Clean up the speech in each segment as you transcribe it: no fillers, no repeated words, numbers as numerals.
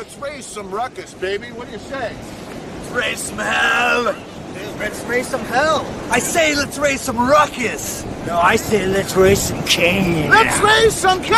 let's raise some ruckus, baby. What do you say? Let's raise some hell. Let's raise some hell. I say let's raise some ruckus. No, I say let's raise some Kaine. Let's raise some Kaine!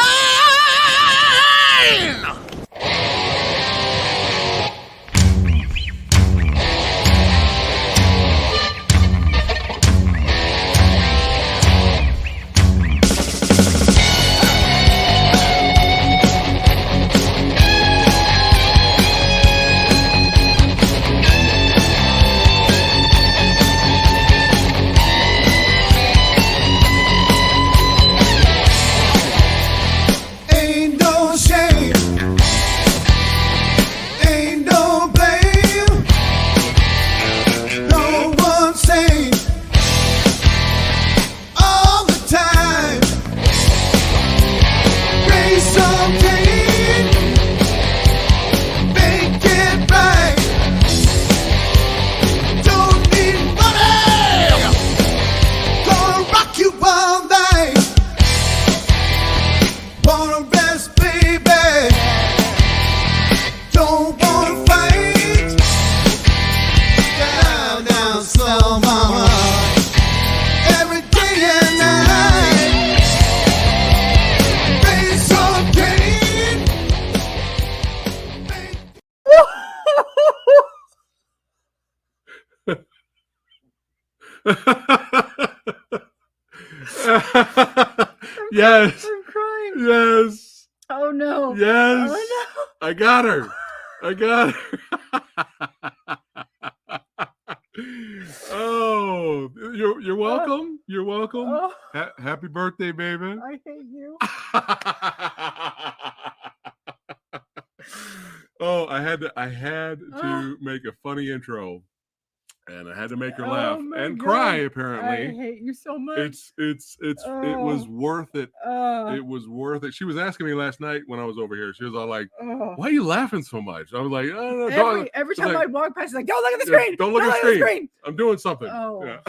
Yes. I'm crying. Yes. Oh no. Yes. Oh no. I got her. Oh, you're welcome. You're welcome. Oh, Happy birthday, baby. I hate you. Oh, I had to make a funny intro, and I had to make her laugh and God. cry. I Apparently, hate you so much. it was worth it. Oh. It was worth it. She was asking me last night when I was over here. She was all like, Oh. "Why are you laughing so much?" I was like, "Oh, no, Every time like, I walk past, it's like, don't look at the screen. Don't look at the screen. I'm doing something." Oh. Yeah.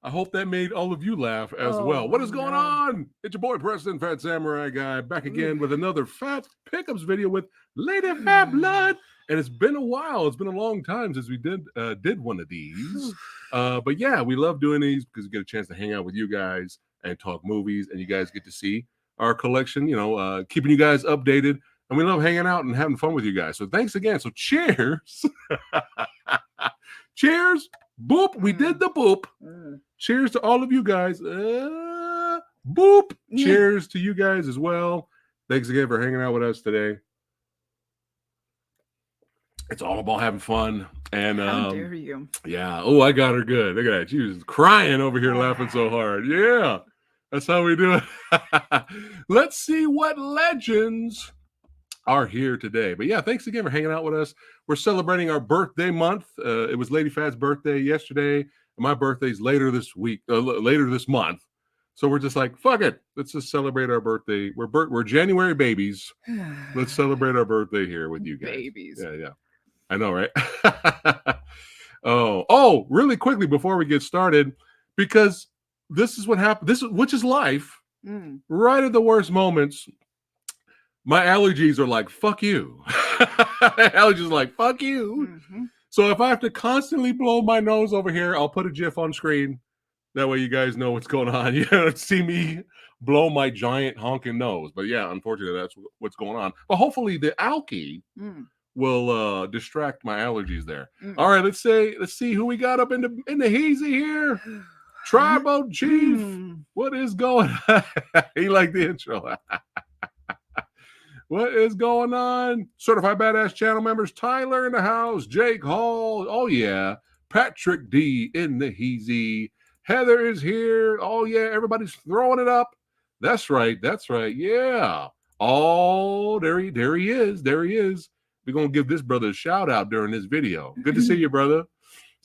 I hope that made all of you laugh as well. What is going on? It's your boy Preston, Fat Samurai Guy, back again with another Fat Pickups video with Lady Phatblood. And it's been a while. It's been a long time since we did one of these. But yeah, we love doing these because we get a chance to hang out with you guys and talk movies, and you guys get to see our collection, keeping you guys updated. And we love hanging out and having fun with you guys. So thanks again. So cheers. Cheers. Boop. We did the boop. Cheers to all of you guys. Boop. Cheers to you guys as well. Thanks again for hanging out with us today. It's all about having fun. And how dare you? Yeah. Oh, I got her good. Look at that. She was crying over here laughing so hard. Yeah. That's how we do it. Let's see what legends are here today. But yeah, thanks again for hanging out with us. We're celebrating our birthday month. It was Lady Fat's birthday yesterday. My birthday's later this month. So we're just like, fuck it. Let's just celebrate our birthday. We're January babies. Let's celebrate our birthday here with you guys. Babies. Yeah. I know, right? Oh, really quickly before we get started, because this is what happened. Which is life. Right at the worst moments, my allergies are like, fuck you. Allergies are like, fuck you. Mm-hmm. So if I have to constantly blow my nose over here, I'll put a GIF on screen. That way you guys know what's going on. You don't see me blow my giant honking nose. But yeah, unfortunately, that's what's going on. But hopefully the alky will distract my allergies there. All right, let's see who we got up in the heezy here. Tribal Chief. What is going on? He liked the intro. What is going on? Certified Badass channel members, Tyler in the house, Jake Hall. Oh, yeah. Patrick D in the heezy. Heather is here. Oh, yeah. Everybody's throwing it up. That's right. Yeah. Oh, there he is. We're going to give this brother a shout out during this video. Good to see you, brother.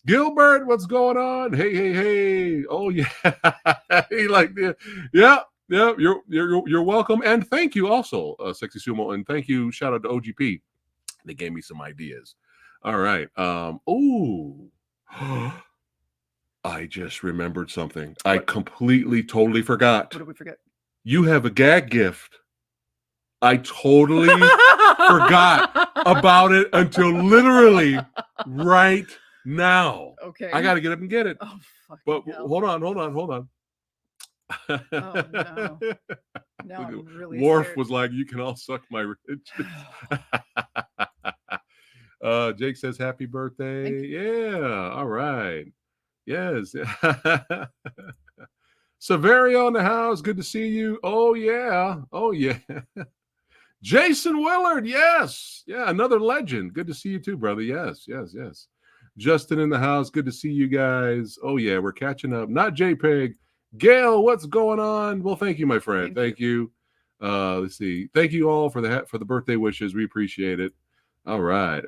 Gilbert, what's going on? Hey. Oh, yeah. He like this. Yeah. Yeah, you're welcome, and thank you also, Sexy Sumo, and thank you. Shout out to OGP. They gave me some ideas. All right. I just remembered something. What? I completely, totally forgot. What did we forget? You have a gag gift I totally forgot about it until literally right now. Okay. I got to get up and get it. Oh, fucking But hell. hold on. Oh, no. Now I'm really Worf scared. was like, "You can all suck my riches." Jake says, "Happy birthday!" Yeah, all right. Yes. Severio in the house. Good to see you. Oh yeah. Oh yeah. Jason Willard. Yes. Yeah, another legend. Good to see you too, brother. Yes. Yes. Yes. Justin in the house. Good to see you guys. Oh yeah, we're catching up. Not JPEG. Gail, what's going on? Well, thank you, my friend. Thank you. Let's see. Thank you all for the birthday wishes. We appreciate it. All right.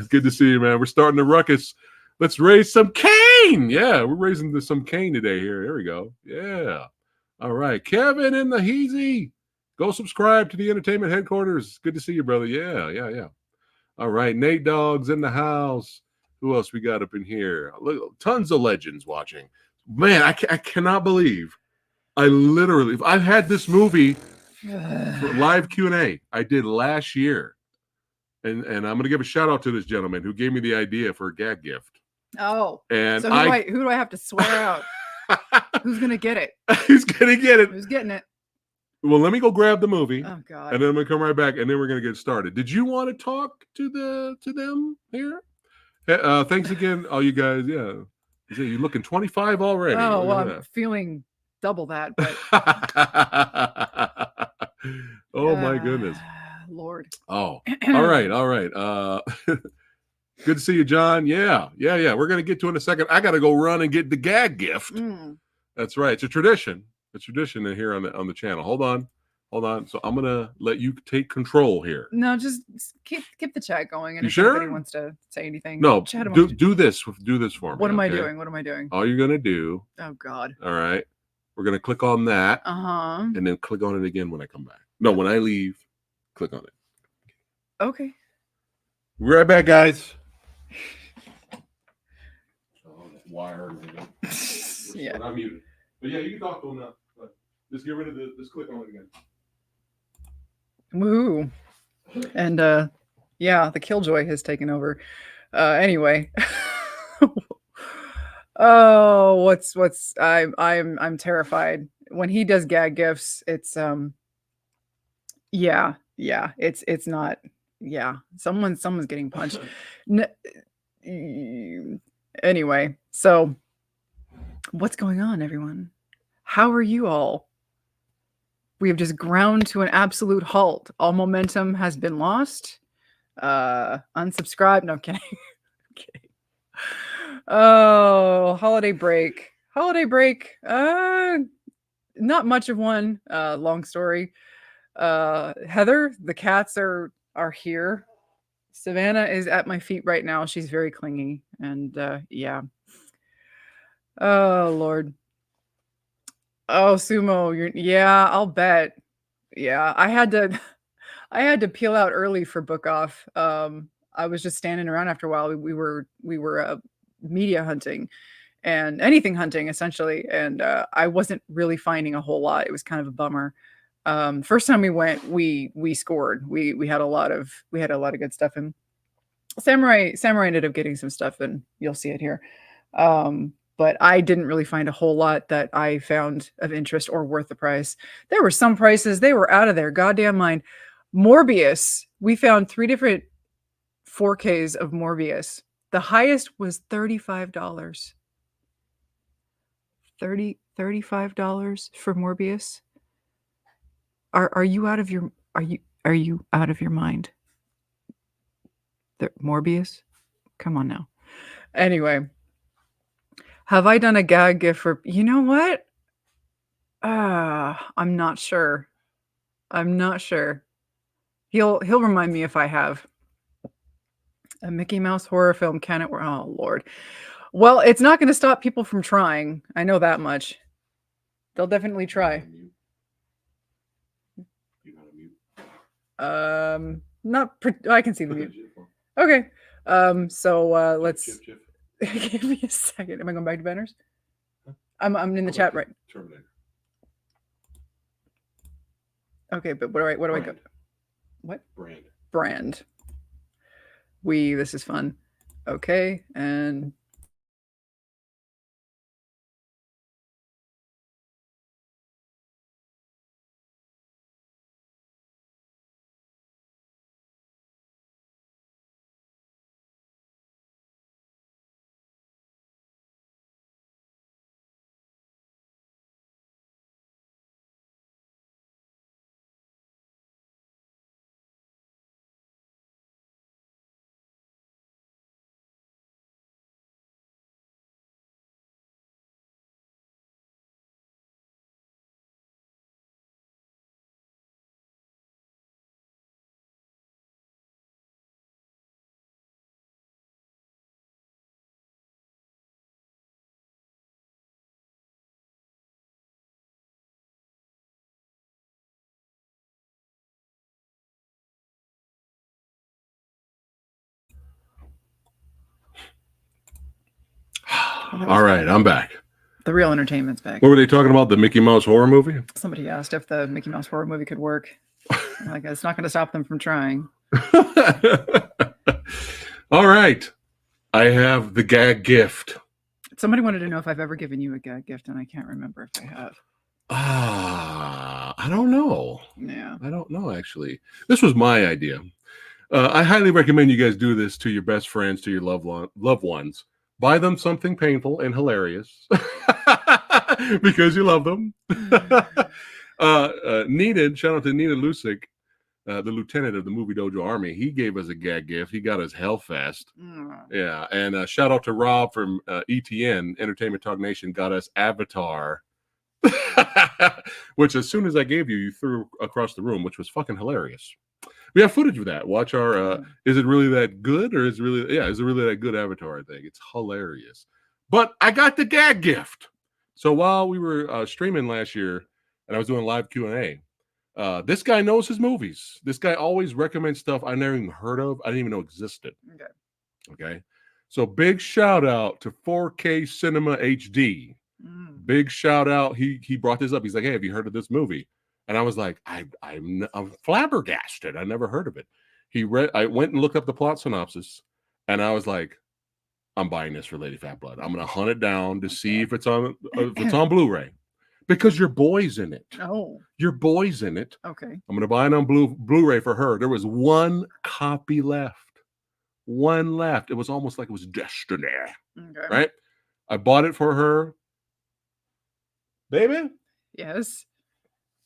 Good to see you, man. We're starting the ruckus. Let's raise some Kaine. Yeah, we're raising some Kaine today here. There we go. Yeah. All right. Kevin in the Heezy. Go subscribe to the entertainment headquarters. Good to see you, brother. Yeah. All right. Nate Dogg's in the house. Who else we got up in here? Look, tons of legends watching. Man, I cannot believe I've had this movie for live Q&A I did last year. And I'm going to give a shout out to this gentleman who gave me the idea for a gag gift. Oh. And so who do I have to swear out? Who's going to get it? Who's going to get it? Who's getting it? Well, let me go grab the movie. Oh, God. And then I'm going to come right back, and then we're going to get started. Did you want to talk to them here? Thanks again, all you guys. Yeah. You're looking 25 already. Oh, well, I'm feeling double that. But... oh, my goodness. Lord. Oh, all right. Good to see you, John. Yeah. We're going to get to it in a second. I got to go run and get the gag gift. That's right. It's a tradition. It's tradition in here on the channel. Hold on. So I'm going to let you take control here. No, just keep the chat going. And you if sure? anybody wants to say anything. No, do this for me. What am I doing? What am I doing? All you're going to do. Oh, God. All right. We're going to click on that. Uh-huh. And then click on it again when I come back. No, when I leave, click on it. Okay. We'll be right back, guys. Wire. Yeah. I'm muted. But yeah, you can talk to them now. But just get rid of this. Click on it again. Woo. And yeah, the Killjoy has taken over. Anyway. Oh, what's I'm terrified. When he does gag gifts, it's yeah, it's not, yeah. Someone's getting punched. Anyway, so what's going on, everyone? How are you all? We have just ground to an absolute halt. All momentum has been lost. Unsubscribe. No, I'm kidding. I'm kidding. Oh, holiday break. Not much of one. Long story. Heather, the cats are here. Savannah is at my feet right now. She's very clingy. And yeah. Oh, Lord. Oh, Sumo, yeah, I'll bet. Yeah, I had to peel out early for book off. I was just standing around after a while. We were media hunting and anything hunting essentially, and I wasn't really finding a whole lot. It was kind of a bummer. First time we went, we scored. We had a lot of good stuff, and Samurai ended up getting some stuff, and you'll see it here. But I didn't really find a whole lot that I found of interest or worth the price. There were some prices, they were out of their goddamn mind. Morbius, we found 3 different 4Ks of Morbius. The highest was $35. $35 for Morbius? Are you out of your mind? Morbius? Come on now. Anyway, have I done a gag gift for, you know what? I'm not sure. He'll remind me if I have. A Mickey Mouse horror film, can it work? Oh, Lord. Well, it's not going to stop people from trying. I know that much. They'll definitely try. I can see the mute. Okay. So let's give me a second. Am I going back to banners? I'm in the chat right. Terminator. Okay, but what do I go? Brand. What? Brand. Brand. This is fun. Okay, and All right, I'm back. the real entertainment's back. What were they talking about? The Mickey Mouse horror movie? Somebody asked if the Mickey Mouse horror movie could work. Like, it's not going to stop them from trying. All right. I have the gag gift. Somebody wanted to know if I've ever given you a gag gift, and I can't remember if I have. I don't know. Yeah. I don't know, actually. This was my idea. I highly recommend you guys do this to your best friends, to your loved ones. Buy them something painful and hilarious because you love them. Needed, shout out to Needed Lusick, the lieutenant of the Movie Dojo Army. He gave us a gag gift. He got us Hellfest. Yeah. And shout out to Rob from ETN, Entertainment Talk Nation, got us Avatar. Which as soon as I gave you, you threw across the room, which was fucking hilarious. We have footage of that. Watch our is it really that good, or is it really that good Avatar? I think it's hilarious. But I got the gag gift. So while we were streaming last year and I was doing live Q&A, this guy knows his movies. This guy always recommends stuff I never even heard of. I didn't even know existed. Okay. So big shout out to 4K Cinema HD. Big shout out. He brought this up. He's like, hey, have you heard of this movie? And I was like, I'm flabbergasted. I never heard of it. I went and looked up the plot synopsis, and I was like, I'm buying this for Lady Phatblood. I'm gonna hunt it down to see if it's on Blu-ray, because your boy's in it. Oh, your boy's in it. Okay. I'm gonna buy it on Blu-ray for her. There was one copy left. One left. It was almost like it was destiny. Okay. Right? I bought it for her. Baby? Yes.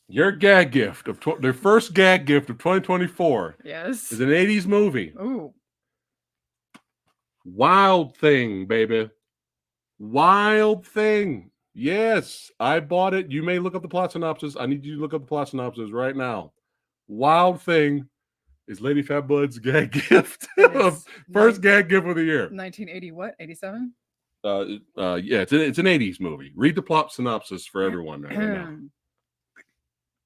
Your gag gift of their first gag gift of 2024. Yes. Is an 80s movie. Ooh. Wild Thing, baby. Wild Thing. Yes, I bought it. You may look up the plot synopsis. I need you to look up the plot synopsis right now. Wild Thing is Lady Phatblood's gag gift. First gag gift of the year. 1980 what? 87? Yeah, it's an 80s movie. Read the plot synopsis for everyone right now.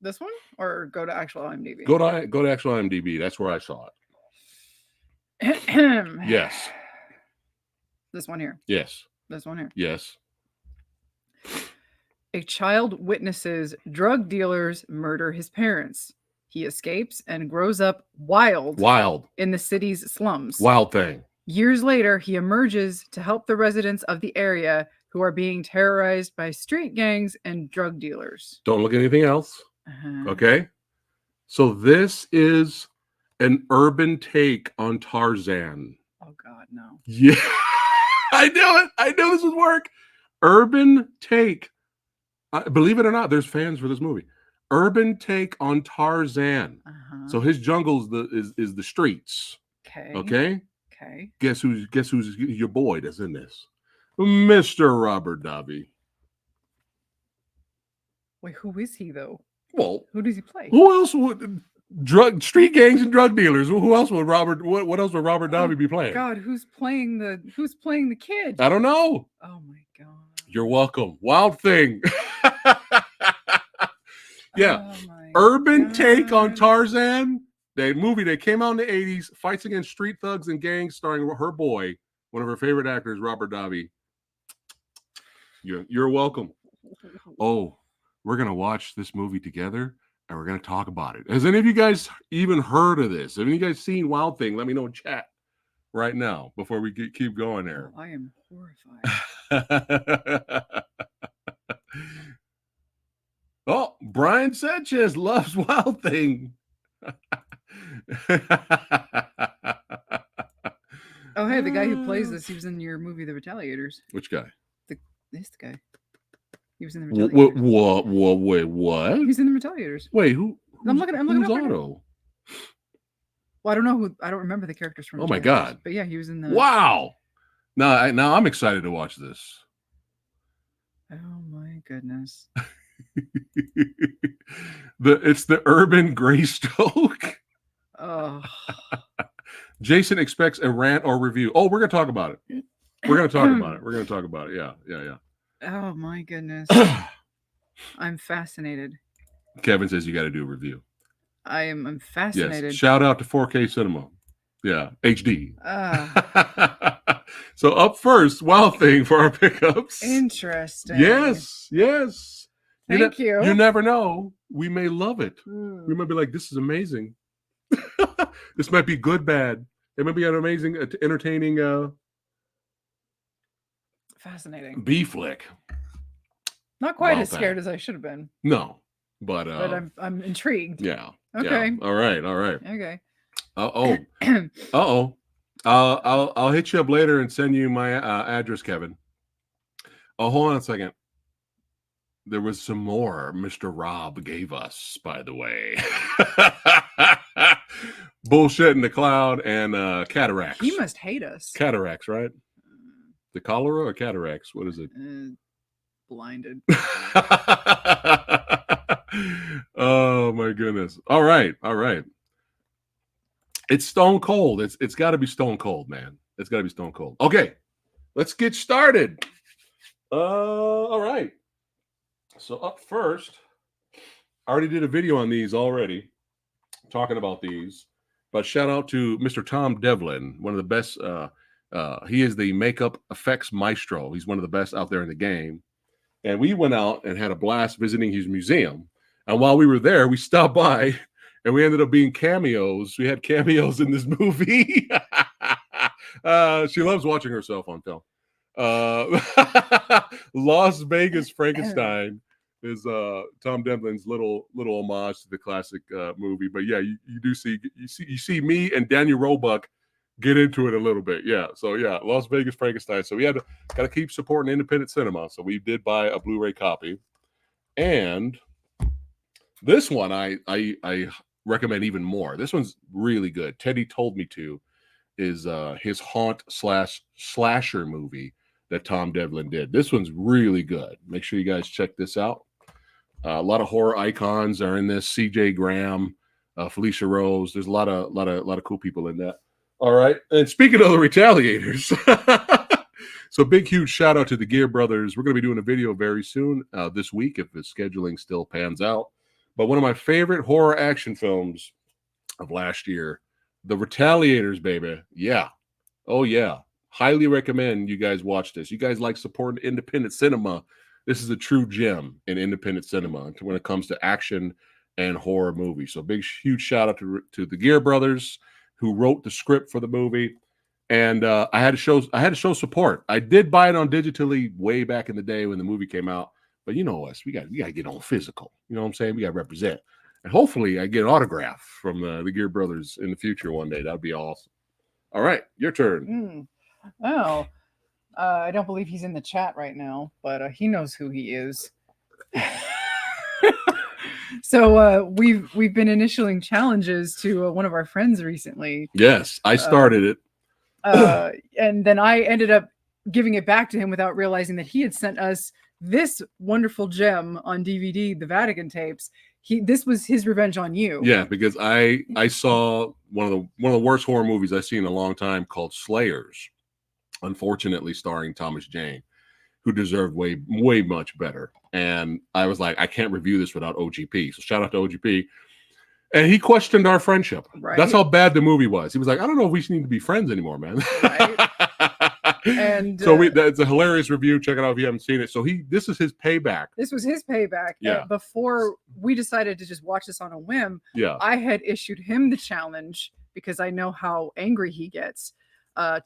This one, or go to actual IMDb? Go to actual IMDb. That's where I saw it. Yes. This one here. Yes. This one here. Yes. A child witnesses drug dealers murder his parents. He escapes and grows up wild in the city's slums. Wild Thing. Years later, he emerges to help the residents of the area who are being terrorized by street gangs and drug dealers. Don't look at anything else. Okay? So this is an urban take on Tarzan. Oh, God, no. Yeah. I knew it. I knew this would work. Urban take. Believe it or not, there's fans for this movie. Urban take on Tarzan. So his jungle is the streets. Okay. Okay? Okay. Guess who's your boy that's in this? Mr. Robert Davi. Wait, who is he though? Well, who does he play? Who else would street gangs and drug dealers? Who else would Robert? What else would Robert Davi be playing? God, who's playing the kid? I don't know. Oh my God. You're welcome. Wild Thing. Yeah. Urban take on Tarzan. The movie that came out in the 80s, fights against street thugs and gangs, starring her boy, one of her favorite actors, Robert Davi. You're welcome. Oh, we're gonna watch this movie together. and we're going to talk about it. Has any of you guys even heard of this? Have any of you guys seen Wild Thing? Let me know in chat right now before we keep going there. Oh, I am horrified. Oh, Brian Sanchez loves Wild Thing. Oh, hey, the guy who plays this, he was in your movie, The Retaliators. Which guy? This guy. He was in The Retaliators. Wait, what? He was in The Retaliators. Wait, who? I'm looking who's up right now. Otto? Well, I don't know who. I don't remember the characters from. Oh my Retaliators, God! But yeah, he was in the. Wow! Now I'm excited to watch this. Oh my goodness! It's the urban Greystoke. Oh. Jason expects a rant or review. Oh, we're gonna talk about it. We're gonna talk about it. Yeah. Oh my goodness! I'm fascinated. Kevin says you got to do a review. I'm fascinated. Yes. Shout out to 4K Cinema. Yeah, HD. So up first, Wild Thing for our pickups. Interesting. Yes. Thank you. You never know. We may love it. We might be like, this is amazing. This might be good, bad. It might be an amazing, entertaining, fascinating B flick. Not quite as scared as I should have been. No, but I'm intrigued. Yeah. Okay. Yeah. All right. Okay. I'll hit you up later and send you my address, Kevin. Oh, hold on a second. There was some more Mr. Rob gave us, by the way. Bullshit in the cloud and cataracts. He must hate us. Cataracts, right? The cholera or cataracts? What is it? Blinded. Oh my goodness. All right. It's stone cold. It's got to be stone cold, man. It's got to be stone cold. Okay, let's get started. All right. So up first, I already did a video on these already, talking about these. But shout out to Mr. Tom Devlin, one of the best. He is the makeup effects maestro. He's one of the best out there in the game. And we went out and had a blast visiting his museum. And while we were there, we stopped by and we ended up being cameos. We had cameos in this movie. She loves watching herself on film. Las Vegas Frankenstein is Tom Devlin's little homage to the classic movie. But yeah, you see me and Daniel Roebuck get into it a little bit. Yeah. So yeah, Las Vegas Frankenstein. So we got to keep supporting independent cinema. So we did buy a Blu-ray copy. And this one I recommend even more. This one's really good. Teddy Told Me To is his haunt slasher movie that Tom Devlin did. This one's really good. Make sure you guys check this out. A lot of horror icons are in this. CJ Graham, Felicia Rose. There's a lot of cool people in that. All right. And speaking of the Retaliators, so big, huge shout out to the Gear Brothers. We're going to be doing a video very soon this week if the scheduling still pans out. But one of my favorite horror action films of last year, The Retaliators, baby. Yeah. Oh, yeah. Highly recommend you guys watch this. You guys like supporting independent cinema. This is a true gem in independent cinema when it comes to action and horror movies. So big, huge shout out to the Gear Brothers who wrote the script for the movie. And I had to show support. I did buy it on digitally way back in the day when the movie came out. But you know us, we got to get on physical. You know what I'm saying? We got to represent. And hopefully I get an autograph from the Gear Brothers in the future one day. That would be awesome. All right, your turn. Oh, I don't believe he's in the chat right now, but he knows who he is. So we've been initialing challenges to one of our friends recently. Yes, I started it. And then I ended up giving it back to him without realizing that he had sent us this wonderful gem on DVD, the Vatican tapes. This was his revenge on you. Yeah, because I saw one of the worst horror movies I've seen in a long time called Slayers, unfortunately starring Thomas Jane, who deserved way much better. And I was like, I can't review this without OGP. So shout out to OGP. And he questioned our friendship. Right. That's how bad the movie was. He was like, I don't know if we need to be friends anymore, man. Right. And so that's a hilarious review. Check it out if you haven't seen it. So this is his payback. this was his payback. Yeah. Before we decided to just watch this on a whim, Yeah. I had issued him the challenge because I know how angry he gets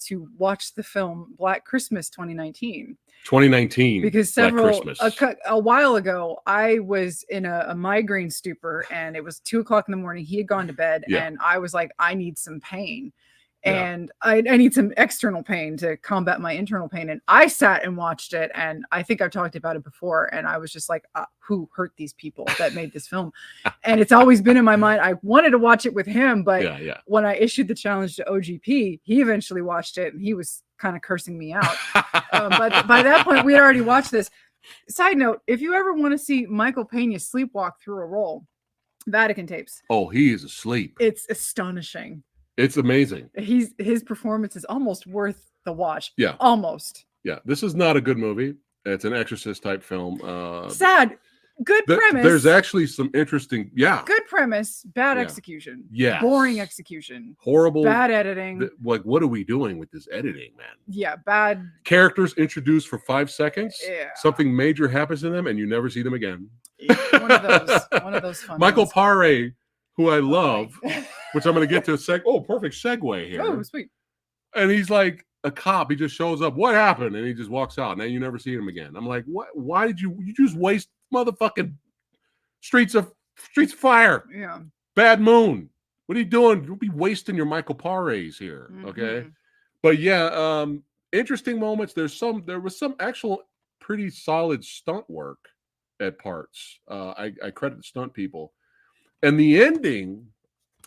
to watch the film Black Christmas 2019. 2019. Because Black Christmas. a while ago, I was in a migraine stupor and it was 2:00 in the morning. He had gone to bed and I was like, I need some pain. And I need some external pain to combat my internal pain. And I sat and watched it. And I think I've talked about it before. And I was just like, who hurt these people that made this film? And it's always been in my mind. I wanted to watch it with him. But when I issued the challenge to OGP, he eventually watched it. And he was kind of cursing me out. But by that point, we had already watched this. Side note, if you ever want to see Michael Pena sleepwalk through a role, Vatican tapes. Oh, he is asleep. It's astonishing. It's amazing. His performance is almost worth the watch. Yeah. Almost. Yeah. This is not a good movie. It's an Exorcist type film. Sad. Good premise. There's actually some interesting, good premise, bad execution. Yeah. Boring execution. Horrible. Bad editing. Like, what are we doing with this editing, man? Yeah, bad. Characters introduced for 5 seconds. Yeah. Something major happens to them, and you never see them again. One of those fun Michael ones. Paré, who I love, which I'm going to get to perfect segue here. Oh, sweet. And he's like a cop. He just shows up. What happened? And he just walks out. And then you never see him again. I'm like, what? Why did you just waste motherfucking Streets of Fire? Yeah. Bad Moon. What are you doing? You'll be wasting your Michael Parés here. Okay. But yeah, interesting moments. There was some actual pretty solid stunt work at parts. I credit the stunt people. And the ending,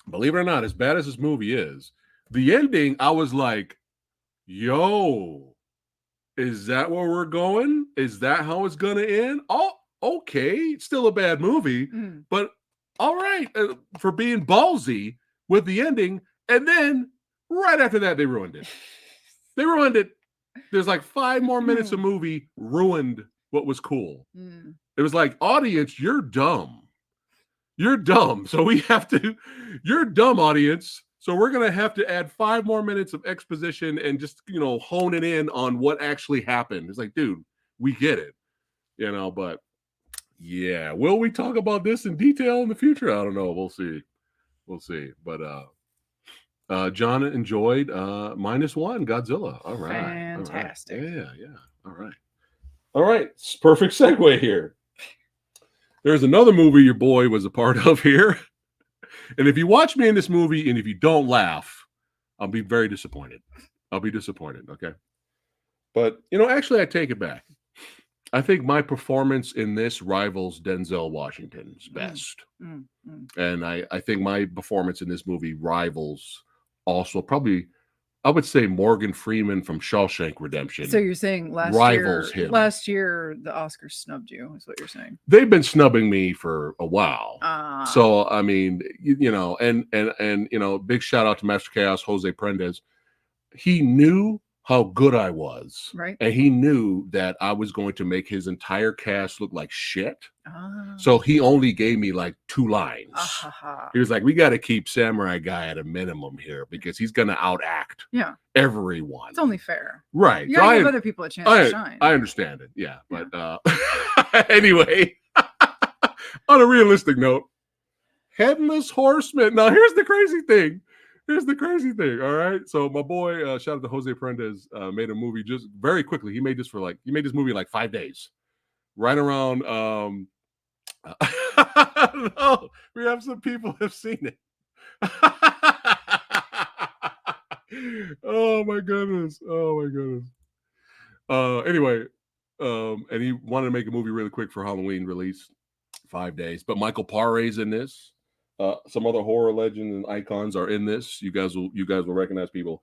believe it or not, as bad as this movie is, the ending, I was like, yo, is that where we're going? Is that how it's going to end? Oh, okay. It's still a bad movie, but all right, for being ballsy with the ending. And then right after that, they ruined it. They ruined it. There's like 5 more minutes of movie ruined what was cool. It was like, audience, you're dumb. You're dumb. So you're dumb, audience. So we're going to have to add 5 more minutes of exposition and just, hone it in on what actually happened. It's like, dude, we get it, but yeah. Will we talk about this in detail in the future? I don't know. We'll see. But, John enjoyed -1 Godzilla. All right. Fantastic. All right. Yeah. All right. Perfect segue here. There's another movie your boy was a part of here. And if you watch me in this movie and if you don't laugh, I'll be very disappointed. I'll be disappointed, okay? But, actually, I take it back. I think my performance in this rivals Denzel Washington's best. And I think my performance in this movie rivals also probably, I would say, Morgan Freeman from Shawshank Redemption. So you're saying rivals him. Last year the Oscars snubbed you, is what you're saying. They've been snubbing me for a while. So I mean, and big shout out to Master Chaos Jose Prendes. He knew how good I was, right? And he knew that I was going to make his entire cast look like shit. So he only gave me like 2 lines. He was like, we got to keep Samurai Guy at a minimum here because he's going to outact everyone. It's only fair. Right. You gotta give other people a chance to shine. I understand it. Yeah. But anyway, on a realistic note, Headless Horseman. Now, here's the crazy thing. All right. So my boy, shout out to Jose Prendes, made a movie just very quickly. He made this movie in like 5 days. Right around no, we have some people have seen it. Oh my goodness. Anyway, and he wanted to make a movie really quick for Halloween release, 5 days. But Michael Paré's in this. Some other horror legends and icons are in this. You guys will recognize people.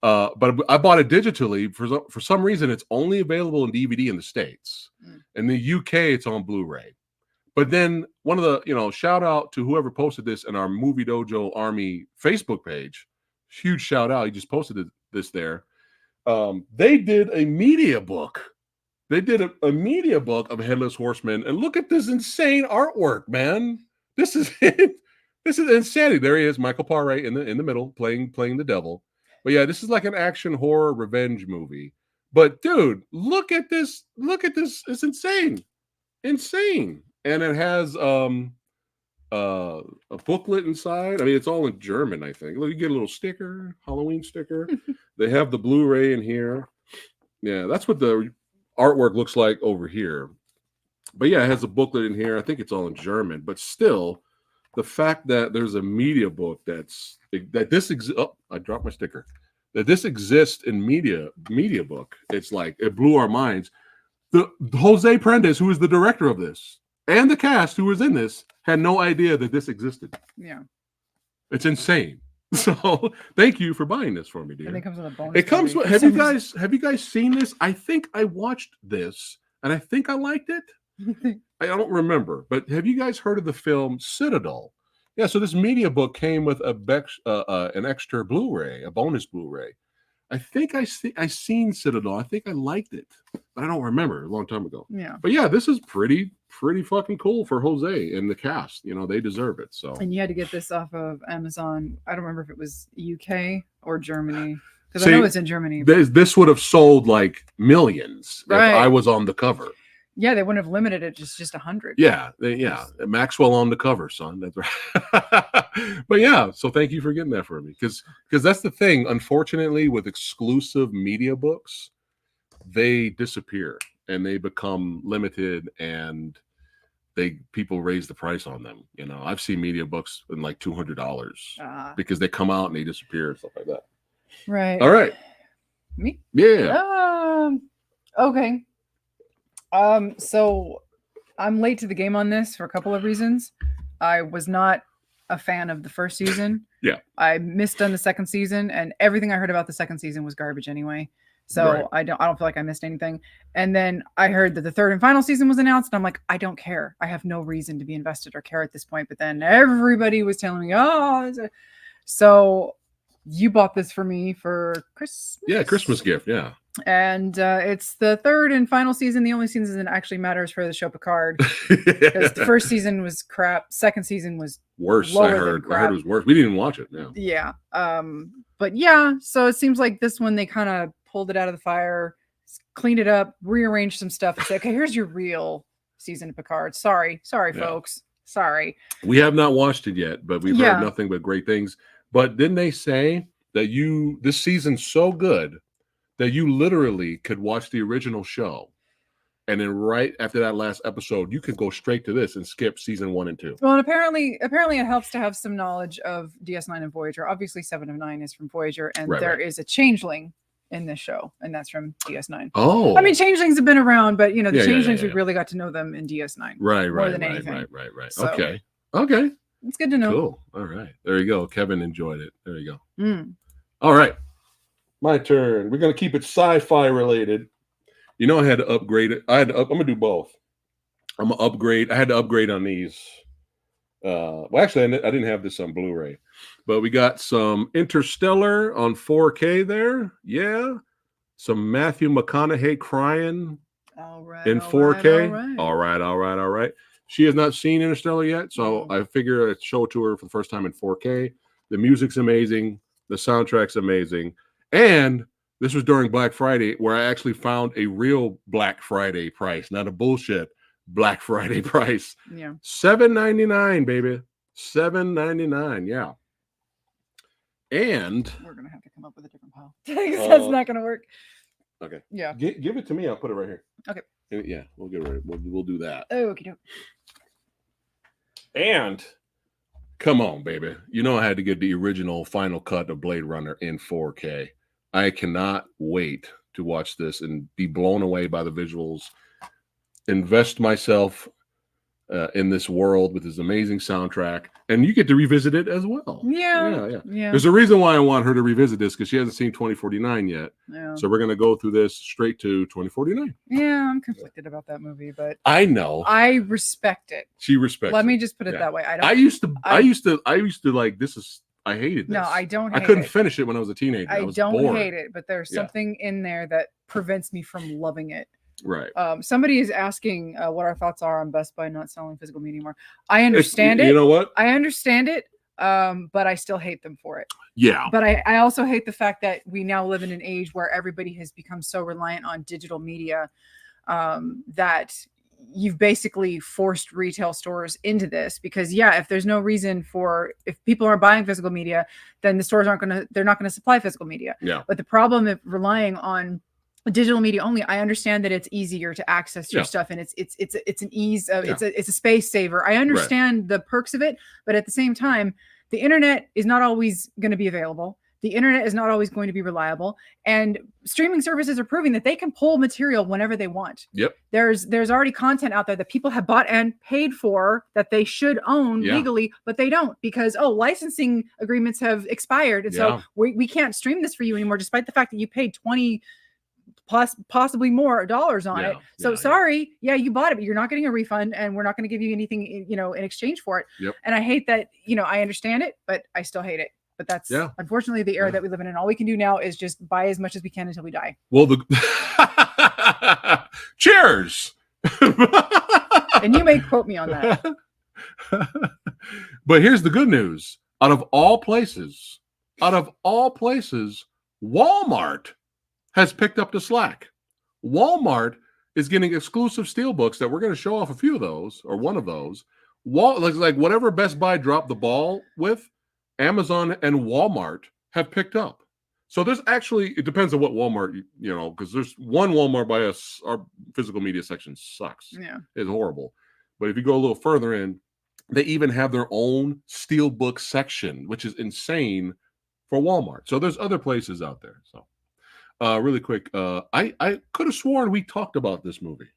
But I bought it digitally for some reason. It's only available in DVD in the States. In the UK, it's on Blu-ray. But then one of the, shout out to whoever posted this in our Movie Dojo Army Facebook page. Huge shout out. He just posted this there. They did a media book. They did a media book of Headless Horseman. And look at this insane artwork, man. This is it. This is insanity. There he is, Michael Paré in the middle, playing the devil. But yeah, this is like an action horror revenge movie. But dude, look at this. Look at this. It's insane. Insane. And it has a booklet inside. I mean, it's all in German, I think. Look, you get a little sticker, Halloween sticker. They have the Blu-ray in here. Yeah, that's what the artwork looks like over here. But yeah, it has a booklet in here. I think it's all in German, but still, the fact that there's a media book that this I dropped my sticker. That this exists in media book. It's like it blew our minds. The Jose Prendes, who is the director of this, and the cast who was in this, had no idea that this existed. Yeah, it's insane. So thank you for buying this for me, dear. And it comes with a bonus. It comes with. Have you guys seen this? I think I watched this, and I think I liked it. I don't remember, but have you guys heard of the film Citadel? Yeah, so this media book came with an extra Blu-ray, a bonus Blu-ray. I think I seen Citadel. I think I liked it, but I don't remember. A long time ago. Yeah. But yeah, this is pretty fucking cool for Jose and the cast. You know, they deserve it. So. And you had to get this off of Amazon. I don't remember if it was UK or Germany, because I know it's in Germany. This would have sold like millions right. if I was on the cover. Yeah, they wouldn't have limited it just 100. Yeah, Maxwell on the cover, son. That's right. But yeah, so thank you for getting that for me, because that's the thing. Unfortunately, with exclusive media books, they disappear and they become limited, and people raise the price on them. You know, I've seen media books in like $200 because they come out and they disappear and stuff like that. Right. All right. Me? Yeah. Okay. So I'm late to the game on this for a couple of reasons. I was not a fan of the first season. Yeah. I missed on the second season, and everything I heard about the second season was garbage anyway. So right. I don't feel like I missed anything. And then I heard that the third and final season was announced, and I'm like, I don't care. I have no reason to be invested or care at this point. But then everybody was telling me, so you bought this for me for Christmas. Yeah, Christmas gift. Yeah. And it's the third and final season, the only season that actually matters for the show Picard. Because the first season was crap. Second season was worse. I heard it was worse. We didn't even watch it. Yeah. But yeah, so it seems like this one they kind of pulled it out of the fire, cleaned it up, rearranged some stuff, and said, okay, here's your real season of Picard. Sorry, folks. Sorry. We have not watched it yet, but we've heard nothing but great things. But didn't they say that this season's so good that you literally could watch the original show, and then right after that last episode, you could go straight to this and skip season 1 and 2. Well, and apparently it helps to have some knowledge of DS9 and Voyager. Obviously, 7 of 9 is from Voyager, and there is a changeling in this show, and that's from DS9. Oh, I mean, changelings have been around, but the changelings we really got to know them in DS9. Right. So, okay. It's good to know. Cool. All right. There you go. Kevin enjoyed it. There you go. All right. My turn. We're going to keep it sci-fi related. You know, I had to upgrade it. I'm going to do both. I'm going to upgrade. I had to upgrade on these. Well, actually, I didn't have this on Blu-ray. But we got some Interstellar on 4K there. Yeah. Some Matthew McConaughey crying in 4K. All right. She has not seen Interstellar yet, so I figure I'd show it to her for the first time in 4K. The music's amazing. The soundtrack's amazing. And this was during Black Friday, where I actually found a real Black Friday price, not a bullshit Black Friday price. Yeah. $7.99, baby. $7.99. Yeah. And we're gonna have to come up with a different pile because that's not gonna work. Okay. Yeah. Give it to me. I'll put it right here. Okay. Yeah, we'll get rid. We'll do that. Oh, okay. And come on, baby. You know I had to get the original final cut of Blade Runner in 4K. I cannot wait to watch this and be blown away by the visuals. Invest myself in this world with this amazing soundtrack, and you get to revisit it as well. Yeah. There's a reason why I want her to revisit this, because she hasn't seen 2049 yet. Yeah. So we're gonna go through this straight to 2049. Yeah, I'm conflicted about that movie, but I know I respect it. She respects. Let me just put it that way. I used to like this is. I hated this. No, I don't. Hate I couldn't finish it when I was a teenager. I was don't bored. hate it, but there's something in there that prevents me from loving it. Right. Somebody is asking what our thoughts are on Best Buy not selling physical media anymore. I understand it. You know what? I understand it, But I still hate them for it. Yeah. But I also hate the fact that we now live in an age where everybody has become so reliant on digital media that you've basically forced retail stores into this, because if there's no reason if people aren't buying physical media, then the stores they're not going to supply physical media. Yeah. But the problem of relying on digital media only, I understand that it's easier to access your stuff, and it's an ease of it's a space saver. I understand the perks of it, but at the same time, the internet is not always going to be available. The internet is not always going to be reliable, and streaming services are proving that they can pull material whenever they want. Yep. There's already content out there that people have bought and paid for that they should own legally, but they don't, because licensing agreements have expired, and so we can't stream this for you anymore, despite the fact that you paid 20 plus possibly more dollars on it. So sorry, you bought it, but you're not getting a refund, and we're not going to give you anything, in exchange for it. Yep. And I hate that. I understand it, but I still hate it. But that's unfortunately the era that we live in, and all we can do now is just buy as much as we can until we die. Well, cheers. And you may quote me on that. But here's the good news. Out of all places, Walmart has picked up the slack. Walmart is getting exclusive steelbooks that we're going to show off a few of those, or one of those. Like whatever Best Buy dropped the ball with, Amazon and Walmart have picked up. So there's actually, it depends on what Walmart, because there's one Walmart by us, our physical media section sucks. Yeah. It's horrible. But if you go a little further in, they even have their own steelbook section, which is insane for Walmart. So there's other places out there. So really quick, I could have sworn we talked about this movie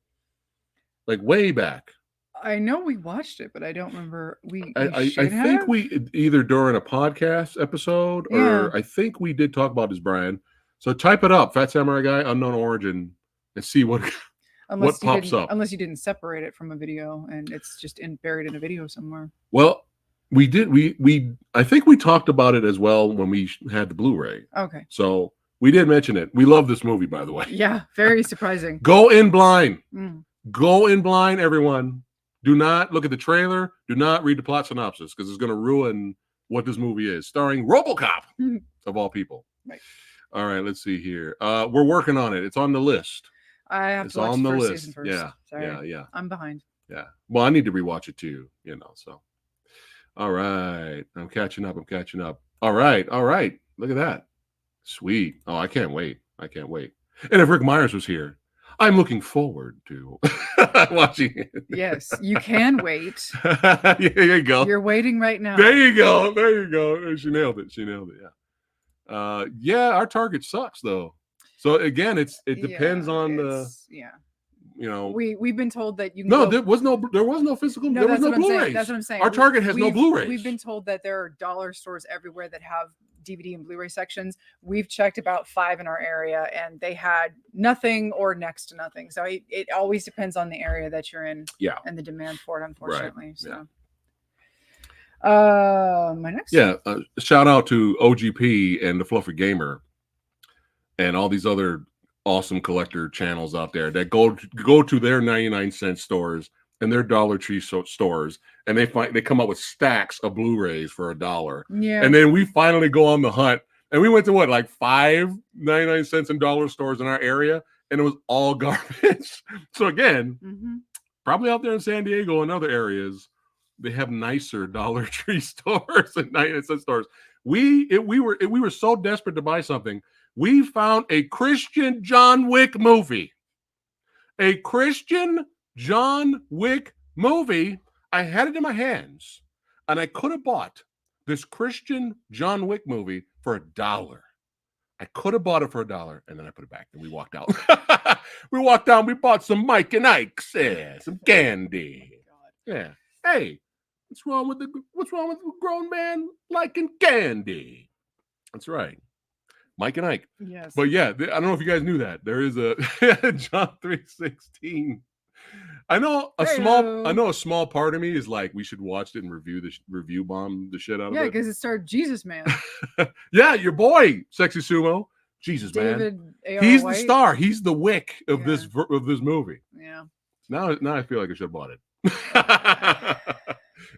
like way back. I know we watched it, but I don't remember. I think we either during a podcast episode, or I think we did talk about this, Brian. So type it up, Fat Samurai Guy, Unknown Origin, and see what pops up. Unless you didn't separate it from a video and it's just buried in a video somewhere. Well, we did. I think we talked about it as well when we had the Blu-ray. Okay. So we did mention it. We love this movie, by the way. Yeah, very surprising. Go in blind. Go in blind, everyone. Do not look at the trailer. Do not read the plot synopsis, because it's going to ruin what this movie is. Starring RoboCop, of all people. Right. All right, let's see here. We're working on it. It's on the list. I have to watch the first season first. Yeah, Sorry. yeah. I'm behind. Yeah. Well, I need to rewatch it too, so. All right. I'm catching up. All right. Look at that. Sweet. Oh, I can't wait. And if Rick Myers was here, I'm looking forward to watching it. Yes, you can wait. There you go. You're waiting right now. There you go. She nailed it. Yeah. Our target sucks though. So again, it depends on we've been told that you can there was no physical. There was no Blu-rays. That's what I'm saying. Our target has no Blu-rays. We've been told that there are dollar stores everywhere that have DVD and Blu-ray sections. We've checked about 5 in our area, and they had nothing or next to nothing. So it always depends on the area that you're in, and the demand for it, unfortunately. Right. So, my next. Shout out to OGP and the Fluffer Gamer, and all these other awesome collector channels out there that go to their 99-cent stores and their Dollar Tree stores, and they come up with stacks of Blu-rays for $1. Yeah. And then we finally go on the hunt, and we went to like 5 99-cents in dollar stores in our area, and it was all garbage. So again, probably out there in San Diego and other areas, they have nicer Dollar Tree stores and 99-cent stores. We were so desperate to buy something. We found a Christian John Wick movie. A Christian John Wick movie. I had it in my hands, and I could have bought this Christian John Wick movie for $1. I could have bought it for $1, and then I put it back, and we walked out. We walked down. We bought some Mike and Ike's, some candy. Yeah. Hey, what's wrong with a grown man liking candy? That's right. Mike and Ike. Yes. But yeah, I don't know if you guys knew that. There is a John 3:16. I know a small part of me is like, we should watch it and review bomb the shit out of it. Yeah, because it starred Jesus Man. Yeah, your boy, Sexy Sumo. Jesus David Man. A.R. He's White. the star. He's the Wick of this movie. Yeah. Now I feel like I should have bought it.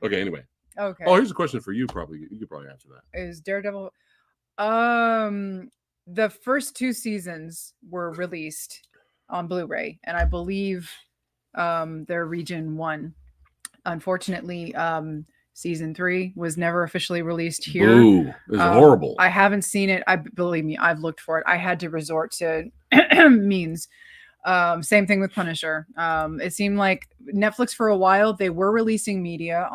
Okay, anyway. Okay. Oh, here's a question for you. Probably you could probably answer that. Is Daredevil? The first 2 seasons were released on Blu-ray, and I believe they're region 1. Unfortunately, season 3 was never officially released here. Boo! It's horrible. I haven't seen it. Believe me, I've looked for it. I had to resort to means. Same thing with Punisher. It seemed like Netflix for a while, they were releasing their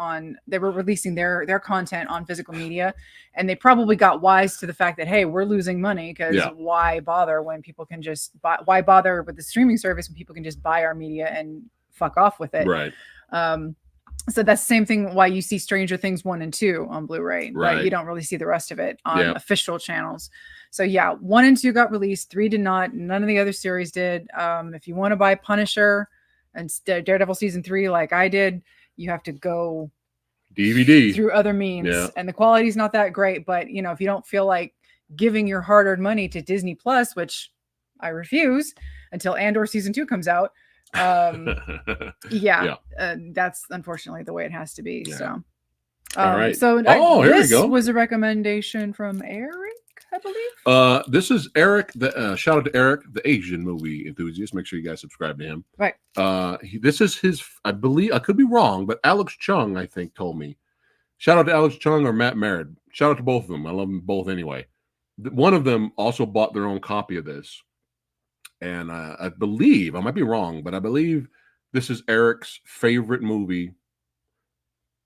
content on physical media, and they probably got wise to the fact that, hey, we're losing money, because why bother when people can just buy, why bother with the streaming service when people can just buy our media and fuck off with it. Right. So that's the same thing why you see Stranger Things 1 and 2 on Blu-ray, right? But you don't really see the rest of it on official channels. So yeah, 1 and 2 got released, 3 did not. None of the other series did. If you want to buy Punisher and Daredevil season 3, like I did, you have to go DVD through other means, and the quality's not that great. But you know, if you don't feel like giving your hard-earned money to Disney Plus, which I refuse until Andor season 2 comes out. That's unfortunately the way it has to be. So all right. So here this we go. was a recommendation from Eric, I believe. This is Eric. Shout out to Eric, the Asian movie enthusiast. Make sure you guys subscribe to him. Right. This is his. I believe I could be wrong, but Alex Chung, I think, told me. Shout out to Alex Chung or Matt Merritt. Shout out to both of them. I love them both anyway. One of them also bought their own copy of this. And I believe, I might be wrong, but I believe this is Eric's favorite movie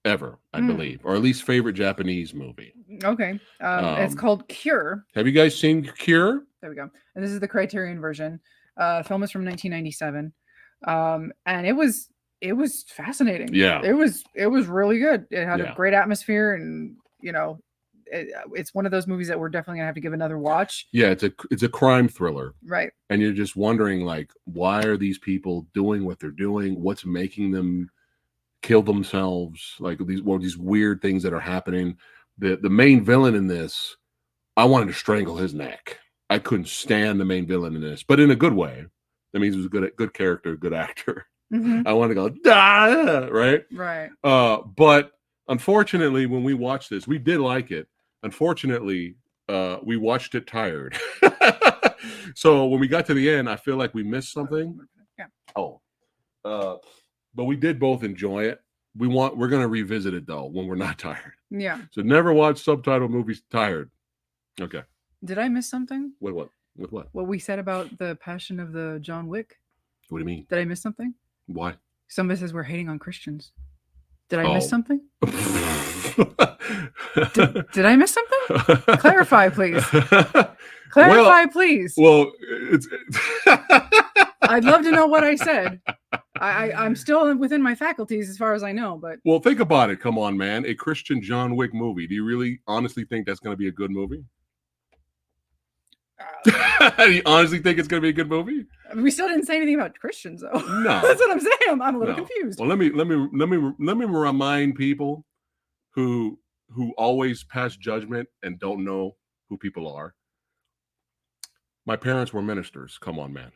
ever, I believe, or at least favorite Japanese movie. Okay. It's called Cure. Have you guys seen Cure? There we go. And this is the Criterion version. The film is from 1997. And it was fascinating. Yeah. It was really good. It had a great atmosphere, and you know, it's one of those movies that we're definitely gonna have to give another watch. Yeah, it's a crime thriller, right? And you're just wondering, like, why are these people doing what they're doing? What's making them kill themselves? Like these weird things that are happening. The main villain in this, I wanted to strangle his neck. I couldn't stand the main villain in this, but in a good way. That means he was a good character, good actor. I want to go, right? Right. But unfortunately, when we watched this, we did like it. Unfortunately, we watched it tired. So when we got to the end, I feel like we missed something. Yeah. But we did both enjoy it. We're gonna revisit it though when we're not tired. Yeah. So never watch subtitled movies tired. Okay. Did I miss something? With what? What we said about the Passion of the John Wick. What do you mean? Did I miss something? Why? Somebody says we're hating on Christians. Did I miss something? Did I miss something? Clarify, please. Clarify, please. Well, I'd love to know what I said. I'm still within my faculties as far as I know, but well, think about it. Come on, man. A Christian John Wick movie. Do you really honestly think that's going to be a good movie? Do you honestly think it's going to be a good movie? We still didn't say anything about Christians, though. No, that's what I'm saying. I'm a little confused. Well, let me remind people who always pass judgment and don't know who people are. My parents were ministers. Come on, man.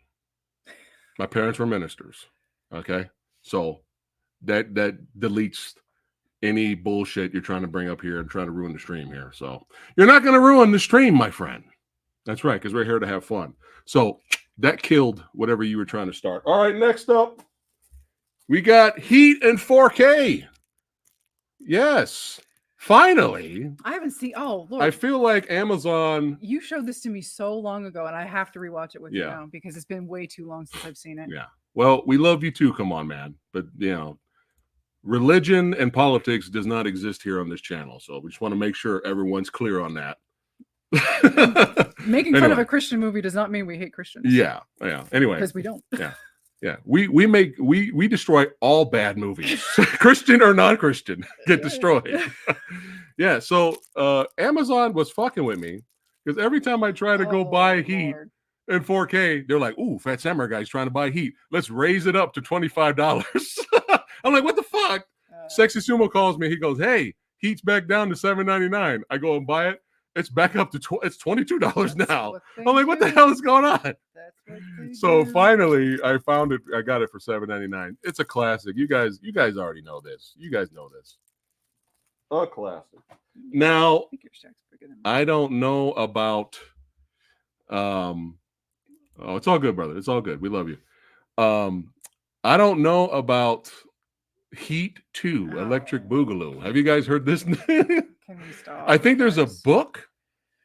My parents were ministers. Okay, so that deletes any bullshit you're trying to bring up here and trying to ruin the stream here. So you're not going to ruin the stream, my friend. That's right, because we're here to have fun. So that killed whatever you were trying to start. All right, next up, we got Heat in 4K. Yes, finally. I haven't seen. Oh, Lord. I feel like Amazon. You showed this to me so long ago, and I have to rewatch it with you now because it's been way too long since I've seen it. Yeah. Well, we love you too. Come on, man. But you know, religion and politics does not exist here on this channel, so we just want to make sure everyone's clear on that. Making fun of a Christian movie does not mean we hate Christians. Yeah. Anyway, because we don't. Yeah. We destroy all bad movies, Christian or non-Christian, get destroyed. Yeah. So Amazon was fucking with me because every time I try to go buy Heat in 4K, they're like, "Ooh, PhatSamuraiGuy's trying to buy Heat. Let's raise it up to $25." I'm like, "What the fuck?" Sexy Sumo calls me. He goes, "Hey, Heat's back down to $7.99." I go and buy it. It's back up to it's $22 now. I'm like, what the hell is going on? So finally, I found it. I got it for $7.99. It's a classic. You guys already know this. You guys know this. a classic. Now, I think your stack's bigger than mine. I don't know about. Oh, it's all good, brother. It's all good. We love you. I don't know about Heat 2, Electric Boogaloo. Have you guys heard this? Can we stop? I think there's a guys? book.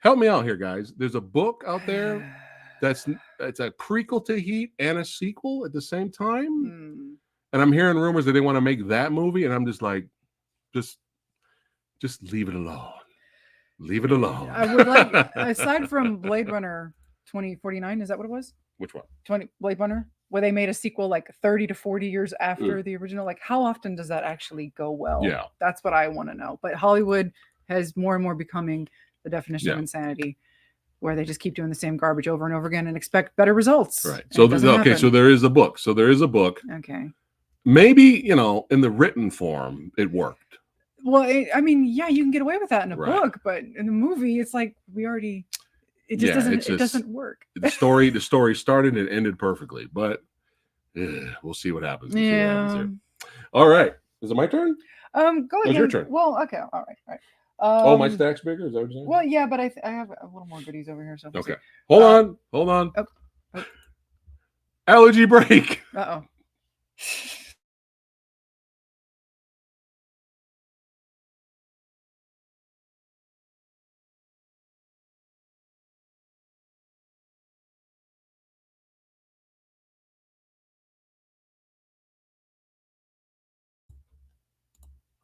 Help me out here, guys. There's a book out there it's a prequel to Heat and a sequel at the same time. And I'm hearing rumors that they want to make that movie, and I'm just like, just leave it alone. Leave it alone. I would like, aside from Blade Runner 2049, is that what it was? Which one? Blade Runner, where they made a sequel like 30 to 40 years after the original. Like, how often does that actually go well? Yeah. That's what I want to know. But Hollywood has more and more becoming the definition of insanity, where they just keep doing the same garbage over and over again and expect better results. Right. So, okay, so there is a book. Okay. Maybe, in the written form, it worked. Well, I mean, yeah, you can get away with that in a book, but in the movie, it's like it just doesn't work. The story started and ended perfectly, but we'll see what happens. We'll see what happens here. All right. Is it my turn? Go ahead. It's your turn. Well, okay. All right. My stack's bigger? Is that what you're saying? Well, yeah, but I have a little more goodies over here. So okay. Hold on. Oh. Allergy break. Uh-oh.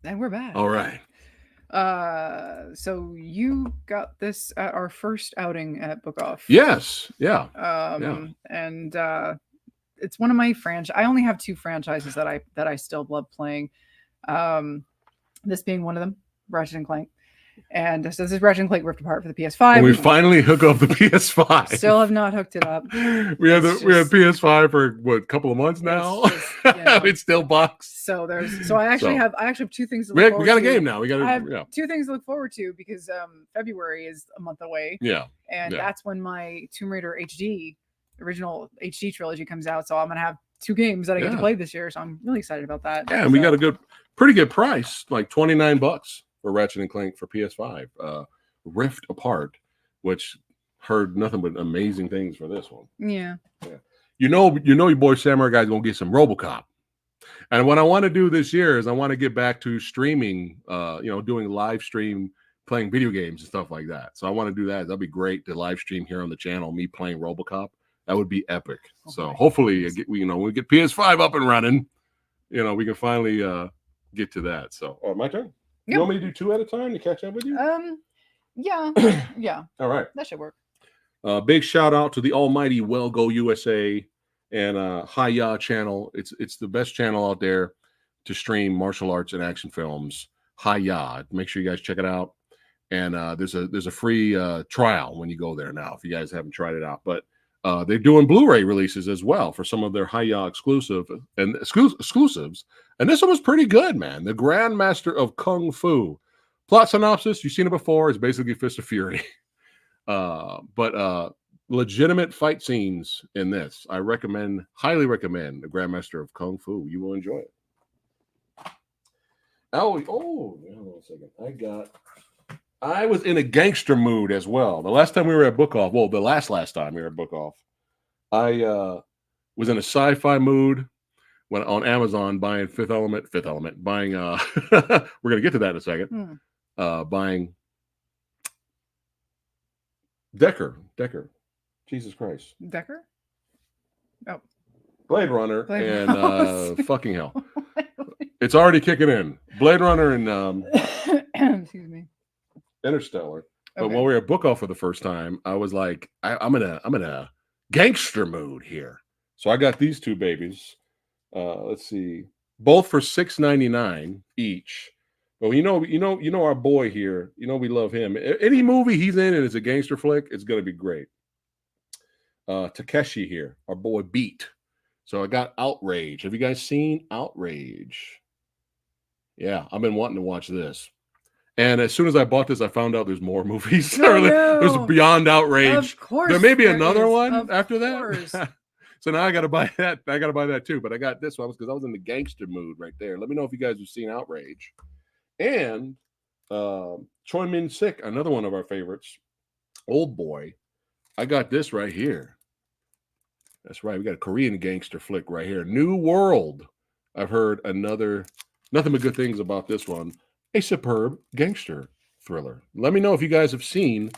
And we're back. All right. So you got this at our first outing at Book Off. Yes. Yeah. And it's one of my I only have 2 franchises that I still love playing. This being one of them, Ratchet and Clank. And so this is Ratchet and Clank Rift Apart for the PS5. And we finally hook up the PS5. Still have not hooked it up. We had PS5 for a couple of months now. It's still boxed. So I actually have 2 things to look forward to. We got a game now. I have 2 things to look forward to because February is a month away. Yeah. And that's when my Tomb Raider original HD trilogy comes out. So I'm gonna have 2 games that I get to play this year. So I'm really excited about that. Yeah, and we got a pretty good price, like $29 for Ratchet and Clank for PS5. Rift Apart, which heard nothing but amazing things for this one. Yeah. You know your boy Samurai Guy's gonna get some RoboCop. And what I want to do this year is I want to get back to streaming, doing live stream, playing video games and stuff like that. So I want to do that. That'd be great to live stream here on the channel, me playing RoboCop. That would be epic. So hopefully, when we get PS5 up and running, we can finally get to that. So, my turn. You want me to do 2 at a time to catch up with you? Yeah. Yeah. All right. That should work. Big shout out to the almighty Well Go USA and Hi-Ya channel. It's the best channel out there to stream martial arts and action films. Hi-Ya. Make sure you guys check it out. And there's a free trial when you go there now if you guys haven't tried it out. But they're doing Blu-ray releases as well for some of their Hi-Ya exclusives. And this one was pretty good, man. The Grandmaster of Kung Fu. Plot synopsis, you've seen it before. It's basically Fist of Fury. But legitimate fight scenes in this. I highly recommend the Grandmaster of Kung Fu. You will enjoy it. Hold on a second. I was in a gangster mood as well. The last time we were at Book Off, the last time we were at Book Off, I was in a sci-fi mood when on Amazon buying Fifth Element, buying we're gonna get to that in a second. Buying Decker. Jesus Christ. Decker? Oh. Blade Runner and fucking hell. It's already kicking in. Blade Runner and excuse me. Interstellar. But when we were at Book Off for the first time, I was like, I'm in a gangster mood here. So I got these 2 babies. Let's see, both for $6.99 each. But you know our boy here. We love him. Any movie he's in and it's a gangster flick, it's gonna be great. Takeshi here, our boy Beat. So I got Outrage. Have you guys seen Outrage? Yeah, I've been wanting to watch this. And as soon as I bought this, I found out there's more movies. There's Beyond Outrage. Of course, there may be another one after that. So now I got to buy that. I got to buy that too. But I got this one because I was in the gangster mood right there. Let me know if you guys have seen Outrage. And Choi Min Sik, another one of our favorites. Old Boy. I got this right here. That's right. We got a Korean gangster flick right here. New World. I've heard nothing but good things about this one. A superb gangster thriller. Let me know if you guys have seen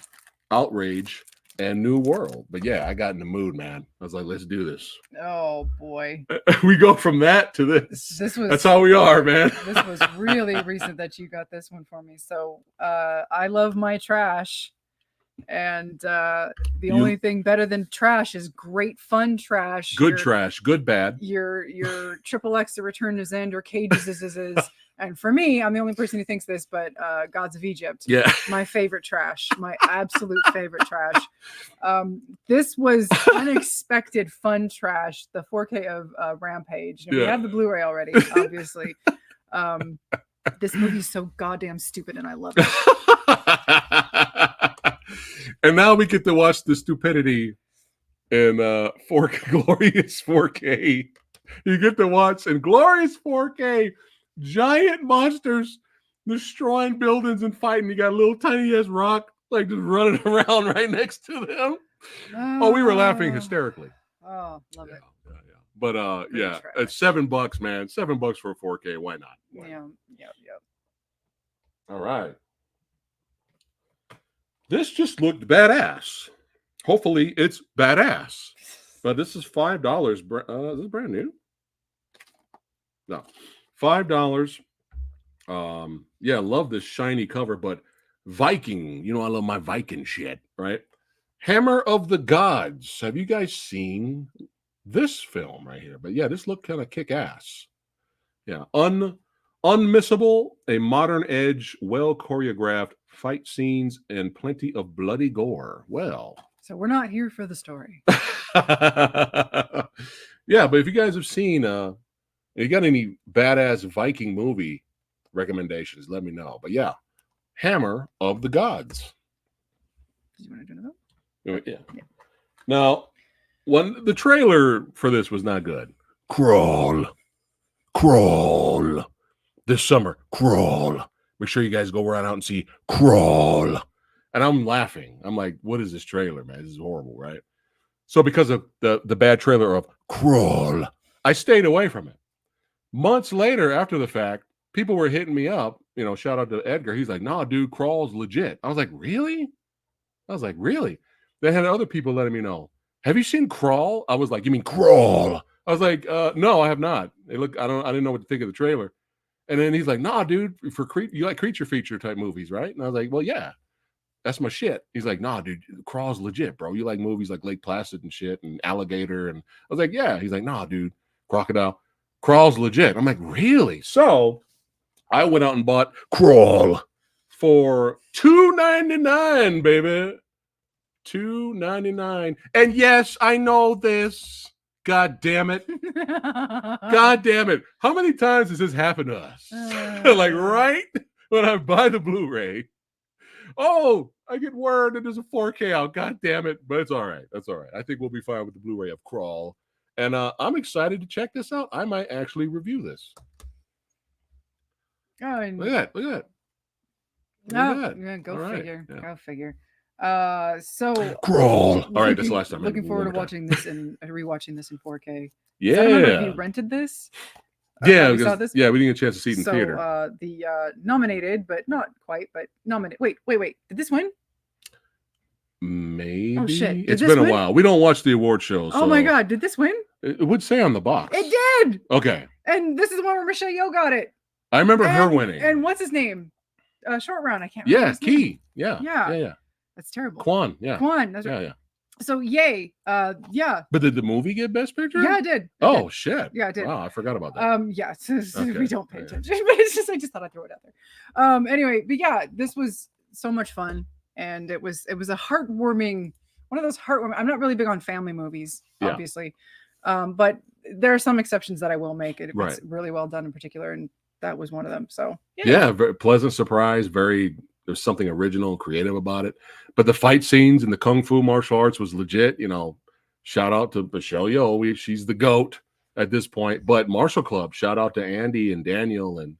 Outrage and New World. But yeah, I got in the mood, man. I was like, let's do this. Oh boy. We go from that to this. That's how we are, man. This was really recent that you got this one for me. So I love my trash. And the only thing better than trash is great fun trash. Good trash, good bad. Your triple X, The Return to Xander, Cage's is. And for me, I'm the only person who thinks this, but Gods of Egypt. Yeah. My favorite trash. My absolute favorite trash. This was unexpected fun trash. The 4K of Rampage. We have the Blu-ray already, obviously. This movie's so goddamn stupid and I love it. And now we get to watch the stupidity in glorious 4K. You get to watch in glorious 4K giant monsters destroying buildings and fighting. You got a little tiny ass rock like just running around right next to them. Oh, we were laughing hysterically. Oh, love it. Yeah. But yeah, it's $7, man. $7 for a 4K. Why not? Yeah. All right. This just looked badass. Hopefully it's badass. But this is $5. Is this brand new? No. $5. Yeah, love this shiny cover, but Viking. You know, I love my Viking shit, right? Hammer of the Gods. Have you guys seen this film right here? But yeah, this looked kind of kick-ass. Yeah. Unmissable, a modern edge, well choreographed fight scenes, and plenty of bloody gore. Well, so we're not here for the story. Yeah, but if you guys have seen, you got any badass Viking movie recommendations, let me know. But yeah, Hammer of the Gods. Do you want to do another? Yeah. Now, the trailer for this was not good. Crawl. This summer, Crawl. Make sure you guys go around out and see Crawl. And I'm laughing. I'm like, what is this trailer, man? This is horrible, right? So because of the bad trailer of Crawl, I stayed away from it. Months later, after the fact, people were hitting me up. You know, shout out to Edgar. He's like, nah, dude, Crawl's legit. I was like, really? They had other people letting me know. Have you seen Crawl? I was like, you mean Crawl? I was like, no, I have not. I didn't know what to think of the trailer. And then he's like, nah, dude, you like creature feature type movies, right? And I was like, well, yeah, that's my shit. He's like, nah, dude, Crawl's legit, bro. You like movies like Lake Placid and shit and Alligator. And I was like, yeah. He's like, nah, dude, Crocodile. Crawl's legit. I'm like, really? So I went out and bought Crawl for $2.99, baby. $2.99. And yes, I know this. God damn it. God damn it. How many times has this happened to us? Like right when I buy the Blu-ray. Oh, I get word that there's a 4K out. God damn it. But it's all right. That's all right. I think we'll be fine with the Blu-ray of Crawl. And I'm excited to check this out. I might actually review this. Oh, and Look at that. yeah, go figure. Yeah. Go figure. So Crawl. All right, that's the last time. Looking forward to watching this and rewatching this in 4K. Yeah. So I don't know if you rented this. Yeah, you saw this? Yeah, we didn't get a chance to see it in so, theater. The nominated, but not quite, but nominated. Wait. Did this win? Maybe. Oh shit! It's been a while. We don't watch the award shows. Oh my god! Did this win? It would say on the box. It did. Okay. And this is the one where Michelle Yeoh got it. I remember her winning. And what's his name? Short round. I can't remember. Yeah, his name. Key. Yeah. That's terrible. Kwan. Yeah. Kwan. That's right. Yeah. So yay. Yeah. But did the movie get Best Picture? Yeah, it did. Shit. Yeah, it did. Wow, I forgot about that. Yeah. Okay. We don't pay attention. But it's just I just thought I'd throw it out there. Anyway, but yeah, this was so much fun, and it was a heartwarming. One of those heartwarming. I'm not really big on family movies, obviously, but there are some exceptions that I will make. It's really well done in particular, and that was one of them. So yeah, very pleasant surprise. There's something original and creative about it. But the fight scenes and the kung fu martial arts was legit. You know, shout out to Michelle Yeoh. She's the GOAT at this point. But Martial Club, shout out to Andy and Daniel and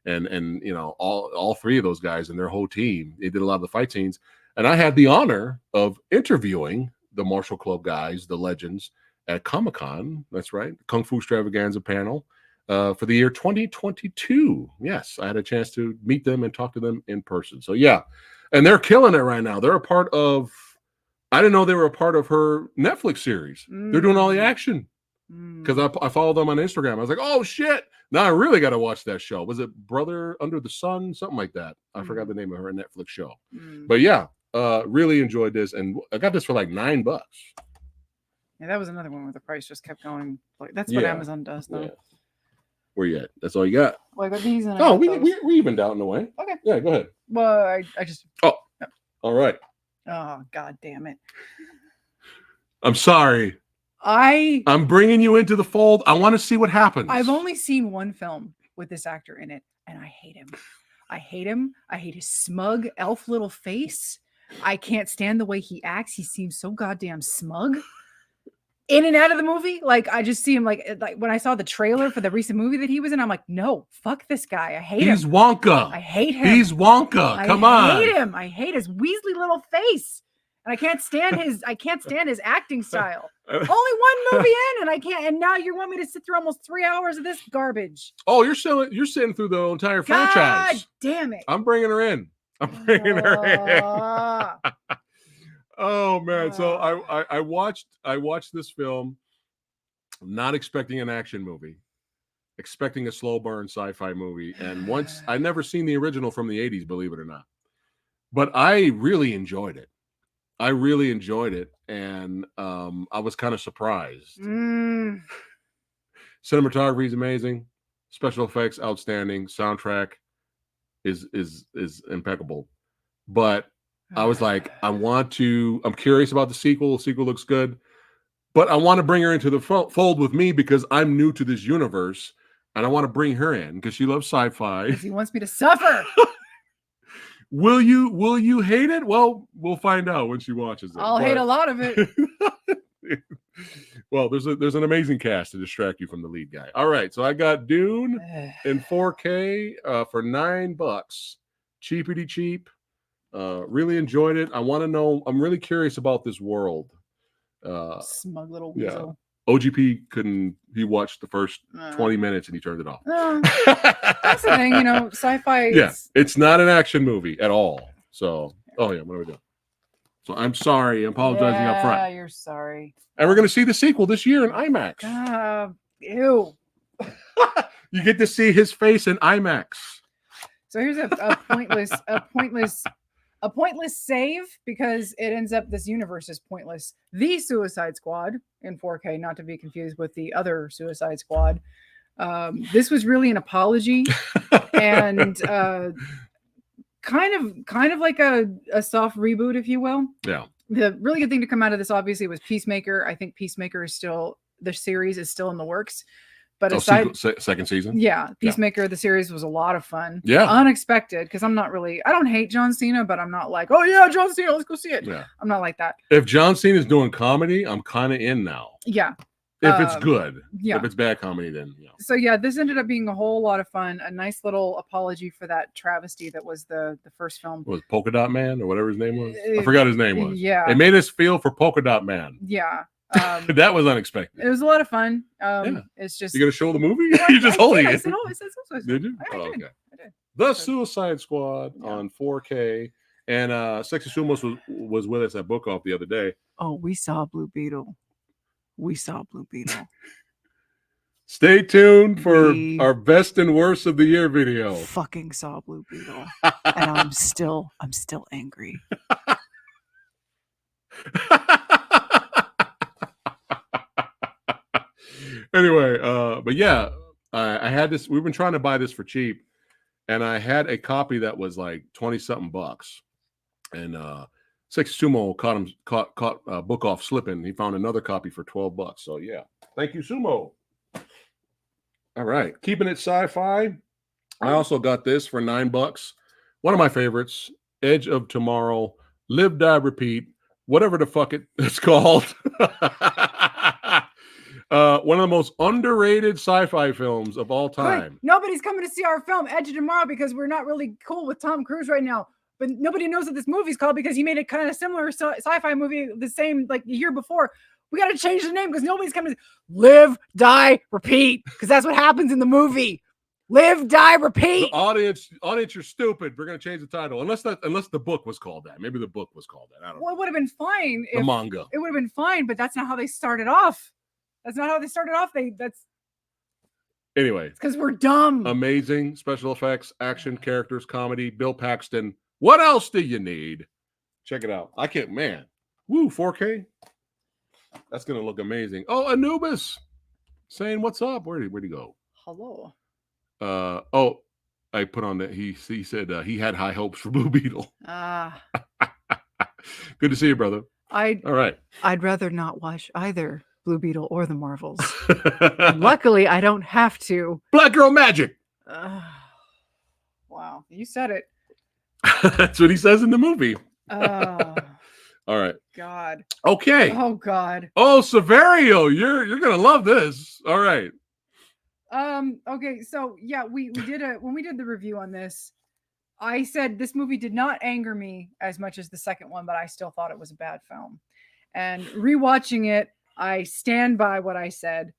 and you know, all three of those guys and their whole team, they did a lot of the fight scenes. And I had the honor of interviewing the Martial Club guys, the legends, at Comic-Con. That's right, Kung Fu Extravaganza panel for the year 2022. Yes, I had a chance to meet them and talk to them in person. So yeah, and they're killing it right now. They're a part of, I didn't know they were a part of her Netflix series. They're doing all the action. Because I followed them on Instagram. I was like, oh shit, now I really got to watch that show. Was it Brother Under the Sun? Something like that. I forgot the name of her Netflix show. But yeah, really enjoyed this. And I got this for like $9. Yeah, that was another one where the price just kept going. Like that's what Amazon does, though. Yeah. Where you at? That's all you got? Well, I got these. And oh, we evened out in a way. Okay. Yeah, go ahead. Well, I just. Oh, all right. Oh, God damn it. I'm sorry. I'm bringing you into the fold. I want to see what happens. I've only seen one film with this actor in it, and I hate him. I hate his smug elf little face. I can't stand the way he acts. He seems so goddamn smug. In and out of the movie, like I just see him like when I saw the trailer for the recent movie that he was in, I'm like, no, fuck this guy. I hate him. He's Wonka. I hate him. He's Wonka. Come on. I hate him. I hate his Weasley little face. And I can't stand his acting style. Only one movie in, and I can't. And now you want me to sit through almost 3 hours of this garbage. Oh, you're sitting through the entire franchise. God damn it! I'm bringing her in. Oh man! So I watched this film, not expecting an action movie, expecting a slow burn sci-fi movie, and once I never seen the original from the '80s, believe it or not, but I really enjoyed it. And I was kind of surprised. Cinematography is amazing, special effects outstanding, soundtrack is impeccable. But I was like, I'm curious about the sequel. The sequel looks good, but I want to bring her into the fold with me because I'm new to this universe, and I want to bring her in because she loves sci-fi. He wants me to suffer. Will you hate it? Well, we'll find out when she watches it. I'll hate a lot of it. Well, there's an amazing cast to distract you from the lead guy. All right, so I got Dune in 4K for $9. Cheapity cheap. Really enjoyed it. I want to know. I'm really curious about this world. Smug little weasel. Yeah. OGP he watched the first 20 minutes and he turned it off. That's the thing, sci-fi. Yeah, it's not an action movie at all. So, what are we doing? So I'm sorry. I'm apologizing up front. Yeah, you're sorry. And we're going to see the sequel this year in IMAX. Ew. You get to see his face in IMAX. So here's a pointless save because it ends up this universe is pointless. The Suicide Squad in 4K, not to be confused with the other Suicide Squad. This was really an apology and kind of like a soft reboot, if you will. Yeah. The really good thing to come out of this obviously was Peacemaker. I think Peacemaker the series is still in the works. But second season, Peacemaker, the series was a lot of fun. Yeah, unexpected because I don't hate John Cena, but I'm not like, oh yeah, John Cena, let's go see it. Yeah, I'm not like that. If John Cena's doing comedy, I'm kind of in now. Yeah, if it's good. Yeah, if it's bad comedy, then So yeah, this ended up being a whole lot of fun. A nice little apology for that travesty that was the first film. Was Polka Dot Man or whatever his name was? I forgot his name was. Yeah, it made us feel for Polka Dot Man. Yeah. That was unexpected. It was a lot of fun. It's just you gonna show the movie? You're just holding it. Did you? I okay. did. The Suicide Squad on 4K, and Sexy Sumos was with us at Book Off the other day. Oh, we saw Blue Beetle. Stay tuned for our best and worst of the year video. Fucking saw Blue Beetle, and I'm still angry. Anyway, but yeah, I had this. We've been trying to buy this for cheap, and I had a copy that was like $20-something, and Sexy Sumo caught Book Off slipping. He found another copy for $12. So yeah, thank you, Sumo. All right, keeping it sci-fi. I also got this for $9. One of my favorites, Edge of Tomorrow, Live, Die, Repeat, whatever the fuck it's called. One of the most underrated sci-fi films of all Good. time. Nobody's coming to see our film Edge of Tomorrow because we're not really cool with Tom Cruise right now. But nobody knows what this movie's called because he made a kind of similar sci-fi movie the same like the year before. We got to change the name because nobody's coming to live, die, repeat, because that's what happens in the movie. Live, die, repeat. The audience, you're stupid. We're gonna change the title unless the book was called that. Maybe the book was called that. I don't know. Well, it would have been fine. The manga. It would have been fine, but that's not how they started off. That's not how they started off. Anyway, because we're dumb. Amazing special effects, action, characters, comedy. Bill Paxton. What else do you need? Check it out. I can't, man. Woo, 4K. That's gonna look amazing. Oh, Anubis saying what's up. Where'd he go? Hello. I put on that. He said he had high hopes for Blue Beetle. Good to see you, brother. All right. I'd rather not watch either Blue Beetle or the Marvels. Luckily, I don't have to. Black Girl Magic. Wow, you said it. That's what he says in the movie. Oh. All right. God. Okay. Oh God. Oh, Severio, you're gonna love this. All right. Okay, so yeah, we did when we did the review on this, I said this movie did not anger me as much as the second one, but I still thought it was a bad film. And rewatching it, I stand by what I said.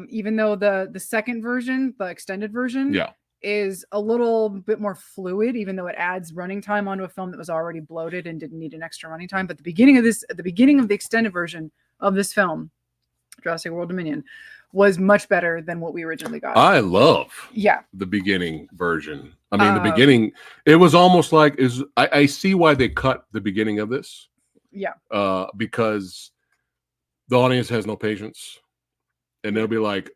Even though the second version, the extended version, is a little bit more fluid, even though it adds running time onto a film that was already bloated and didn't need an extra running time. But the beginning of the extended version of this film, Jurassic World Dominion, was much better than what we originally got. I love the beginning version. I mean, the beginning, it was almost like I see why they cut the beginning of this. Yeah. Because the audience has no patience. And they'll be like,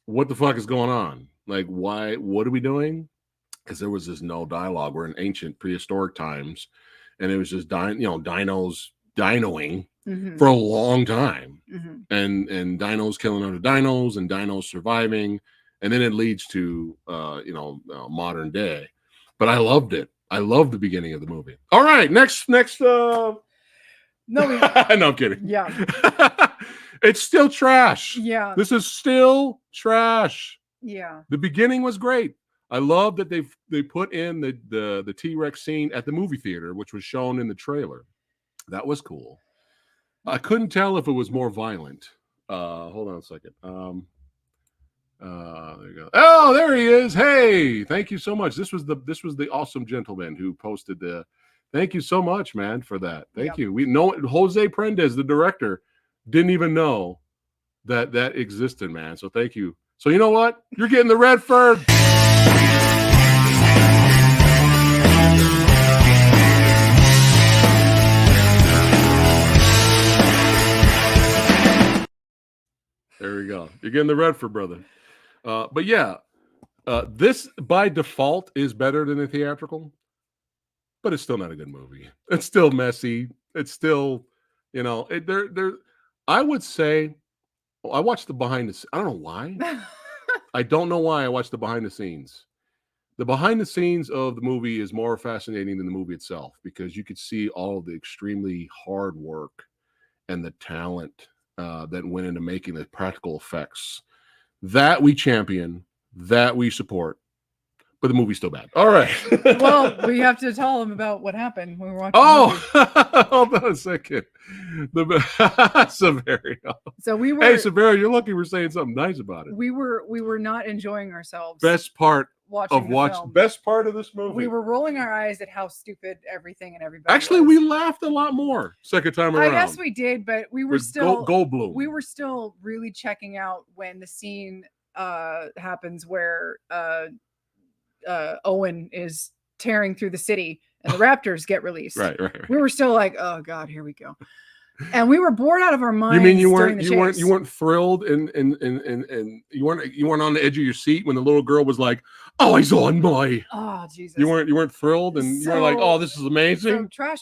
what the fuck is going on? Like, why? What are we doing? Because there was this no dialogue. We're in ancient prehistoric times. And it was just dinos dinoing for a long time. And dinos killing other dinos and dinos surviving. And then it leads to, modern day. But I loved it. I loved the beginning of the movie. All right. Next. No, I'm kidding. Yeah. It's still trash. Yeah. This is still trash. Yeah. The beginning was great. I love that they put in the T-Rex scene at the movie theater, which was shown in the trailer. That was cool. I couldn't tell if it was more violent. Hold on a second. There you go. Oh, there he is. Hey, thank you so much. This was the awesome gentleman who posted the. Thank you so much, man, for that. Thank you. We know Jose Prendez, the director, didn't even know that existed, man. So thank you. So you know what? You're getting the Redford. There we go. You're getting the Redford, brother. But yeah, this by default is better than the theatrical, but it's still not a good movie. It's still messy. It's still, I would say, I watched the behind the scenes. I don't know why. I don't know why I watched the behind the scenes. The behind the scenes of the movie is more fascinating than the movie itself because you could see all of the extremely hard work and the talent that went into making the practical effects that we champion, that we support. But the movie's still bad. All right. Well, we have to tell them about what happened when we were watching. Hold on a second. Severio. So we were. Hey, Severio, you're lucky we're saying something nice about it. We were not enjoying ourselves. Best part watching best part of this movie. We were rolling our eyes at how stupid everything and everybody. Actually, was. we laughed a lot more second time around. I guess we did, but we were still Goldblum. We were still really checking out when the scene happens where Owen is tearing through the city and the raptors get released. Right. We were still like, oh God, here we go. And we were bored out of our minds. You mean you weren't thrilled and you weren't on the edge of your seat when the little girl was like, "Oh, he's on my." Oh Jesus! You weren't thrilled and you were like, "Oh, this is amazing." So trash.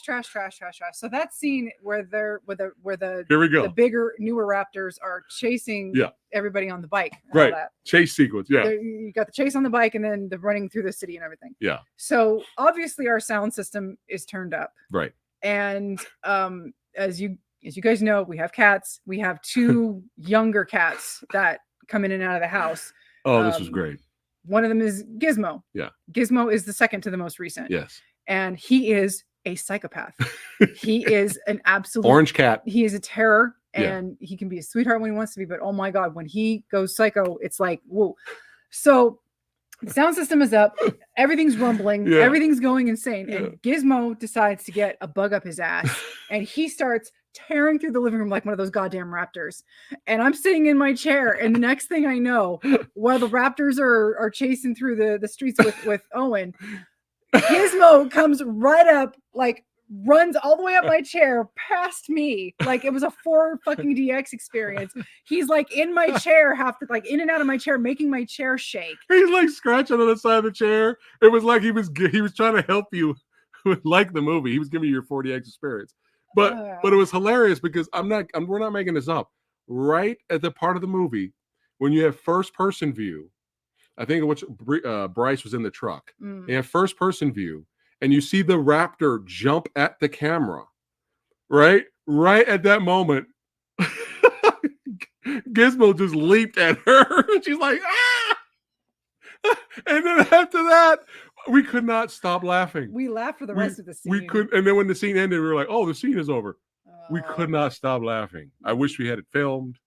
So that scene where the here we go. The bigger, newer raptors are chasing everybody on the bike. Right. Chase sequence. Yeah. You got the chase on the bike and then the running through the city and everything. Yeah. So obviously our sound system is turned up. Right. And as you as you guys know, we have cats. We have 2 younger cats that come in and out of the house. Oh, this was great. One of them is Gizmo. Yeah. Gizmo is the second to the most recent. Yes. And he is a psychopath. He is an absolute orange cat. He is a terror, and he can be a sweetheart when he wants to be, but oh my God, when he goes psycho, it's like, whoa. So the sound system is up, everything's rumbling, everything's going insane. And Gizmo decides to get a bug up his ass, and he starts tearing through the living room like one of those goddamn raptors. And I'm sitting in my chair, and the next thing I know, while the raptors are chasing through the streets with Owen, Gizmo comes right up, like runs all the way up my chair past me, like it was a 4 fucking DX experience. He's like in my chair, like in and out of my chair, making my chair shake. He's like scratching on the side of the chair. It was like he was trying to help you like the movie. He was giving you your 4DX experience. But it was hilarious because we're not making this up. Right at the part of the movie when you have first person view, I think which Bryce was in the truck. They have first person view, and you see the raptor jump at the camera. Right at that moment, Gizmo just leaped at her. She's like, ah! And then after that, we could not stop laughing. We laughed for the rest of the scene. We could, and then when the scene ended, we were like, "Oh, the scene is over." We could not stop laughing. I wish we had it filmed.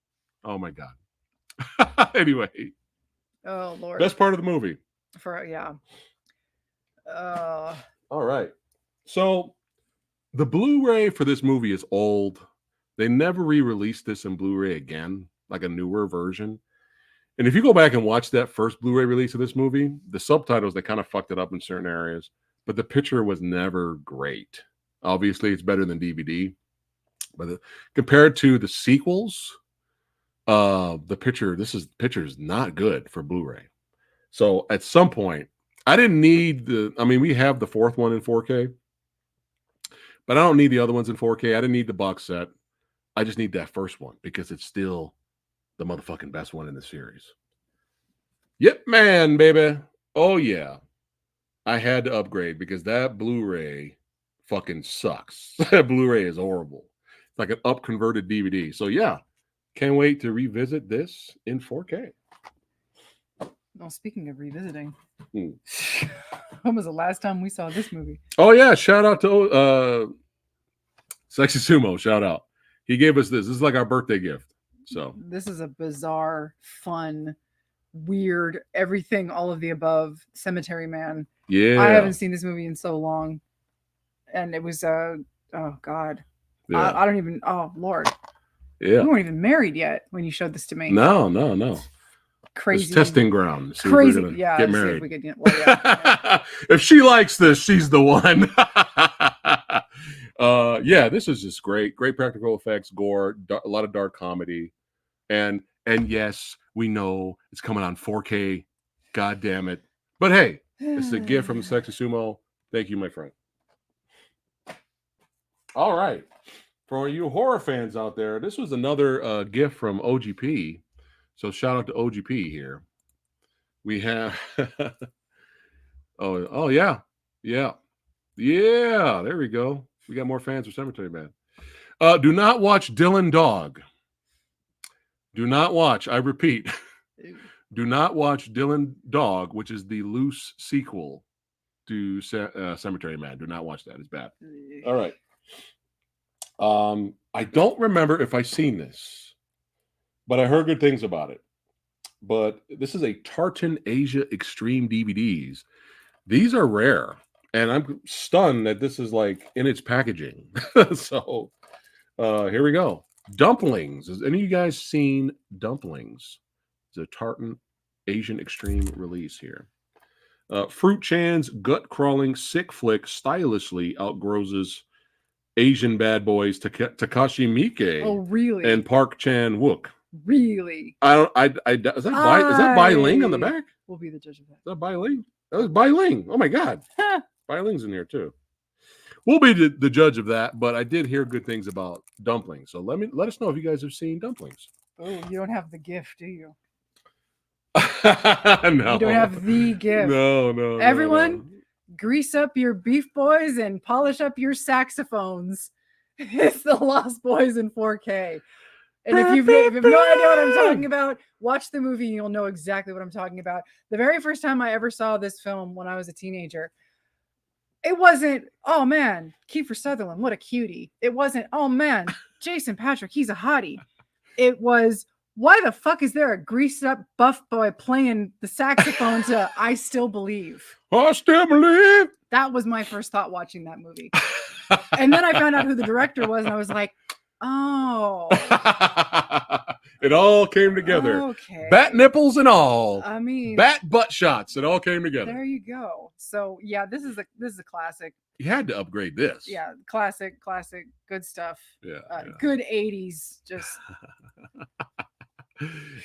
Oh my God. Anyway. Oh Lord. Best part of the movie. All right. So the Blu-ray for this movie is old. They never re-released this in Blu-ray again, like a newer version. And if you go back and watch that first Blu-ray release of this movie, the subtitles, they kind of fucked it up in certain areas, but the picture was never great. Obviously, it's better than DVD. But compared to the sequels, the picture is not good for Blu-ray. So at some point, I didn't need we have the 4th one in 4K, but I don't need the other ones in 4K. I didn't need the box set. I just need that first one because it's still the motherfucking best one in the series. Yep, man, baby. Oh yeah. I had to upgrade because that Blu-ray fucking sucks. That Blu-ray is horrible. It's like an up-converted DVD. So yeah, can't wait to revisit this in 4K. Well, speaking of revisiting, when was the last time we saw this movie? Oh yeah, shout out to Sexy Sumo. Shout out. He gave us this. This is like our birthday gift. So this is a bizarre, fun, weird, everything, all of the above Cemetery Man. Yeah, I haven't seen this movie in so long, and it was oh God, yeah. I don't even. Oh Lord, yeah. You weren't even married yet when you showed this to me. No. Crazy. It's testing ground. Crazy. Yeah. Get married. See if we could, yeah. If she likes this, she's the one. Yeah, this is just great. Great practical effects, gore, a lot of dark comedy. And yes, we know it's coming on 4K. God damn it. But hey, it's a gift from Sexy Sumo. Thank you, my friend. All right. For you horror fans out there, this was another gift from OGP. So shout out to OGP here. We have oh yeah. There we go. We got more fans of Cemetery Man. Do not watch Dylan Dog. Do not watch. I repeat. Do not watch Dylan Dog, which is the loose sequel to Cemetery Man. Do not watch that. It's bad. All right. I don't remember if I've seen this, but I heard good things about it. But this is a Tartan Asia Extreme DVDs. These are rare, and I'm stunned that this is like in its packaging. So here we go. Dumplings. Has any of you guys seen Dumplings? It's a Tartan Asian Extreme release here. Fruit Chan's gut-crawling sick flick stylishly outgrosses Asian bad boys Takashi Miike. Oh, really? And Park Chan-wook. Really? Is that Bai Ling on the back? We'll be the judge of that. Is that Bai Ling? That was Bai Ling. Oh my God. Bai Ling's in here too. We'll be the judge of that, but I did hear good things about Dumplings. So let us know if you guys have seen Dumplings. Oh, you don't have the gift, do you? No. You don't have the gift. No. Everyone, grease up your beef boys and polish up your saxophones. It's The Lost Boys in 4K. And if you have no idea what I'm talking about, watch the movie and you'll know exactly what I'm talking about. The very first time I ever saw this film when I was a teenager, it wasn't, oh man, Kiefer Sutherland, what a cutie. It wasn't, oh man, Jason Patrick, he's a hottie. It was, why the fuck is there a greased up buff boy playing the saxophone to I Still Believe? I still believe. That was my first thought watching that movie. And then I found out who the director was, and I was like, oh. It all came together. Okay. Bat nipples and all. I mean, bat butt shots. It all came together. There you go. So yeah, this is a classic. You had to upgrade this. Yeah, classic, good stuff. Yeah. Good 80s. Just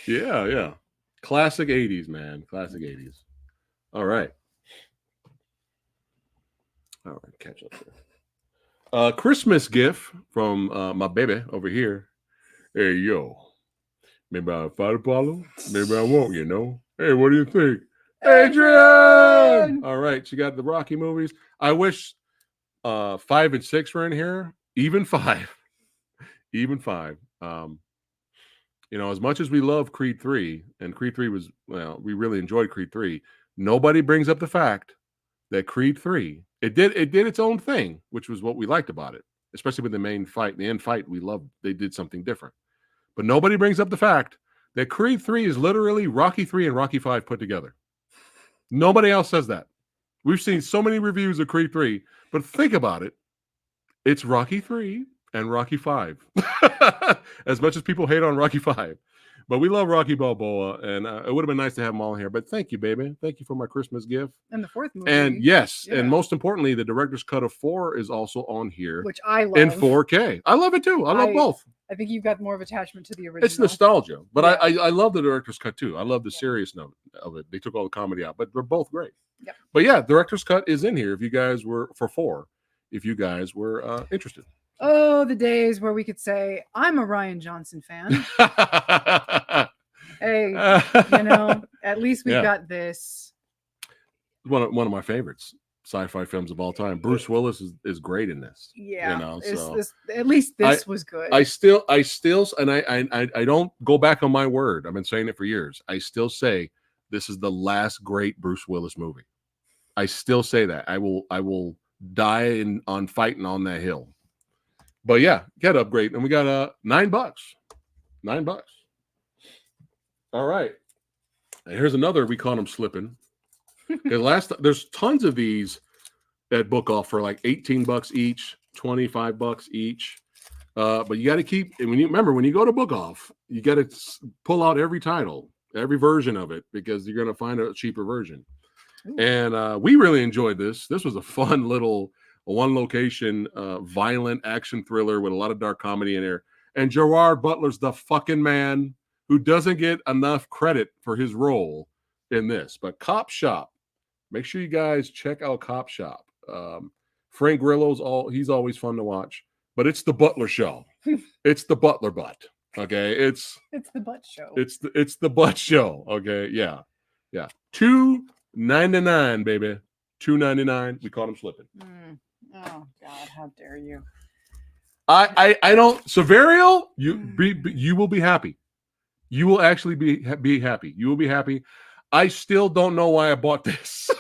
yeah. Classic 80s, man. Classic 80s. All right. Catch up there. Christmas gift from my baby over here. Hey, yo. Maybe I'll fight Apollo. Maybe I won't, you know. Hey, what do you think? Adrian! All right, she got the Rocky movies. I wish 5 and 6 were in here. Even 5. Even 5. You know, as much as we love Creed 3, and Creed 3 was, well, we really enjoyed Creed 3, nobody brings up the fact that Creed 3, it did its own thing, which was what we liked about it, especially with the main fight, the end fight. We loved, they did something different. But nobody brings up the fact that Creed 3 is literally Rocky 3 and Rocky 5 put together. Nobody else says that. We've seen so many reviews of Creed 3, but think about it. It's Rocky 3 and Rocky 5. As much as people hate on Rocky 5. But we love Rocky Balboa, and it would have been nice to have them all here. But thank you, baby. Thank you for my Christmas gift. And the 4th movie. And yes, and most importantly, the director's cut of 4 is also on here. Which I love. In 4K. I love it too. I love both. I think you've got more of attachment to the original. It's nostalgia, but I love the director's cut too. I love the serious note of it. They took all the comedy out, but they're both great. Yep. But yeah, director's cut is in here if you guys were for 4, if you guys were interested. Oh, the days where we could say, I'm a Rian Johnson fan. Hey, you know, at least we've got this. One of my favorites. Sci-fi films of all time. Bruce Willis is great in this. Yeah, you know, so at least this was good. I still, and I don't go back on my word. I've been saying it for years. I still say this is the last great Bruce Willis movie. I still say that. I will die on fighting on that hill. But yeah, got to upgrade, and we got $9. $9. All right, and here's another. We caught him slipping. There's tons of these at Book Off for like $18 each, $25 each. But you got to keep, and when you go to Book Off, you got to pull out every title, every version of it, because you're going to find a cheaper version. Ooh. And we really enjoyed this. This was a fun little one location, violent action thriller with a lot of dark comedy in there. And Gerard Butler's the fucking man who doesn't get enough credit for his role in this. But Cop Shop. Make sure you guys check out Cop Shop. Frank Grillo's he's always fun to watch, but it's the Butler show. It's the Butler butt. Okay. It's the butt show. It's the butt show. Okay. Yeah. Yeah. $2.99, baby. $2.99. We caught him slipping. Oh God, how dare you? I don't. Severio, you will be happy. You will actually be happy. You will be happy. I still don't know why I bought this.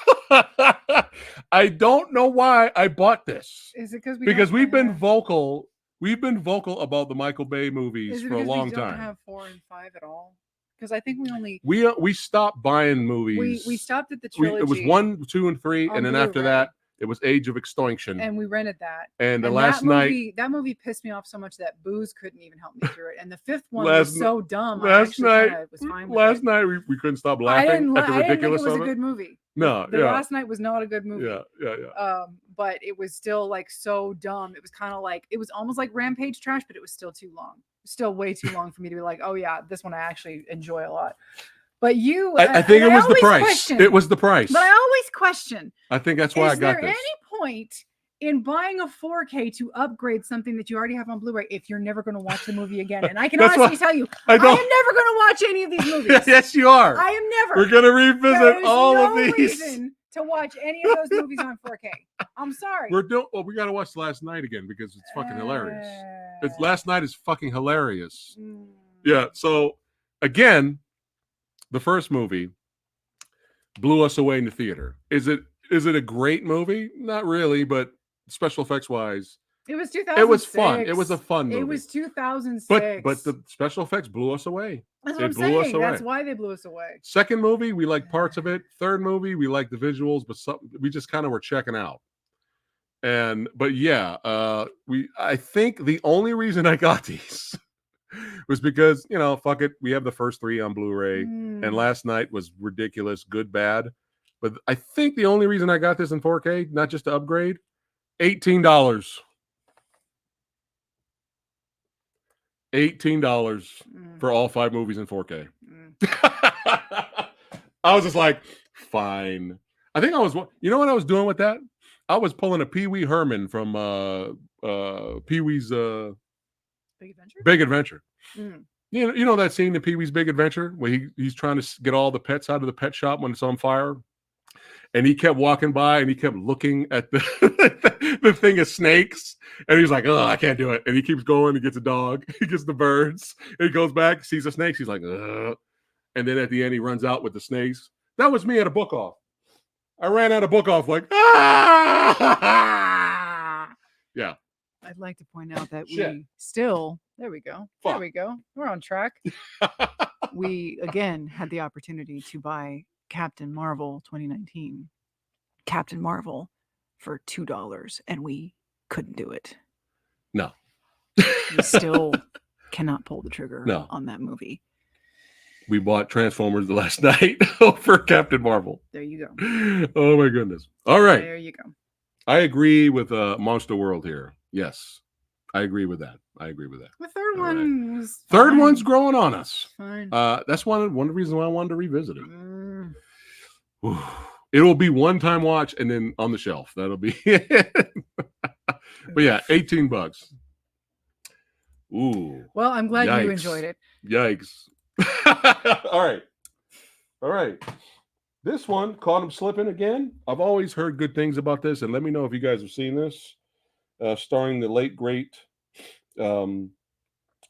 I don't know why I bought this. Is it because we've been vocal? We've been vocal about the Michael Bay movies for a long time. We don't have 4 and 5 at all. Because I think we stopped buying movies. We stopped at the trilogy. It was 1, 2, and 3, and then after that, it was Age of Extinction. And we rented that. And last night, that movie pissed me off so much that booze couldn't even help me through it. And the 5th one was so dumb. Last night we couldn't stop laughing at the ridiculous I didn't think it was a of good movie. No, last night was not a good movie. Yeah. But it was still like so dumb. It was kind of like, it was almost like Rampage trash, but it was still too long. Still way too long for me to be like, oh yeah, this one I actually enjoy a lot. But I think it was the price. It was the price. But I always question. I think that's why I got this. Is there any point in buying a 4K to upgrade something that you already have on Blu-ray if you're never going to watch the movie again? And I can honestly tell you, I am never going to watch any of these movies. Yes, you are. I am never. We're going to revisit all of these. Reason to watch any of those movies on 4K. I'm sorry. We got to watch Last Night again because it's fucking hilarious. Last Night is fucking hilarious. Yeah. So again, the first movie blew us away in the theater. Is it a great movie? Not really, but special effects wise, it was 2006. It was fun. It was a fun movie. It was 2006. But the special effects blew us away. That's what I'm saying. That's why they blew us away. Second movie, we liked parts of it. Third movie, we liked the visuals, but we just kind of were checking out. But yeah, I think the only reason I got these was because, fuck it, we have the first 3 on Blu-ray, and Last Night was ridiculous, good, bad. But I think the only reason I got this in 4K, not just to upgrade, $18. $18 for all 5 movies in 4K. I was just like, fine. I think I was, you know what I was doing with that? I was pulling a Pee Wee Herman from Pee Wee's Big Adventure. You know that scene in Pee Wee's Big Adventure where he's trying to get all the pets out of the pet shop when it's on fire? And he kept walking by and he kept looking at the the thing of snakes. And he's like, oh, I can't do it. And he keeps going. He gets a dog. He gets the birds. And he goes back, sees the snakes. He's like, ugh. And then at the end, he runs out with the snakes. That was me at a book off. I ran out of book off like, ah! Yeah. I'd like to point out that we still, there we go. Fuck. There we go. We're on track. We, again, had the opportunity to buy Captain Marvel 2019 Captain Marvel for $2 and we couldn't do it. No. We still cannot pull the trigger on that movie. We bought Transformers the last night for Captain Marvel. There you go. Oh my goodness. All right. There you go. I agree with Monster World here. Yes. I agree with that. The third one was Third fine. one's growing on us. Fine. That's one of the reasons why I wanted to revisit it. It'll be one-time watch and then on the shelf. That'll be it. But yeah, $18. Ooh. Well, I'm glad you enjoyed it. Yikes. All right. This one, Caught Him Slipping Again. I've always heard good things about this, and let me know if you guys have seen this. Starring the late, great Anton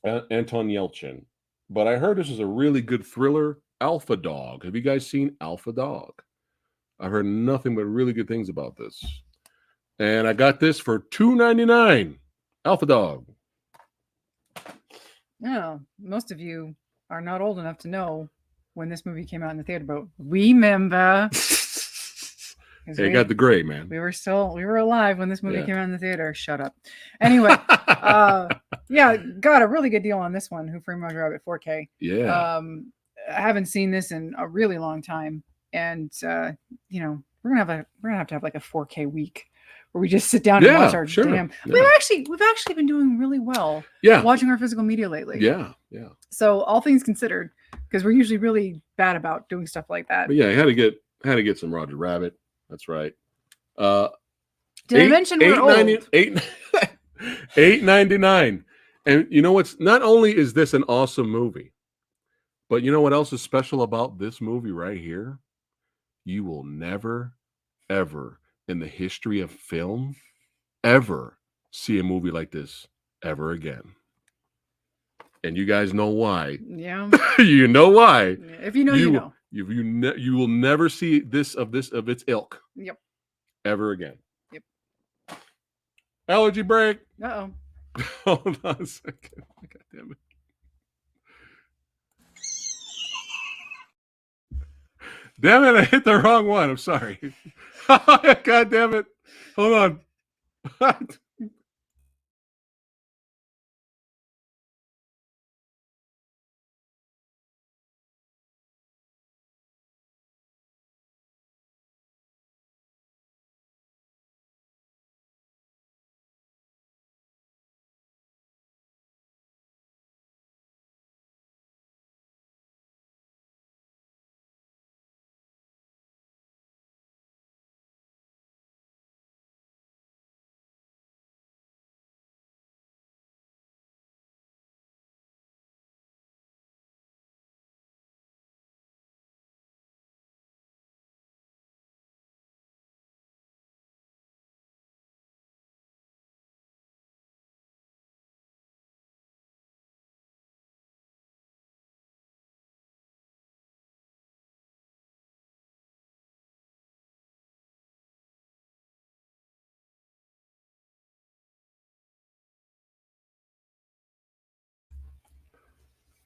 Yelchin. But I heard this is a really good thriller, Alpha Dog. Have you guys seen Alpha Dog? I've heard nothing but really good things about this. And I got this for $2.99. Alpha Dog. Yeah, most of you are not old enough to know when this movie came out in the theater, but remember. Hey, got the gray, man. We were alive when this movie came out in the theater. Shut up. Anyway, yeah, got a really good deal on this one. Who Framed Roger Rabbit 4K. Yeah. I haven't seen this in a really long time, and we're gonna have to have like a 4K week where we just sit down and watch our damn. Yeah. We've actually been doing really well. Yeah. Watching our physical media lately. Yeah. So all things considered, because we're usually really bad about doing stuff like that. But yeah, I had to get some Roger Rabbit. That's right. Did I mention we're old? $8.99. And you know what's? Not only is this an awesome movie, but you know what else is special about this movie right here? You will never, ever in the history of film ever see a movie like this ever again. And you guys know why. Yeah. You know why. If you know, you know. You will never see this of its ilk. Yep. Ever again. Yep. Allergy break. Uh-oh. Hold on a second. God damn it. Damn it, I hit the wrong one. I'm sorry. God damn it. Hold on.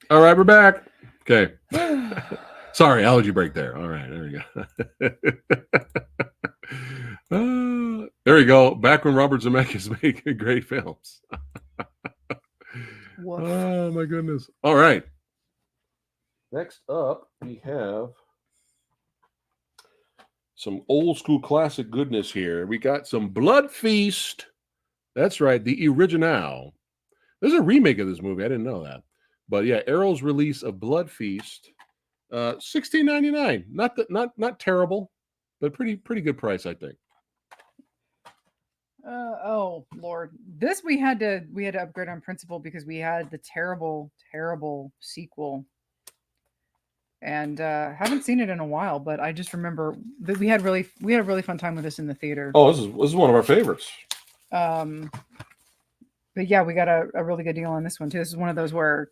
All right, we're back. Okay. Sorry, allergy break there. All right, there we go. There we go. Back when Robert Zemeckis making great films. Oh my goodness. All right. Next up, we have some old school classic goodness here. We got some Blood Feast. That's right, the original. There's a remake of this movie. I didn't know that. But yeah, Arrow's release of Blood Feast, $16.99. Not terrible, but pretty good price, I think. Oh Lord, this we had to upgrade on principle because we had the terrible sequel, and haven't seen it in a while. But I just remember that we had a really fun time with this in the theater. Oh, this is one of our favorites. But yeah, we got a really good deal on this one too. This is one of those where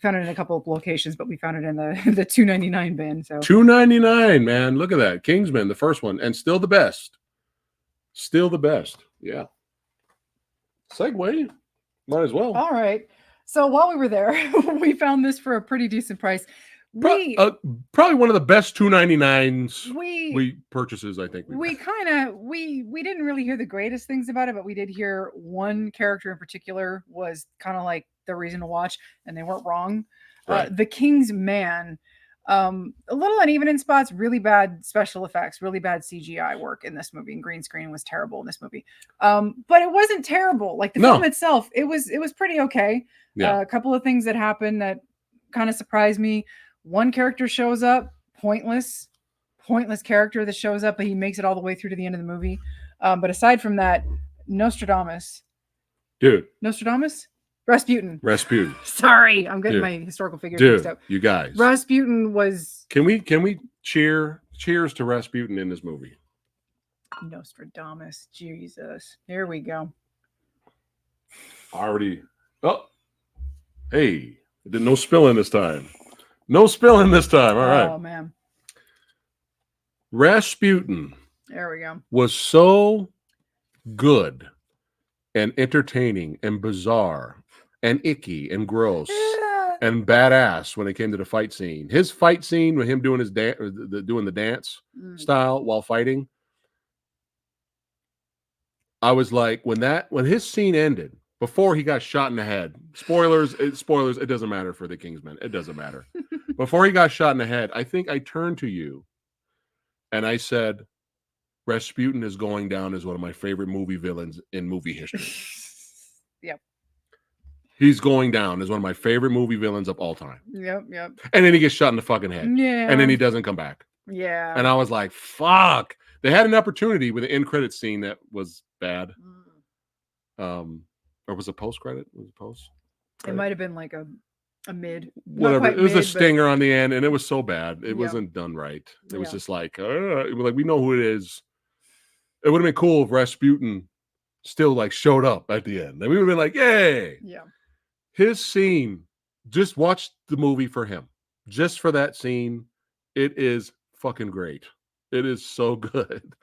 found it in a couple of locations, but we found it in the $2.99 bin. So $2.99, man. Look at that. Kingsman, the first one, and still the best. Still the best. Yeah. Segue. Might as well. All right. So while we were there, we found this for a pretty decent price. Probably one of the best $2.99s we purchases, I think. We didn't really hear the greatest things about it, but we did hear one character in particular was kind of like the reason to watch, and they weren't wrong. Right. The King's Man, a little uneven in spots, really bad special effects, really bad CGI work in this movie, and green screen was terrible in this movie. But it wasn't terrible. Like the film itself, it was pretty okay. Yeah. A couple of things that happened that kind of surprised me. One character shows up, pointless character that shows up, but he makes it all the way through to the end of the movie. But aside from that, Nostradamus. Rasputin. Sorry, I'm getting my historical figures mixed up. You guys. Rasputin was. Can we cheers to Rasputin in this movie? Nostradamus, Jesus. Here we go. Already. Oh, hey, no spilling this time. No spilling this time. All right. Oh man. Rasputin. There we go. Was so good and entertaining and bizarre and icky and gross and badass when it came to the fight scene. His fight scene with him doing his doing the dance style while fighting. I was like, when his scene ended, before he got shot in the head, spoilers, it doesn't matter for the Kingsman. It doesn't matter. Before he got shot in the head, I think I turned to you and I said, Rasputin is going down as one of my favorite movie villains in movie history. Yep. He's going down as one of my favorite movie villains of all time. Yep. And then he gets shot in the fucking head. Yeah. And then he doesn't come back. Yeah. And I was like, fuck. They had an opportunity with the end credit scene that was bad. Or was it post-credit? Was it post? It might have been like a mid. Whatever. It was a stinger on the end, and it was so bad. It wasn't done right. It was just like, we know who it is. It would have been cool if Rasputin still like showed up at the end. And we would have been like, yay. Yeah. His scene, just watch the movie for him. Just for that scene. It is fucking great. It is so good.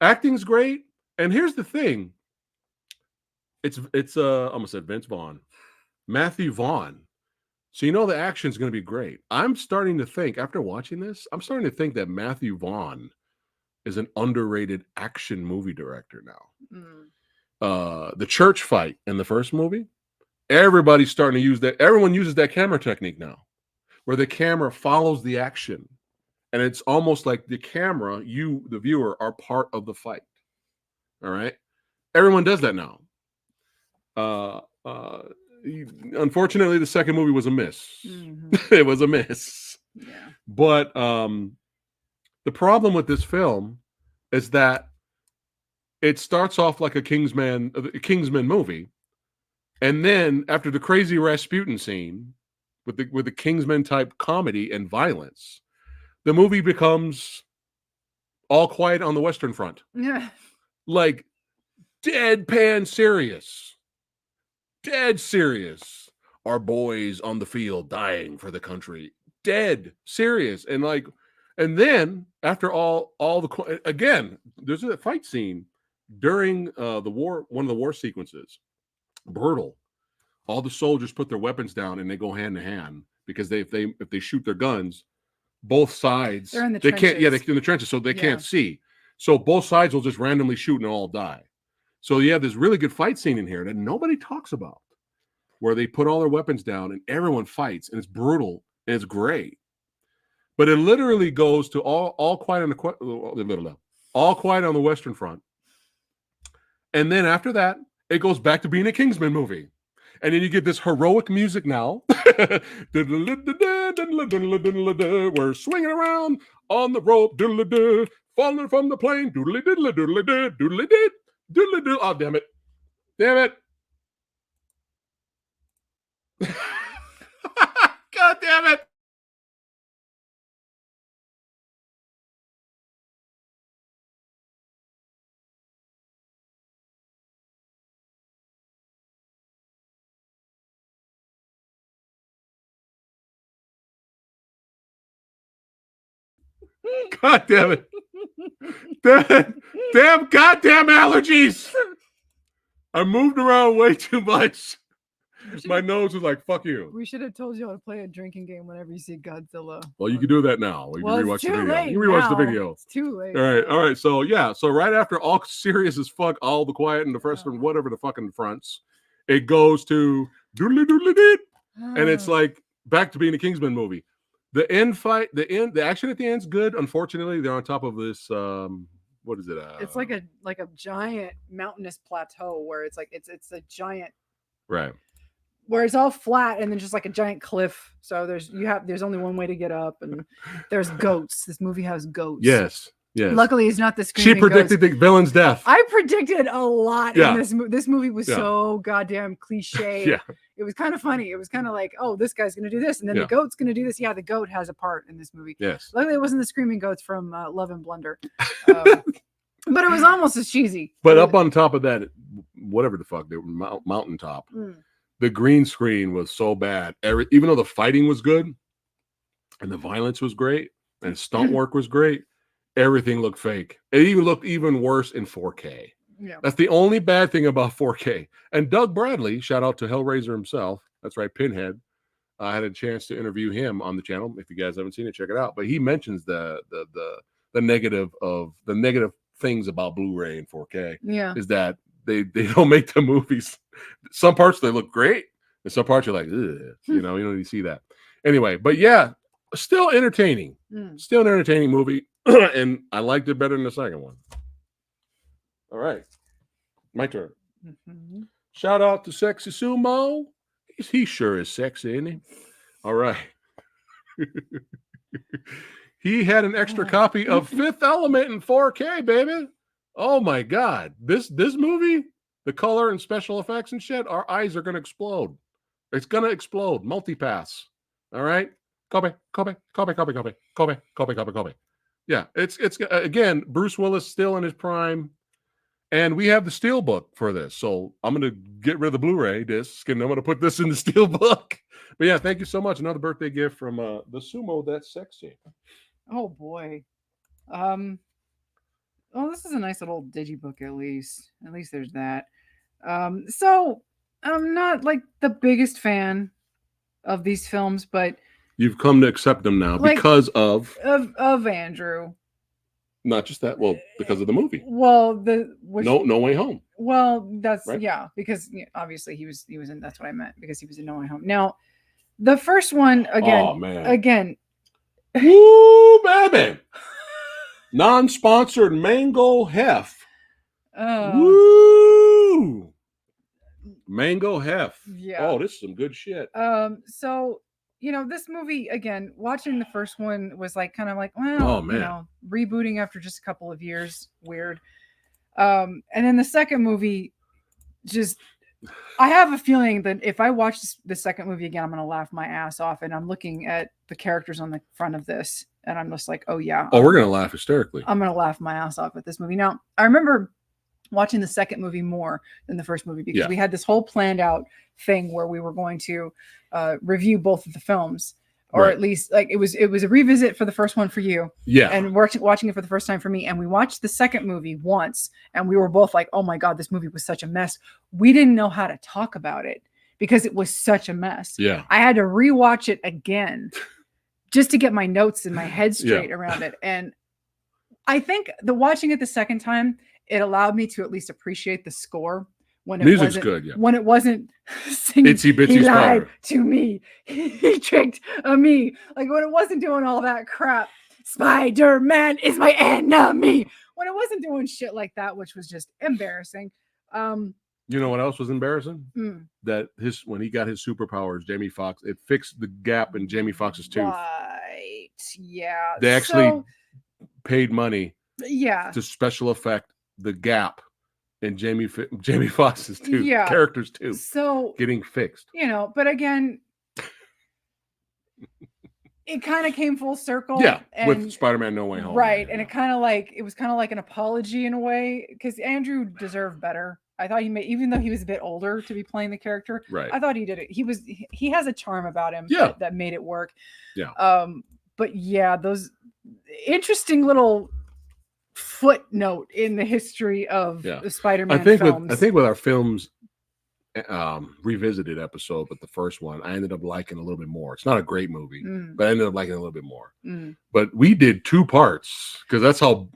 Acting's great. And here's the thing. It's I almost said Vince Vaughn. Matthew Vaughn. So you know the action's going to be great. I'm starting to think, after watching this, that Matthew Vaughn is an underrated action movie director now. The church fight in the first movie, everybody's starting to use that. Everyone uses that camera technique now, where the camera follows the action. And it's almost like the camera, you, the viewer, are part of the fight. All right? Everyone does that now. Unfortunately, the second movie was a miss. It was a miss. Yeah. But the problem with this film is that it starts off like a Kingsman movie, and then after the crazy Rasputin scene with the Kingsman type comedy and violence, the movie becomes All Quiet on the Western Front. Yeah. Like deadpan serious. Dead serious. Our boys on the field dying for the country. Dead serious. And then after all the again, there's a fight scene during the war, one of the war sequences. Brutal. All the soldiers put their weapons down and they go hand to hand. because if they shoot their guns, both sides They're in the they can't. Yeah, they're trenches. in the trenches, so they Yeah. can't see. So both sides will just randomly shoot and all die. So you have this really good fight scene in here that nobody talks about, where they put all their weapons down and everyone fights, and it's brutal and it's great. But it literally goes to all quiet on the Western Front, and then after that, it goes back to being a Kingsman movie. And then you get this heroic music now. We're swinging around on the rope, falling from the plane. Oh, damn it. Damn it. God damn it. God damn it. Damn goddamn allergies. I moved around way too much. My nose was like, fuck you. We should have told you how to play a drinking game whenever you see Godzilla. Well, you can do that now. You can rewatch it's the too video. late You rewatch the now. video. It's too late. All right. So yeah, so right after all serious as fuck, all the quiet and the first and whatever the fucking fronts, it goes to doodly doodly did, and it's like back to being a Kingsman movie. The end fight, the action at the end's good. Unfortunately, they're on top of this. What is it? It's like a giant mountainous plateau where it's like it's a giant, right, where it's all flat and then just like a giant cliff. So there's only one way to get up, and there's goats. This movie has goats. Yes. Luckily, it's not the She screaming predicted goats. the villain's death. I predicted a lot Yeah. in this movie. This movie was Yeah. so goddamn cliche. Yeah. It was kind of funny. It was kind of like, oh, this guy's gonna do this, and then Yeah. the goat's gonna do this. Yeah, the goat has a part in this movie. Yes. Luckily, it wasn't the screaming goats from Love and Blunder, but it was almost as cheesy. But up on top of that, whatever the fuck, they were mountaintop. The green screen was so bad. Even though the fighting was good, and the violence was great, and stunt work was great, everything looked fake. It even looked even worse in 4K. Yeah. That's the only bad thing about 4K. And Doug Bradley, shout out to Hellraiser himself. That's right, Pinhead. I had a chance to interview him on the channel. If you guys haven't seen it, check it out. But he mentions the negative things about Blu-ray and 4K. Yeah. Is that they don't make the movies. Some parts they look great, and some parts you're like, ugh, you don't even see that. Anyway, but yeah, still entertaining. Still an entertaining movie. And I liked it better than the second one. All right. My turn. Shout out to Sexy Sumo. He sure is sexy, isn't he? All right. He had an extra copy of Fifth Element in 4K, baby. Oh my God. This movie, the color and special effects and shit, our eyes are going to explode. It's going to explode. Multipass. All right. Copy. Yeah, it's again, Bruce Willis still in his prime, and we have the Steelbook for this. So I'm going to get rid of the Blu-ray disc, and I'm going to put this in the Steelbook. But yeah, thank you so much. Another birthday gift from the Sumo That's Sexy. Oh boy. Oh, this is a nice little digibook. At least there's that. So I'm not like the biggest fan of these films, but You've come to accept them now like, because of Andrew. Not just that, well, because of the movie. Well, No Way Home. Well, that's right? Yeah, because obviously he was in. That's what I meant, because he was in No Way Home. Now, the first one again. Oh man. Again. Woo, baby. Non-sponsored Mango Hef. Woo. Mango Hef. Yeah. Oh, this is some good shit. So this movie, again, watching the first one was like kind of like, well, rebooting after just a couple of years, weird. And then the second movie, just I have a feeling that if I watch the second movie again, I'm gonna laugh my ass off. And I'm looking at the characters on the front of this, and I'm just like, oh yeah. Oh, we're gonna laugh hysterically. I'm gonna laugh my ass off at this movie. Now, I remember watching the second movie more than the first movie because we had this whole planned out thing where we were going to review both of the films, or at least like it was a revisit for the first one for you, and watching it for the first time for me. And we watched the second movie once, and we were both like, oh my God, this movie was such a mess. We didn't know how to talk about it because it was such a mess. Yeah. I had to rewatch it again just to get my notes in my head straight around it. And I think watching it the second time, it allowed me to at least appreciate the score when it Music's wasn't good, yeah. when it wasn't singing, Itsy Bitsy he lied Spider. to me, he tricked me, like when it wasn't doing all that crap. Spider-Man is my enemy. When it wasn't doing shit like that, which was just embarrassing. You know what else was embarrassing? That when he got his superpowers, Jamie Foxx, it fixed the gap in Jamie Foxx's tooth. Right. Yeah. They actually paid money yeah to special effect the gap in Jamie Foxx's tooth, Yeah. character's tooth, So getting fixed. But again, it kind of came full circle. Yeah, and, with Spider-Man No Way Home. right? And it was kind of like an apology in a way, because Andrew deserved better. I thought even though he was a bit older to be playing the character, right? I thought he did it. He has a charm about him, that made it work. Yeah. But yeah, those interesting little footnote in the history of the Spider-Man films. I think with our films revisited episode, but the first one I ended up liking a little bit more. It's not a great movie, but I ended up liking it a little bit more. But we did 2 parts because that's how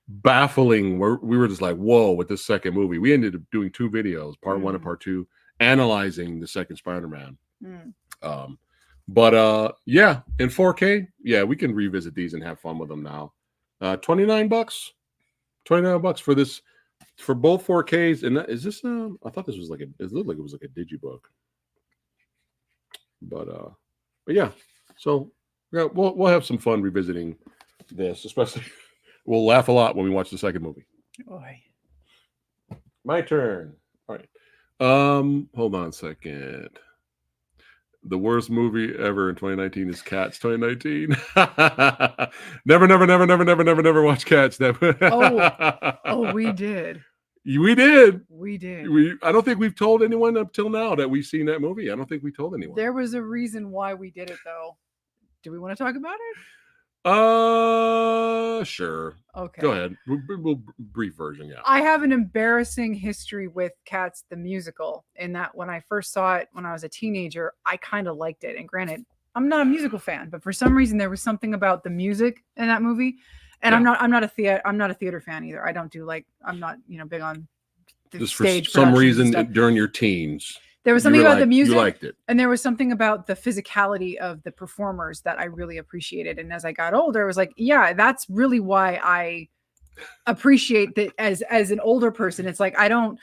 baffling we were, just like, whoa, with this second movie. We ended up doing 2 videos, part 1 and part 2, analyzing the second Spider-Man. But yeah, in 4K, yeah, we can revisit these and have fun with them now. $29 for this, for both 4Ks. And is this I thought this was it looked like it was like a digibook. But yeah, so yeah, we'll have some fun revisiting this, especially we'll laugh a lot when we watch the second movie. Oy. My turn. All right. Hold on a second. The worst movie ever in 2019 is Cats 2019. Never watch Cats. Oh, we did. We did. We did. I don't think we've told anyone up till now that we've seen that movie. I don't think we told anyone. There was a reason why we did it, though. Do we want to talk about it? Sure. Okay. Go ahead. We'll brief version, yeah. I have an embarrassing history with Cats the musical, in that when I first saw it when I was a teenager, I kind of liked it. And granted, I'm not a musical fan, but for some reason there was something about the music in that movie. And I'm not a theater fan either. I don't do I'm not big on the just stage. For some reason during your teens. There was something about the music. You liked it. And there was something about the physicality of the performers that I really appreciated. And as I got older, I was like, yeah, that's really why I appreciate that as an older person. It's like, I'm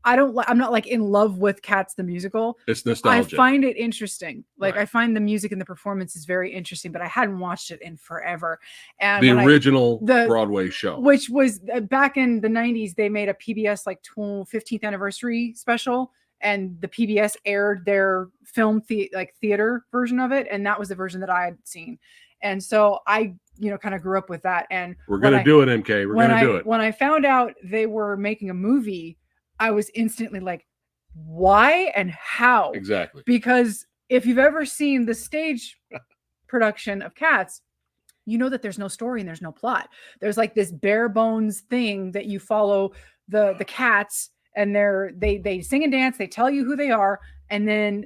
not in love with Cats the musical. It's nostalgia. I find it interesting. Right. I find the music and the performance is very interesting, but I hadn't watched it in forever. And the original Broadway show, which was back in the 90s, they made a PBS 15th anniversary special. And the PBS aired their film theater version of it, and that was the version that I had seen. And so I, kind of grew up with that. And we're gonna do it, MK. We're gonna do it. When I found out they were making a movie, I was instantly like, why and how? Exactly. Because if you've ever seen the stage production of Cats, you know that there's no story and there's no plot. There's this bare bones thing that you follow the cats. And they sing and dance. They tell you who they are, and then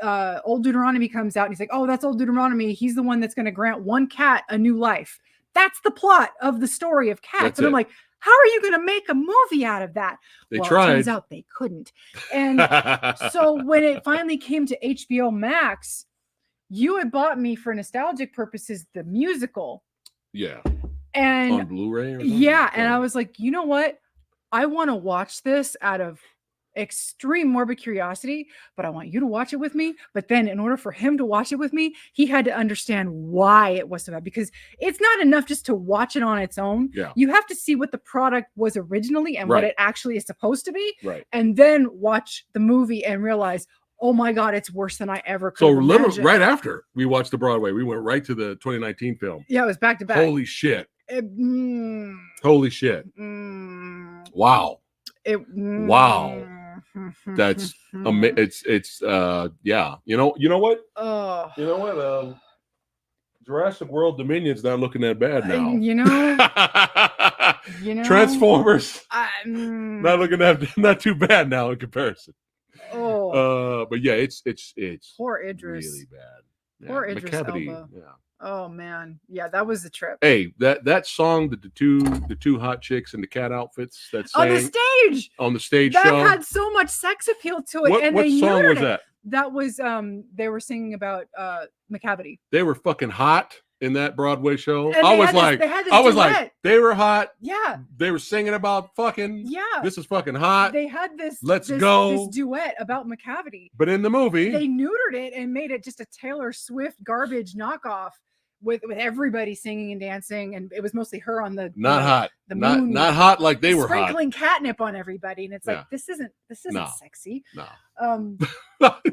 old Deuteronomy comes out, and he's like, "Oh, that's old Deuteronomy. He's the one that's going to grant one cat a new life." That's the plot of the story of Cats. I'm like, how are you going to make a movie out of that? They tried. It turns out they couldn't. And so when it finally came to HBO Max, you had bought me for nostalgic purposes the musical. Yeah. And on Blu-ray or something? Yeah, and I was like, you know what? I want to watch this out of extreme morbid curiosity, but I want you to watch it with me. But then in order for him to watch it with me, he had to understand why it was so bad, because it's not enough just to watch it on its own. Yeah. You have to see what the product was originally and what it actually is supposed to be. Right. And then watch the movie and realize, oh my God, it's worse than I ever could imagine. Literally right after we watched the Broadway, we went right to the 2019 film. Yeah, it was back to back. Holy shit. Holy shit. Wow. Wow. That's it's yeah. You know what? You know what? Jurassic World Dominion's not looking that bad now. Transformers not looking not too bad now in comparison. Oh, But yeah, it's poor Idris. really bad. Poor Idris McCavity, Elba. yeah. Oh man, yeah, that was the trip. Hey, that song that the two hot chicks in the cat outfits that On the sang stage. on the stage That show. had so much sex appeal to it, and What they song neutered was it. that? That was they were singing about McCavity. They were fucking hot in that Broadway show. And I they was had this- like, they had this I was duet. like, they were hot. Yeah, They were singing about fucking. yeah. This is fucking hot. They had this Let's go. this duet about McCavity. But in the movie, They neutered it and made it just a Taylor Swift garbage knockoff with everybody singing and dancing, and it was mostly her on the not hot. the not moon, not hot like they were hot. sprinkling catnip on everybody, and it's like Yeah. this isn't No. sexy. No.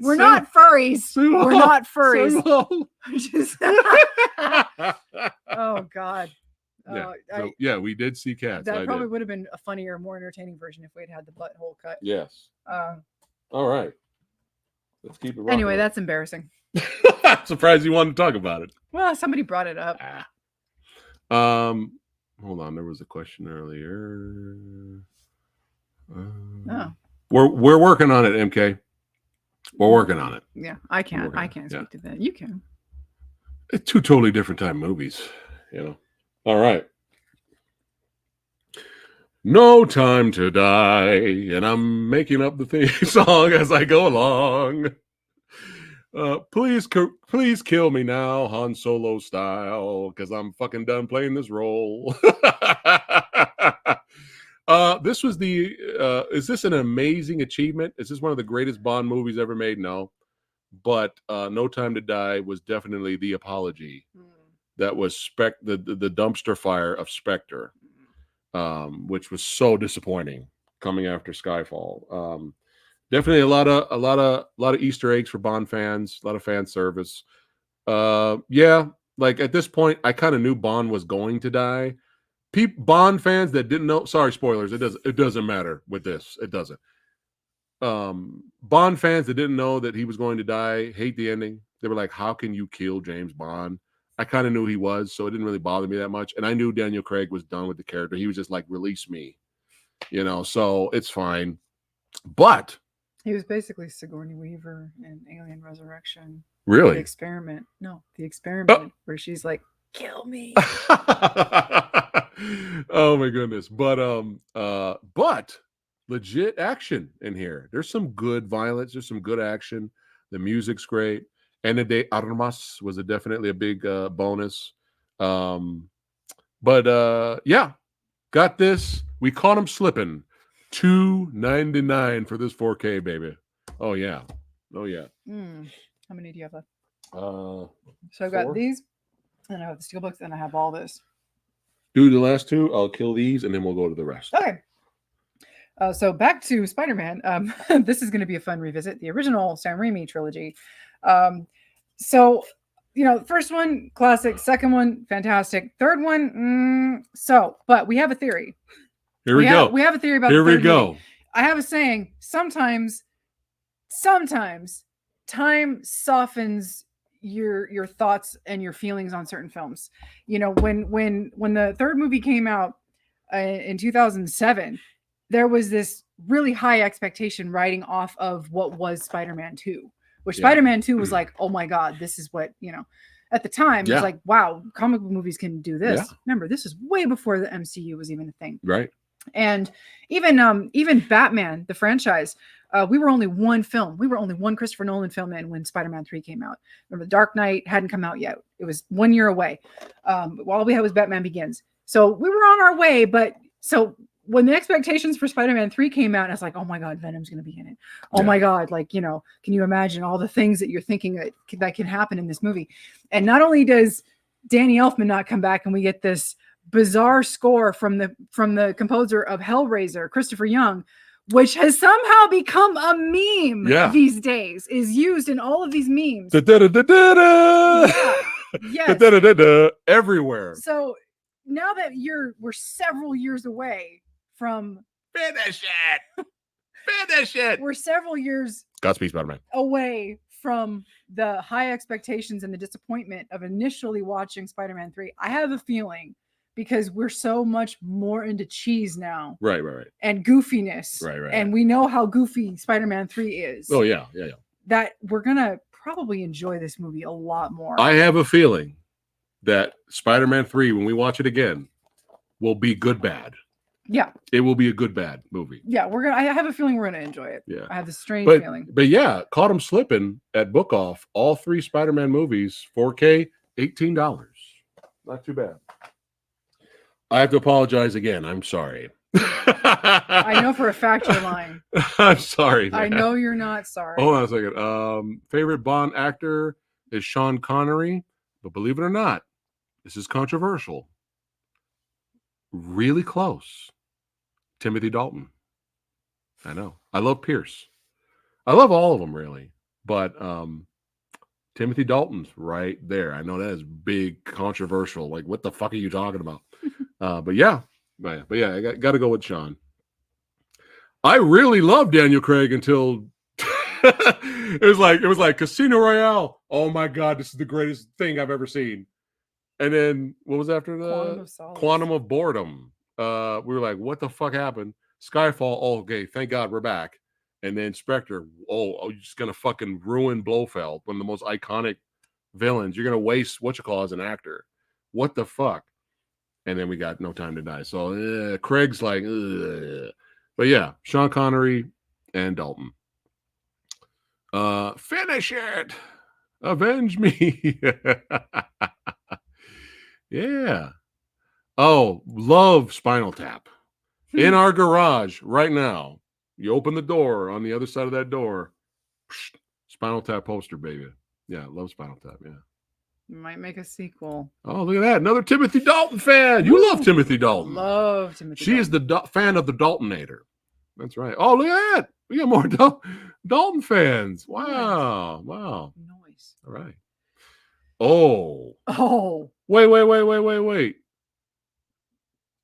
We're not furries. We're not furries. Just- oh God. Yeah. I- Yeah, we did see cats. that I probably did. would have been a funnier, more entertaining version if we'd had the butthole cut. Yes. Uh, All right. Let's keep it rolling. anyway, that's embarrassing. I'm surprised you wanted to talk about it. Well, somebody brought it up. Hold on. There was a question earlier. Oh. We're working on it, MK. We're working on it. Yeah, I can't. working I on it, can't yeah. speak to that. You can. It's two totally different time movies, you know. All right. No Time to Die, and I'm making up the theme song as I go along. Please kill me now, Han Solo style, because I'm fucking done playing this role. This was is this an amazing achievement? Is this one of the greatest Bond movies ever made? No. But No Time to Die was definitely the apology that was the dumpster fire of Spectre, which was so disappointing coming after Skyfall. Definitely a lot of Easter eggs for Bond fans, a lot of fan service. Yeah, like at this point, I kind of knew Bond was going to die. Bond fans that didn't know, sorry, spoilers. It doesn't matter with this. It doesn't. Bond fans that didn't know that he was going to die hate the ending. They were like, how can you kill James Bond? I kind of knew he was, so it didn't really bother me that much. And I knew Daniel Craig was done with the character. He was just like, release me, so it's fine. But He was basically Sigourney Weaver in Alien Resurrection. really, The Experiment. No, The Experiment, where she's like, kill me. oh my goodness. But legit action in here. There's some good violence. There's some good action. The music's great. Ana de Armas was definitely a big bonus. Yeah, got this. We caught him slipping. $2.99 for this 4K, baby. Oh yeah. How many do you have left? So So I've got these, and I have the steelbooks, and I have all this. Do the last two. I'll kill these, and then we'll go to the rest. Okay. So back to Spider-Man. This is going to be a fun revisit. The original Sam Raimi trilogy. So, first one, classic. Second one, fantastic. Third one, but we have a theory. Here we go. We have a theory about Here the third we go. movie. I have a saying, sometimes time softens your thoughts and your feelings on certain films. When the third movie came out in 2007, there was this really high expectation riding off of what was Spider-Man 2, which Spider-Man 2 was like, oh my God, this is what, at the time, it was like, wow, comic book movies can do this. Yeah. Remember, this is way before the MCU was even a thing. Right. And even Batman, the franchise, we were only one film. We were only one Christopher Nolan film in when Spider-Man 3 came out. Remember, The Dark Knight hadn't come out yet. It was 1 year away. All we had was Batman Begins. So we were on our way. But so when the expectations for Spider-Man 3 came out, I was like, oh my God, Venom's going to be in it. Oh my God. Like, can you imagine all the things that you're thinking that can happen in this movie? And not only does Danny Elfman not come back and we get this bizarre score from the composer of Hellraiser, Christopher Young, which has somehow become a meme these days, is used in all of these memes. Yes. Everywhere. So now that we're several years away from Finish it. We're several years Godspeed, Spider-Man. away from the high expectations and the disappointment of initially watching Spider-Man 3. I have a feeling because we're so much more into cheese now. Right. And goofiness. Right. And we know how goofy Spider-Man 3 is. Oh, yeah. That we're going to probably enjoy this movie a lot more. I have a feeling that Spider-Man 3, when we watch it again, will be good bad. Yeah. It will be a good bad movie. Yeah, I have a feeling we're going to enjoy it. Yeah. I have this strange But feeling. yeah, caught him slipping at Book Off. All 3 Spider-Man movies, 4K, $18. Not too bad. I have to apologize again. I'm sorry. I know for a fact you're lying. I'm sorry. Man. I know you're not sorry. Hold on a second. Favorite Bond actor is Sean Connery, but believe it or not, this is controversial. Really close. Timothy Dalton. I know. I love Pierce. I love all of them, really. But Timothy Dalton's right there. I know that is big, controversial. Like, what the fuck are you talking about? But yeah, I got to go with Sean. I really loved Daniel Craig until it was like Casino Royale. Oh my God, this is the greatest thing I've ever seen. And then what was after the Quantum of Boredom? We were like, what the fuck happened? Skyfall. Oh, okay, thank God we're back. And then Spectre. Oh, you're just gonna fucking ruin Blofeld, one of the most iconic villains. You're gonna waste what you call as an actor. What the fuck? And then we got No Time to Die. So Craig's like, ugh. But yeah, Sean Connery and Dalton. Finish it. Avenge me. Yeah. Oh, love Spinal Tap. In our garage right now. You open the door, on the other side of that door, Spinal Tap poster, baby. Yeah, love Spinal Tap, yeah. Might make a sequel. Oh, look at that. Another Timothy Dalton fan. You love Timothy Dalton. Love Timothy She Dalton. is the fan of the Daltonator. That's right. Oh, look at that. We got more Dalton fans. Wow. Wow. Nice. All right. Oh. Wait.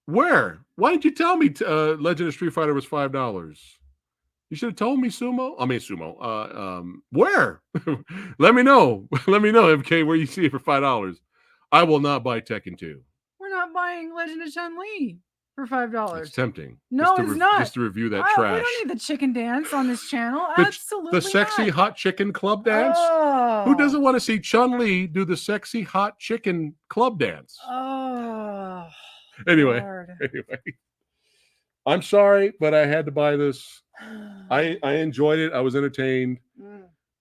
Where? Why didn't you tell me Legend of Street Fighter was $5? You should have told me, Sumo. Where? Let me know. Let me know, MK, where you see it for $5. I will not buy Tekken 2. We're not buying Legend of Chun-Li for $5. It's tempting. No, it's not. Just to review that We trash. don't need the chicken dance on this channel. Absolutely The sexy not. hot chicken club dance? Oh. Who doesn't want to see Chun-Li do the sexy hot chicken club dance? Oh. Anyway. Lord. I'm sorry, but I had to buy this. I enjoyed it. I was entertained.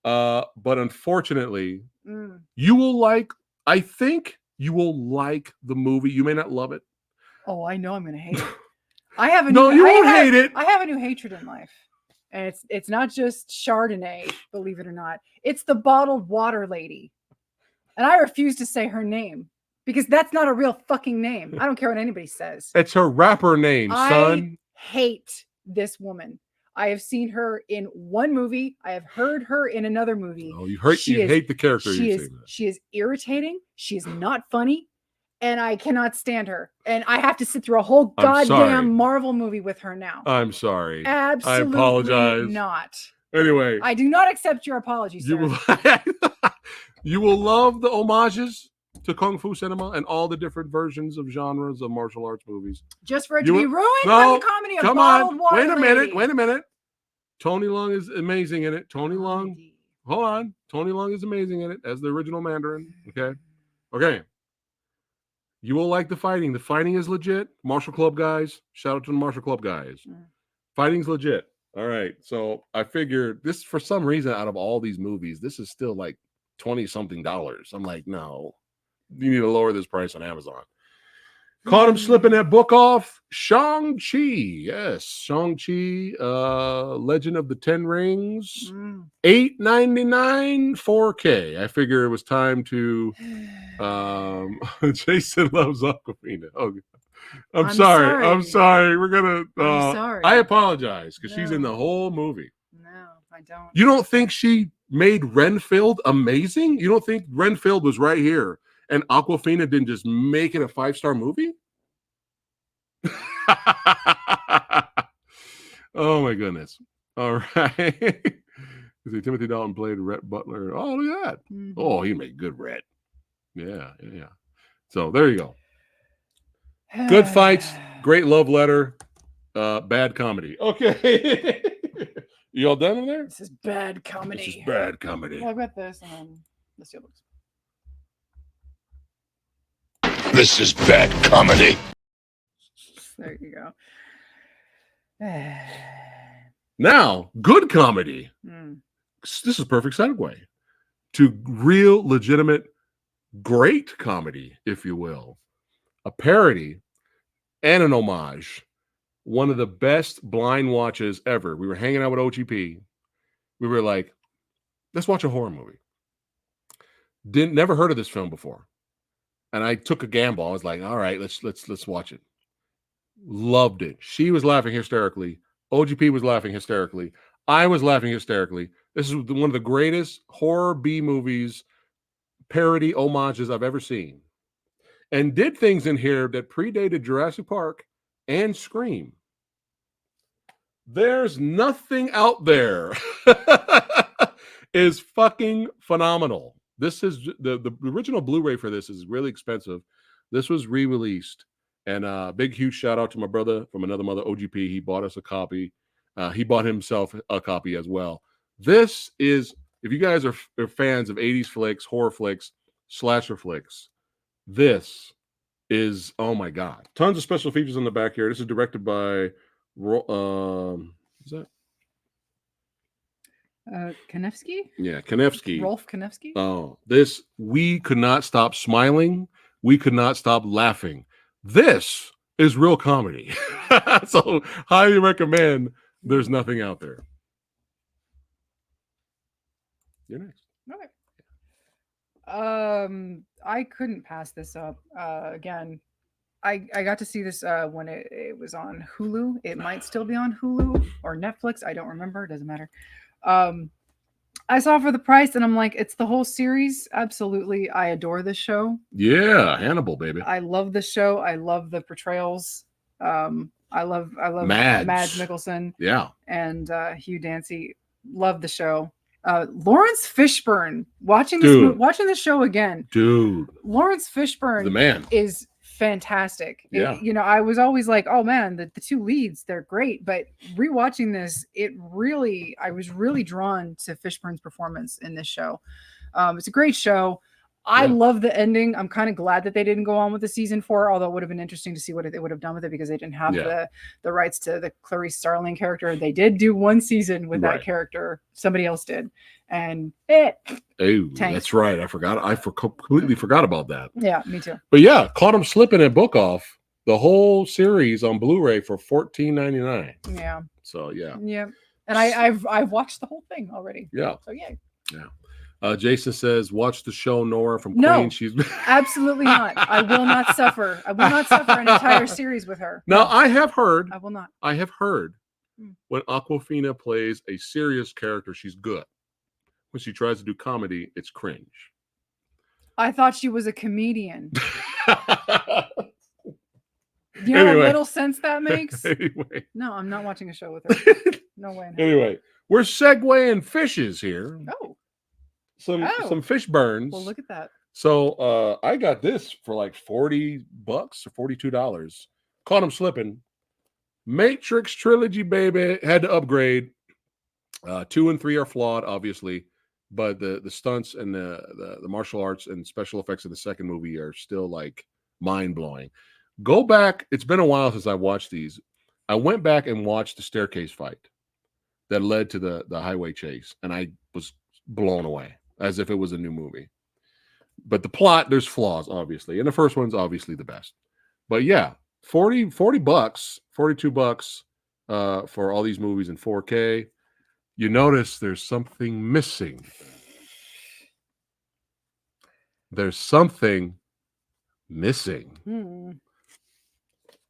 But unfortunately, you will like, I think you will like the movie. You may not love it. Oh, I know I'm going to hate it. I have a No, you won't hate it. I have a new hatred in life. And it's not just Chardonnay, believe it or not. It's the bottled water lady. And I refuse to say her name because that's not a real fucking name. I don't care what anybody says. It's her rapper name, son. I hate this woman. I have seen her in one movie. I have heard her in another movie. Oh, you hate the character. She is irritating. She is not funny. And I cannot stand her. And I have to sit through a whole goddamn Marvel movie with her now. I'm sorry. Absolutely I apologize. not. Anyway. I do not accept your apology, sir. You will love the homages to Kung Fu cinema and all the different versions of genres of martial arts movies. Just for it to be ruined by the comedy of bottled water. Wait a minute. Tony Leung is amazing in it. Tony Leung is amazing in it as the original Mandarin. Okay. You will like the fighting. The fighting is legit. Martial Club guys. Shout out to the Martial Club guys. Fighting's legit. All right. So I figured this, for some reason, out of all these movies, this is still like $20-something. I'm like, no. You need to lower this price on Amazon. Caught him slipping that book off. Shang-Chi. Yes. Shang-Chi. Legend of the Ten Rings. $8.99 4K. I figure it was time to Jason loves Aquafina. Oh, I'm sorry. We're gonna I'm sorry. I apologize because she's in the whole movie. No, I don't. You don't think she made Renfield amazing? You don't think Renfield was right here and Aquafina didn't just make it a 5-star movie? Oh my goodness. All right. Timothy Dalton played Rhett Butler. Oh, look at that. Oh, he made good Rhett. Yeah. So there you go. Good fights, great love letter, bad comedy. Okay. You all done in there? This is bad comedy. This is bad comedy. Well, I've got this, and then let's see how it looks. This is bad comedy. There you go. Now, good comedy. Mm. This is perfect segue to real, legitimate, great comedy, if you will. A parody and an homage. One of the best blind watches ever. We were hanging out with OGP. We were like, let's watch a horror movie. Never heard of this film before. And I took a gamble. I was like, all right, let's watch it. Loved it. She was laughing hysterically. OGP was laughing hysterically. I was laughing hysterically. This is one of the greatest horror B movies, parody homages I've ever seen. And did things in here that predated Jurassic Park and Scream. There's nothing out there is fucking phenomenal. This is the original Blu-ray for this is really expensive. This was re-released. And big, huge shout out to my brother from another mother, OGP. He bought us a copy. He bought himself a copy as well. This is, if you guys are fans of 80s flicks, horror flicks, slasher flicks, this is, oh my God. Tons of special features on the back here. This is directed by, is that? Kanefsky? Yeah, Kanefsky. Rolf Kanefsky? Oh, this, we could not stop smiling. We could not stop laughing. This is real comedy. So highly recommend There's Nothing Out There. You're next. Okay. I couldn't pass this up. Again, I got to see this when it was on Hulu. It might still be on Hulu or Netflix. I don't remember. It doesn't matter. I saw it for the price, and I'm like, it's the whole series. Absolutely, I adore this show. Yeah, Hannibal, baby. I love the show. I love the portrayals. I love Mads Mikkelsen. Yeah, and Hugh Dancy. Love the show. Lawrence Fishburne. Watching this show again, dude. Lawrence Fishburne, the man, is fantastic. Yeah, I was always like, oh man, the two leads, they're great. But rewatching this, I was really drawn to Fishburne's performance in this show. It's a great show. I love the ending. I'm kind of glad that they didn't go on with the season 4, although it would have been interesting to see what they would have done with it because they didn't have the rights to the Clarice Starling character. They did do one season with that character. Somebody else did. And that's right. I forgot. I completely forgot about that. Yeah, me too. But yeah, caught him slipping at Book Off. The whole series on Blu-ray for $14.99. Yeah. So yeah. Yeah. And I've watched the whole thing already. Yeah. So yeah. Yeah. Jason says, watch the show, Nora from Queen. No, she's absolutely not. I will not suffer. I will not suffer an entire series with her. Now, I have heard. I will not. I have heard when Awkwafina plays a serious character, she's good. When she tries to do comedy, it's cringe. I thought she was a comedian. You know what little sense that makes? Anyway. No, I'm not watching a show with her. No way. Anyway, we're segueing fishes here. Oh. Some fish burns. Well, look at that. So I got this for like $40 or $42. Caught him slipping. Matrix trilogy, baby. Had to upgrade. 2 and 3 are flawed, obviously, but the stunts and the martial arts and special effects in the second movie are still like mind blowing. Go back. It's been a while since I watched these. I went back and watched the staircase fight that led to the highway chase, and I was blown away. As if it was a new movie. But the plot, there's flaws, obviously. And the first one's obviously the best. But yeah, $40, $42 for all these movies in 4K. You notice there's something missing. There's something missing.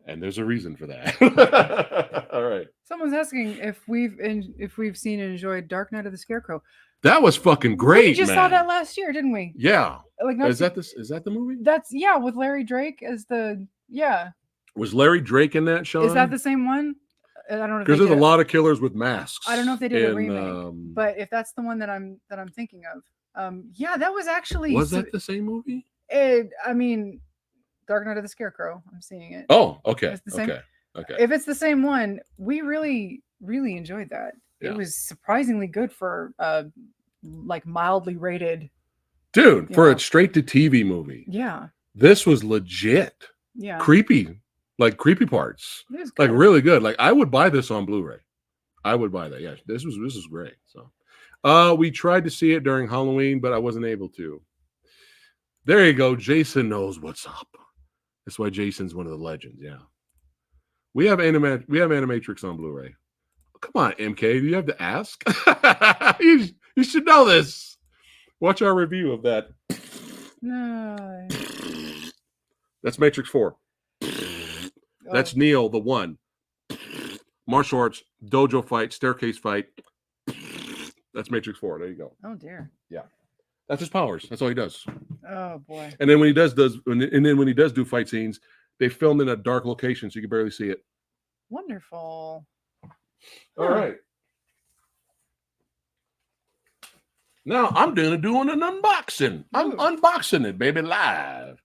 And there's a reason for that. All right. Someone's asking if we've seen and enjoyed Dark Knight of the Scarecrow. That was fucking great. We just saw that last year, didn't we? Yeah. Like, is that the movie? That's with Larry Drake as the Was Larry Drake in that, Sean? Is that the same one? I don't know. Because there's a lot of killers with masks. I don't know if they did a remake, but if that's the one that I'm thinking of, that was actually. Was that the same movie? I mean, Dark Knight of the Scarecrow. I'm seeing it. Oh, okay. It's the same. Okay. If it's the same one, we really, really enjoyed that. Yeah. It was surprisingly good for like mildly rated. Dude, for Yeah. a straight to TV movie. Yeah. This was legit. Yeah. Creepy. Like creepy parts. It was Like good. really good. Like I would buy this on Blu-ray. I would buy that. Yeah. This is great. So we tried to see it during Halloween, but I wasn't able to. There you go. Jason knows what's up. That's why Jason's one of the legends. Yeah. We have Animatrix on Blu-ray. Come on, MK. Do you have to ask? you should know this. Watch our review of that. No. That's Matrix 4. That's Neo, the one. Martial arts, dojo fight, staircase fight. That's Matrix 4. There you go. Oh dear. Yeah. That's his powers. That's all he does. Oh boy. And then when he does do fight scenes, they filmed in a dark location so you can barely see it. Wonderful. All right. Now I'm doing an unboxing. I'm unboxing it, baby, live.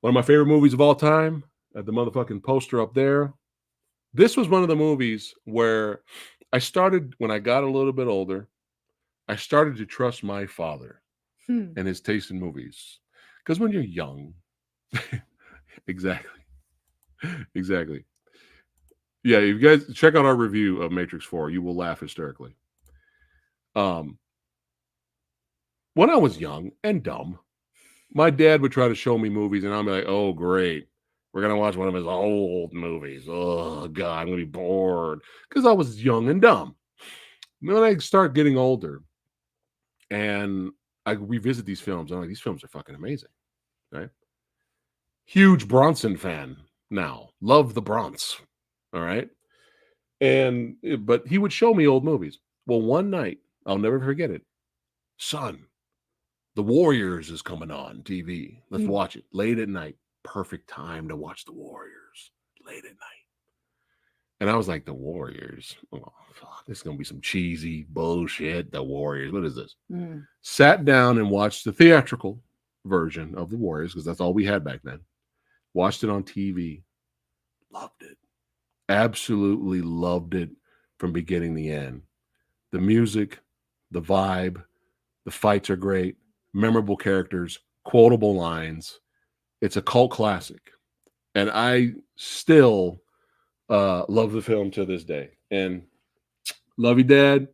One of my favorite movies of all time. At the motherfucking poster up there. This was one of the movies where I started, when I got a little bit older, I started to trust my father and his taste in movies. Because when you're young, exactly. Yeah, if you guys check out our review of Matrix 4, you will laugh hysterically. When I was young and dumb, my dad would try to show me movies, and I'd be like, oh, great. We're going to watch one of his old movies. Oh, God, I'm going to be bored. Because I was young and dumb. When I start getting older, and I revisit these films, I'm like, these films are fucking amazing. Right? Huge Bronson fan now. Love the Bronx. All right? But he would show me old movies. Well, one night, I'll never forget it. Son, The Warriors is coming on TV. Let's watch it. Late at night. Perfect time to watch The Warriors. Late at night. And I was like, The Warriors? Oh, fuck, this is going to be some cheesy bullshit. The Warriors. What is this? Sat down and watched the theatrical version of The Warriors, because that's all we had back then. Watched it on TV. Loved it. Absolutely loved it from beginning to end. The music, the vibe, the fights are great. Memorable characters, quotable lines. It's a cult classic. And I still love the film to this day. And love you, Dad.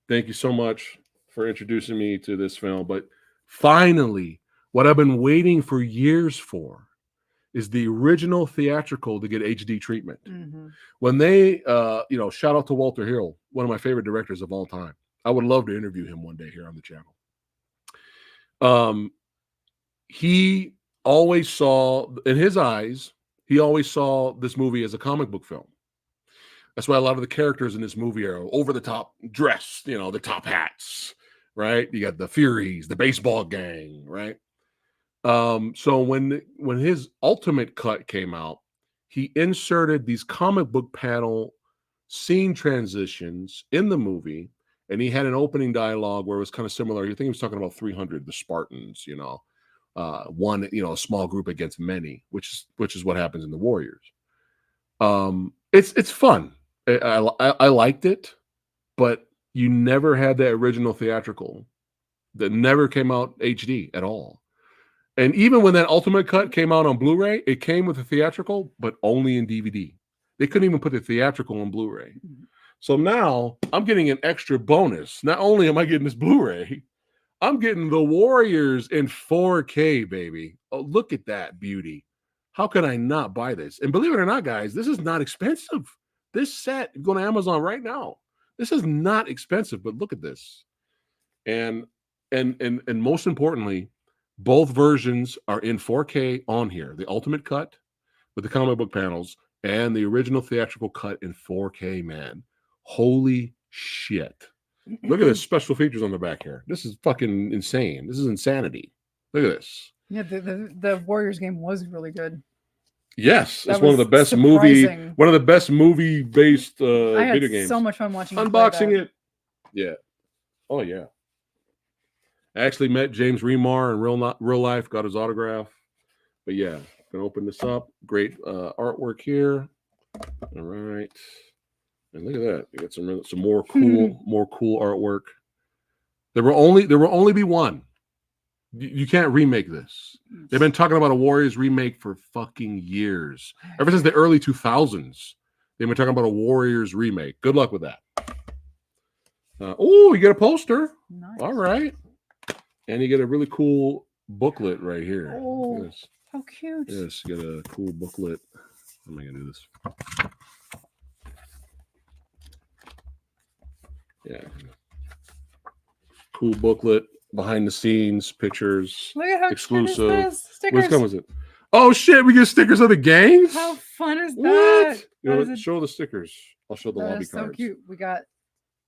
Thank you so much for introducing me to this film. But finally, what I've been waiting for years for is the original theatrical to get HD treatment. When they, shout out to Walter Hill, one of my favorite directors of all time. I would love to interview him one day here on the channel. He always saw, in his eyes, he always saw this movie as a comic book film. That's why a lot of the characters in this movie are over the top dressed, the top hats, right? You got the Furies, the baseball gang, right? So when his ultimate cut came out, he inserted these comic book panel scene transitions in the movie, and he had an opening dialogue where it was kind of similar. I think he was talking about 300, the Spartans, one, a small group against many, which is what happens in The Warriors. It's fun. I liked it, but you never had that original theatrical that never came out HD at all. And even when that ultimate cut came out on Blu-ray, it came with a theatrical, but only in DVD. They couldn't even put the theatrical on Blu-ray. So now I'm getting an extra bonus. Not only am I getting this Blu-ray, I'm getting The Warriors in 4K, baby. Oh, look at that beauty. How could I not buy this? And believe it or not, guys, this is not expensive. This set, go to Amazon right now. This is not expensive, but look at this. And most importantly, both versions are in 4K on here. The ultimate cut with the comic book panels and the original theatrical cut in 4K, man. Holy shit. Look at the special features on the back here. This is fucking insane. This is insanity. Look at this. Yeah, the Warriors game was really good. Yes, it's one of the best movie based video games. I had so much fun watching unboxing it. Yeah. Oh yeah. I actually met James Remar in real life, got his autograph. But yeah, Gonna open this up. Great artwork here. All right. And look at that. You got some more cool artwork. There will only be one. You can't remake this. They've been talking about a Warriors remake for fucking years. Ever since the early 2000s, they've been talking about a Warriors remake. Good luck with that. Oh, you get a poster. Nice. All right. And you get a really cool booklet right here. Oh, yes. how cute. Yes, you get a cool booklet. How am I going to do this? Yeah. Cool booklet, behind the scenes, pictures, Look at how exclusive. cute is this? Stickers. Which one was it? Oh shit, we get stickers of the games? How fun is What? that? You know, show the stickers. I'll show the That lobby is so cards. cute. We got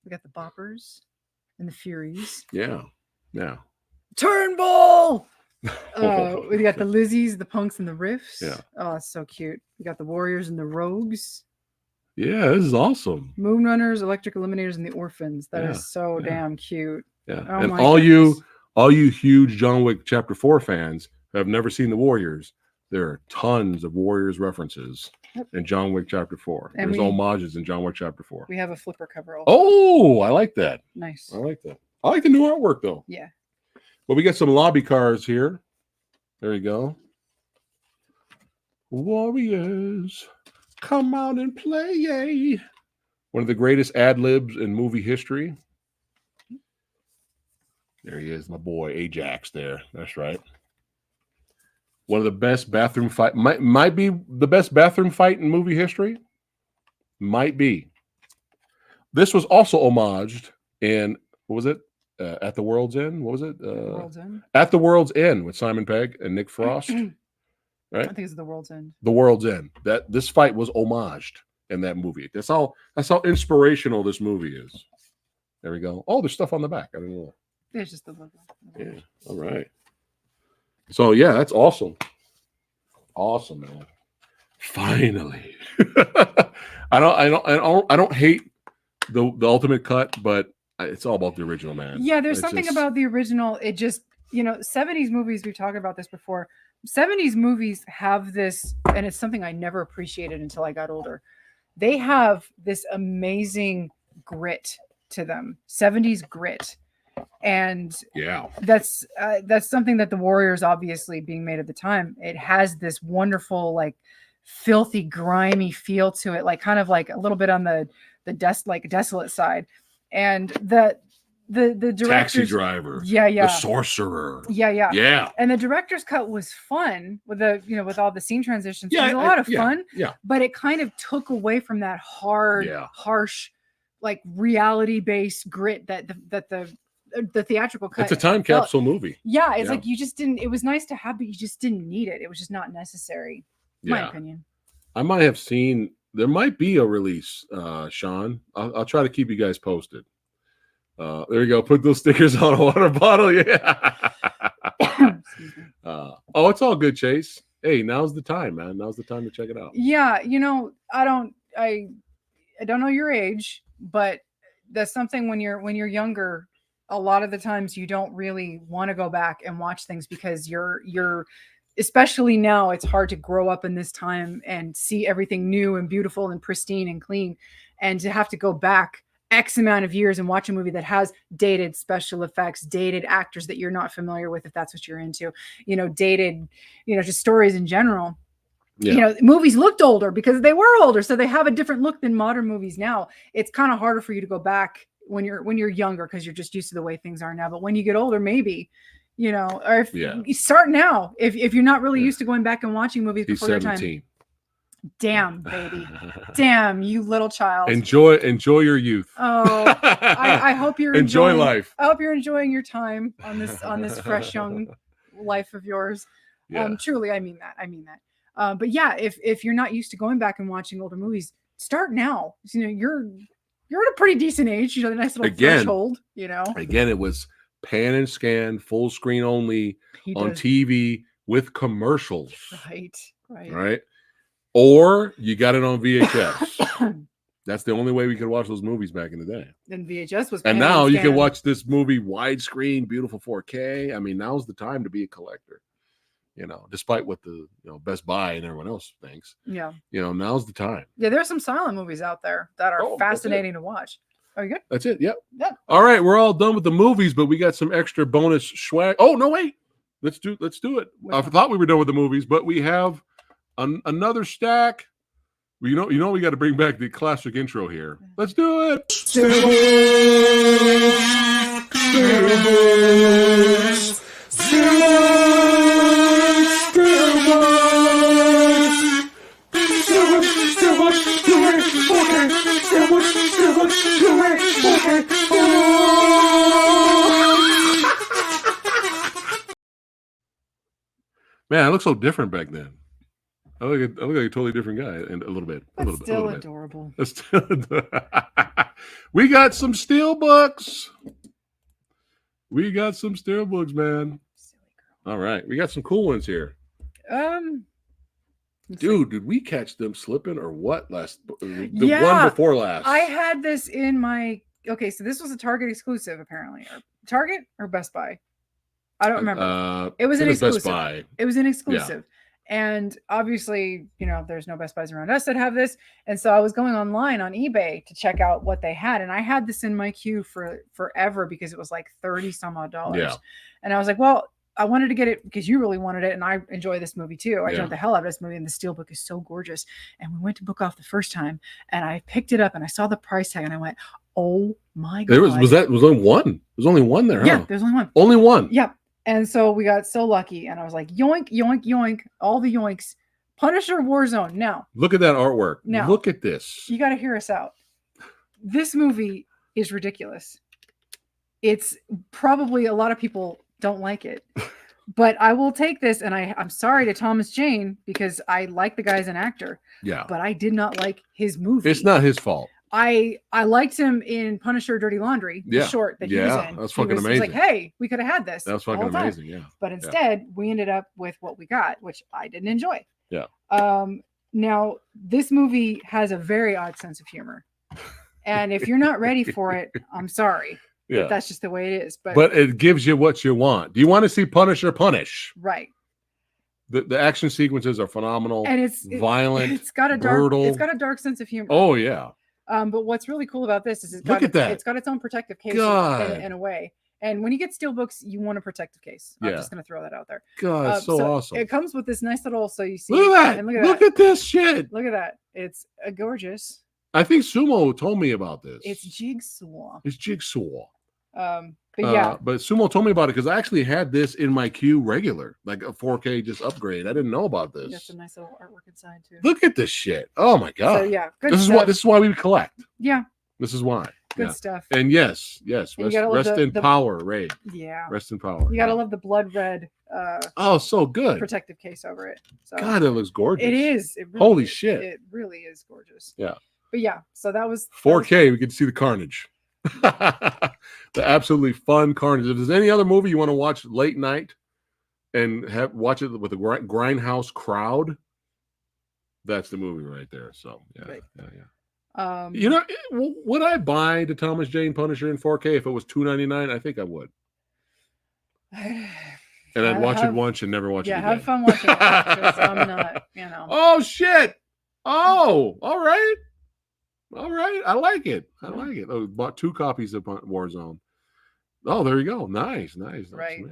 the Boppers and the Furies. Yeah. Turnbull. We got the Lizzies, the Punks, and the Riffs. Yeah. Oh, it's so cute. We got the Warriors and the Rogues. Yeah, this is awesome. Moonrunners, Electric Eliminators, and the Orphans. That Yeah, is so yeah. damn cute. Yeah. Oh And my all goodness. you huge John Wick Chapter 4 fans who have never seen the Warriors, there are tons of Warriors references in John Wick Chapter 4. And There's we- homages in John Wick Chapter 4. We have a flipper cover also. Oh, I like that. Nice. I like that. I like the new artwork though. Yeah. Well, we got some lobby cards here. There you go. Warriors, come out and play. Yay. One of the greatest ad libs in movie history. There he is, my boy Ajax there. That's right. One of the best bathroom fight, might be the best bathroom fight in movie history. Might be. This was also homaged in, what was it? At the World's End. What was it? World's End. At the World's End with Simon Pegg and Nick Frost. Right? I think it's the World's End. The World's End. That this fight was homaged in that movie. That's how inspirational this movie is. There we go. Oh, there's stuff on the back. I don't know. It's just the logo. Yeah. All right. So yeah, that's awesome. Awesome, man. Finally. I don't hate the ultimate cut, but it's all about the original, man. Yeah, there's It's something just- about the original. It just, 70s movies, we've talked about this before. 70s movies have this, and it's something I never appreciated until I got older. They have this amazing grit to them, 70s grit. And Yeah. that's something that the Warriors, obviously being made at the time, it has this wonderful, like, filthy, grimy feel to it, like kind of like a little bit on the desolate side. And the director's Taxi Driver. Yeah. The Sorcerer. Yeah. Yeah. And the director's cut was fun with with all the scene transitions. Yeah, It was a lot of yeah, fun. yeah. But it kind of took away from that hard, Yeah. harsh, like reality-based grit that the theatrical cut. It's a time felt. capsule movie. Yeah, it's Yeah. like you just didn't. It was nice to have, but you just didn't need it. It was just not necessary. My Yeah. opinion. I might have seen there might be a release, Sean. I'll try to keep you guys posted. There you go. Put those stickers on a water bottle. Yeah. Excuse me. Oh, it's all good, Chase. Hey, now's the time, man. Now's the time to check it out. Yeah, I don't know your age, but that's something when you're younger, a lot of the times you don't really want to go back and watch things because you're especially now, it's hard to grow up in this time and see everything new and beautiful and pristine and clean, and to have to go back X amount of years and watch a movie that has dated special effects, dated actors that you're not familiar with, if that's what you're into, dated, just stories in general. Yeah. Movies looked older because they were older, so they have a different look than modern movies now. It's kind of harder for you to go back when you're younger because you're just used to the way things are now. But when you get older, maybe, or if you start now, if you're not really used to going back and watching movies He's before your 17. time. Damn, baby. Damn, you little child. Enjoy your youth. Oh, I hope you're Enjoy enjoying life. I hope you're enjoying your time on this fresh young life of yours. Yeah. Truly, I mean that. But yeah, if you're not used to going back and watching older movies, start now. You're at a pretty decent age. A nice little threshold. Again, it was pan and scan, full screen only on does. TV with commercials. Right. Right. Or you got it on VHS. That's the only way we could watch those movies back in the day. And VHS was. And pan now you can scan. watch this movie widescreen, beautiful 4K. I mean, now's the time to be a collector. despite what the Best Buy and everyone else thinks. Yeah. Now's the time. Yeah, there's some silent movies out there that are fascinating to watch. Are you good? That's it. Yep. Yep. All right, we're all done with the movies, but we got some extra bonus swag. Oh no, wait. Let's do it. I thought we were done with the movies, but we have another stack. We got to bring back the classic intro here. Let's do it. Man, I look so different back then. I look like a totally different guy, and a little bit. Still adorable. We got some steel books. Man. All right, we got some cool ones here. Dude, did we catch them slipping or what? One before last. I had this in my. Okay, so this was a Target exclusive, apparently, or Target or Best Buy. I don't remember. It was an exclusive. Best Buy. It was an exclusive. Yeah. And obviously, there's no Best Buys around us that have this. And so I was going online on eBay to check out what they had. And I had this in my queue for forever because it was like $30 some odd. Yeah. And I was like, well, I wanted to get it because you really wanted it. And I enjoy this movie too. I enjoyed the hell out of this movie. And the steelbook is so gorgeous. And we went to book off the first time and I picked it up and I saw the price tag and I went, oh my God. There was only one. There's only one there, huh? Yeah, there's only one. Only one. Yep. And so we got so lucky, and I was like, yoink, yoink, yoink, all the yoinks. Punisher Warzone. Now, look at that artwork. Now, look at this. You got to hear us out. This movie is ridiculous. It's probably a lot of people don't like it, but I will take this, and I'm sorry to Thomas Jane because I like the guy as an actor. Yeah. But I did not like his movie. It's not his fault. I liked him in Punisher Dirty Laundry, the short that he was in. That's fucking amazing. He was like, hey, we could have had this. That was fucking amazing, yeah. But instead, we ended up with what we got, which I didn't enjoy. Yeah. Now, this movie has a very odd sense of humor. And if you're not ready for it, I'm sorry. Yeah. That's just the way it is. But it gives you what you want. Do you want to see Punisher punish? Right. The action sequences are phenomenal. And it's violent. It's got a brutal. It's got a dark sense of humor. Oh, yeah. But what's really cool about this is it's got its own protective case in a way. And when you get steelbooks, you want a protective case. I'm just going to throw that out there. God, it's so awesome. It comes with this nice little, so you see. Look at that. And look at this shit. Look at that. It's gorgeous. I think Sumo told me about this. It's Jigsaw. But yeah. But Sumo told me about it because I actually had this in my queue regular, like a 4K just upgrade. I didn't know about this. That's a nice little artwork inside too. Look at this shit. Oh my God. So yeah, good this stuff. This is why we collect. Yeah. This is why. Good stuff. And yes. And rest in power, Ray. Yeah. Rest in power. You gotta love the blood red so good. Protective case over it. So God, it looks gorgeous. It is. It really Holy is. shit. It really is gorgeous. Yeah. But yeah, so that was 4K, we get to see the carnage. The absolutely fun carnage. If there's any other movie you want to watch late night and watch it with a grindhouse crowd, that's the movie right there. So yeah. Would I buy the Thomas Jane Punisher in 4K if it was $2.99? I think I would. And I'd watch it once and never watch it again. Yeah, have fun watching it. I'm not, Oh shit! Oh, all right. All right, I like it. Oh, bought 2 copies of Warzone. Oh, there you go. Nice. Right.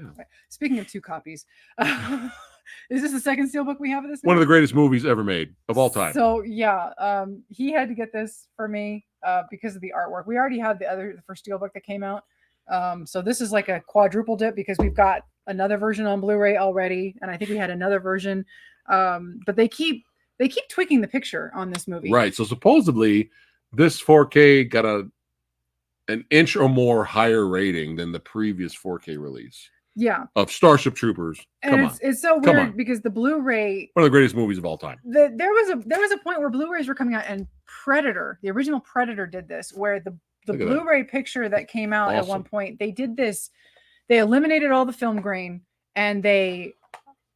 Speaking of 2 copies, is this the second steelbook we have of this? One of the greatest movies ever made of all time. So yeah, he had to get this for me because of the artwork. We already had the first steelbook that came out. So this is like a quadruple dip because we've got another version on Blu-ray already, and I think we had another version. But they keep tweaking the picture on this movie. Right. So supposedly this 4K got an inch or more higher rating than the previous 4K release. Yeah. Of Starship Troopers. And it's so weird because the Blu-ray, one of the greatest movies of all time. There was a point where Blu-rays were coming out, and Predator, the original Predator, did this, where the Blu-ray picture that came out at one point, they did this. They eliminated all the film grain and they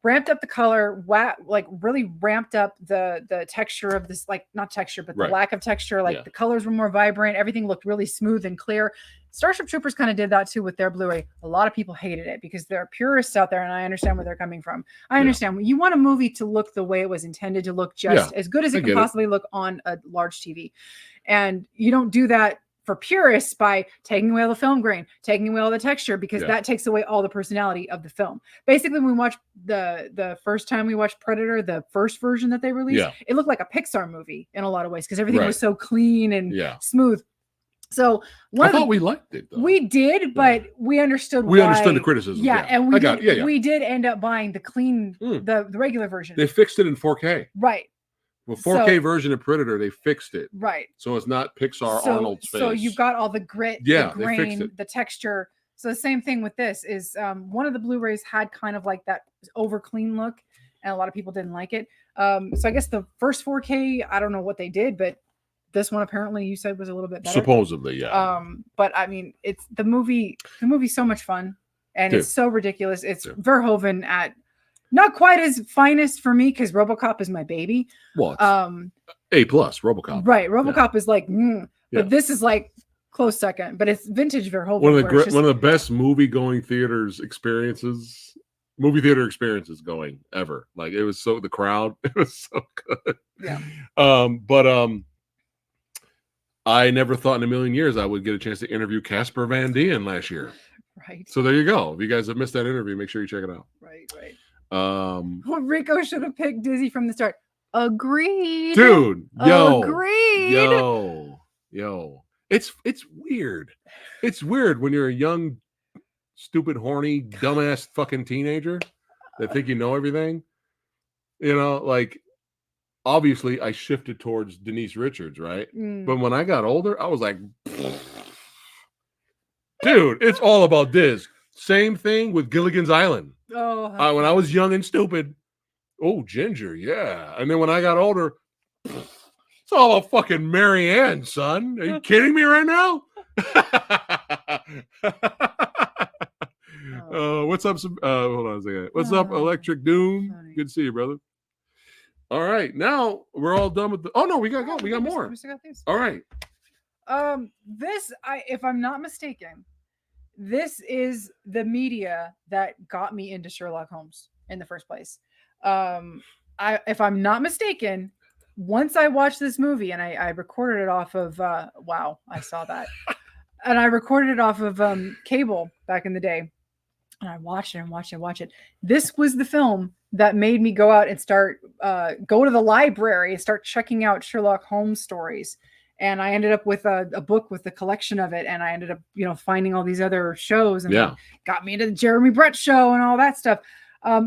ramped up the color, really ramped up the texture of this, like not texture, but the lack of texture. Like the colors were more vibrant. Everything looked really smooth and clear. Starship Troopers kind of did that too with their Blu-ray. A lot of people hated it because there are purists out there, and I understand where they're coming from. I understand. You want a movie to look the way it was intended to look, just as good as it can possibly look on a large TV. And you don't do that for purists by taking away all the film grain, taking away all the texture, because that takes away all the personality of the film. Basically, when we watched the first time we watched Predator, the first version that they released, it looked like a Pixar movie in a lot of ways because everything was so clean and smooth. So I thought we liked it, though. We did, but we understood we understood the criticism. And we did end up buying the clean, the regular version. They fixed it in 4K. Right. Well, 4K version of Predator, they fixed it. Right. So it's not Pixar Arnold's face. So you've got all the grit, the grain, the texture. So the same thing with this is one of the Blu-rays had kind of like that over clean look, and a lot of people didn't like it. So I guess the first 4K, I don't know what they did, but this one apparently you said was a little bit better. Supposedly, yeah. But I mean, it's the movie's so much fun, and it's so ridiculous. It's Verhoeven at not quite his finest for me because RoboCop is my baby. Well, A plus RoboCop. Right, RoboCop is like, but this is like close second. But it's vintage Verhoeven. One of the best movie theater experiences going ever. Like it was the crowd. It was so good. Yeah. I never thought in a million years I would get a chance to interview Casper Van Dien last year. Right. So there you go. If you guys have missed that interview, make sure you check it out. Right. Well, Rico should have picked Dizzy from the start. Agreed. Dude, agreed. Yo. It's weird. It's weird when you're a young, stupid, horny, dumbass fucking teenager that think you know everything. You know, like obviously I shifted towards Denise Richards, right? But when I got older, I was like, dude, it's all about this. Same thing with Gilligan's Island. When I was young and stupid, Ginger, yeah. And then when I got older, it's all about fucking Mary Ann, son. Are you kidding me right now? What's up? Hold on a second. What's up, Electric Doom? Funny. Good to see you, brother. All right, now we're all done with the. Oh no, we got more. We still got these. All right. If I'm not mistaken, this is the media that got me into Sherlock Holmes in the first place. If I'm not mistaken, once I watched this movie and I recorded it off of wow, I saw that. And I recorded it off of cable back in the day. And I watched it. This was the film that made me go out and start go to the library and start checking out Sherlock Holmes stories. And I ended up with a book with a collection of it. And I ended up, finding all these other shows and got me into the Jeremy Brett show and all that stuff.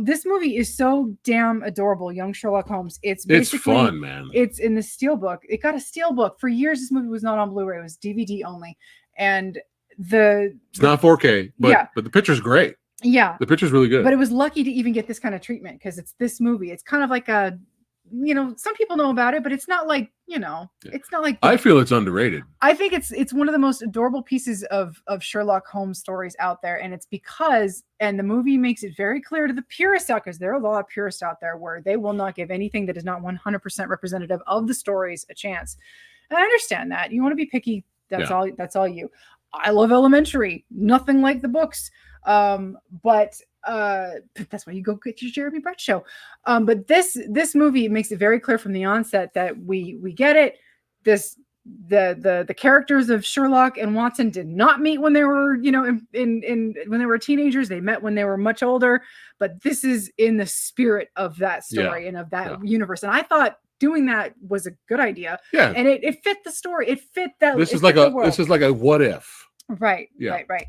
This movie is so damn adorable. Young Sherlock Holmes. It's fun, man. It's in the Steelbook. It got a Steelbook. For years, this movie was not on Blu-ray. It was DVD only. And it's not 4K, but the picture's great. Yeah. The picture's really good. But it was lucky to even get this kind of treatment because it's this movie. It's kind of like some people know about it, but it's not like, it's not like. I feel it's underrated. I think it's one of the most adorable pieces of Sherlock Holmes stories out there. And it's because, and the movie makes it very clear to the purists out, because there are a lot of purists out there where they will not give anything that is not 100% representative of the stories a chance. And I understand that. You want to be picky. That's all you. I love Elementary. Nothing like the books. But that's why you go get your Jeremy Brett show. But this movie makes it very clear from the onset that we get it. The characters of Sherlock and Watson did not meet when they were, in when they were teenagers. They met when they were much older. But this is in the spirit of that story and of that universe. And I thought doing that was a good idea. Yeah. And it fit the story. It fit that. This is like a what if. Right. Yeah. Right.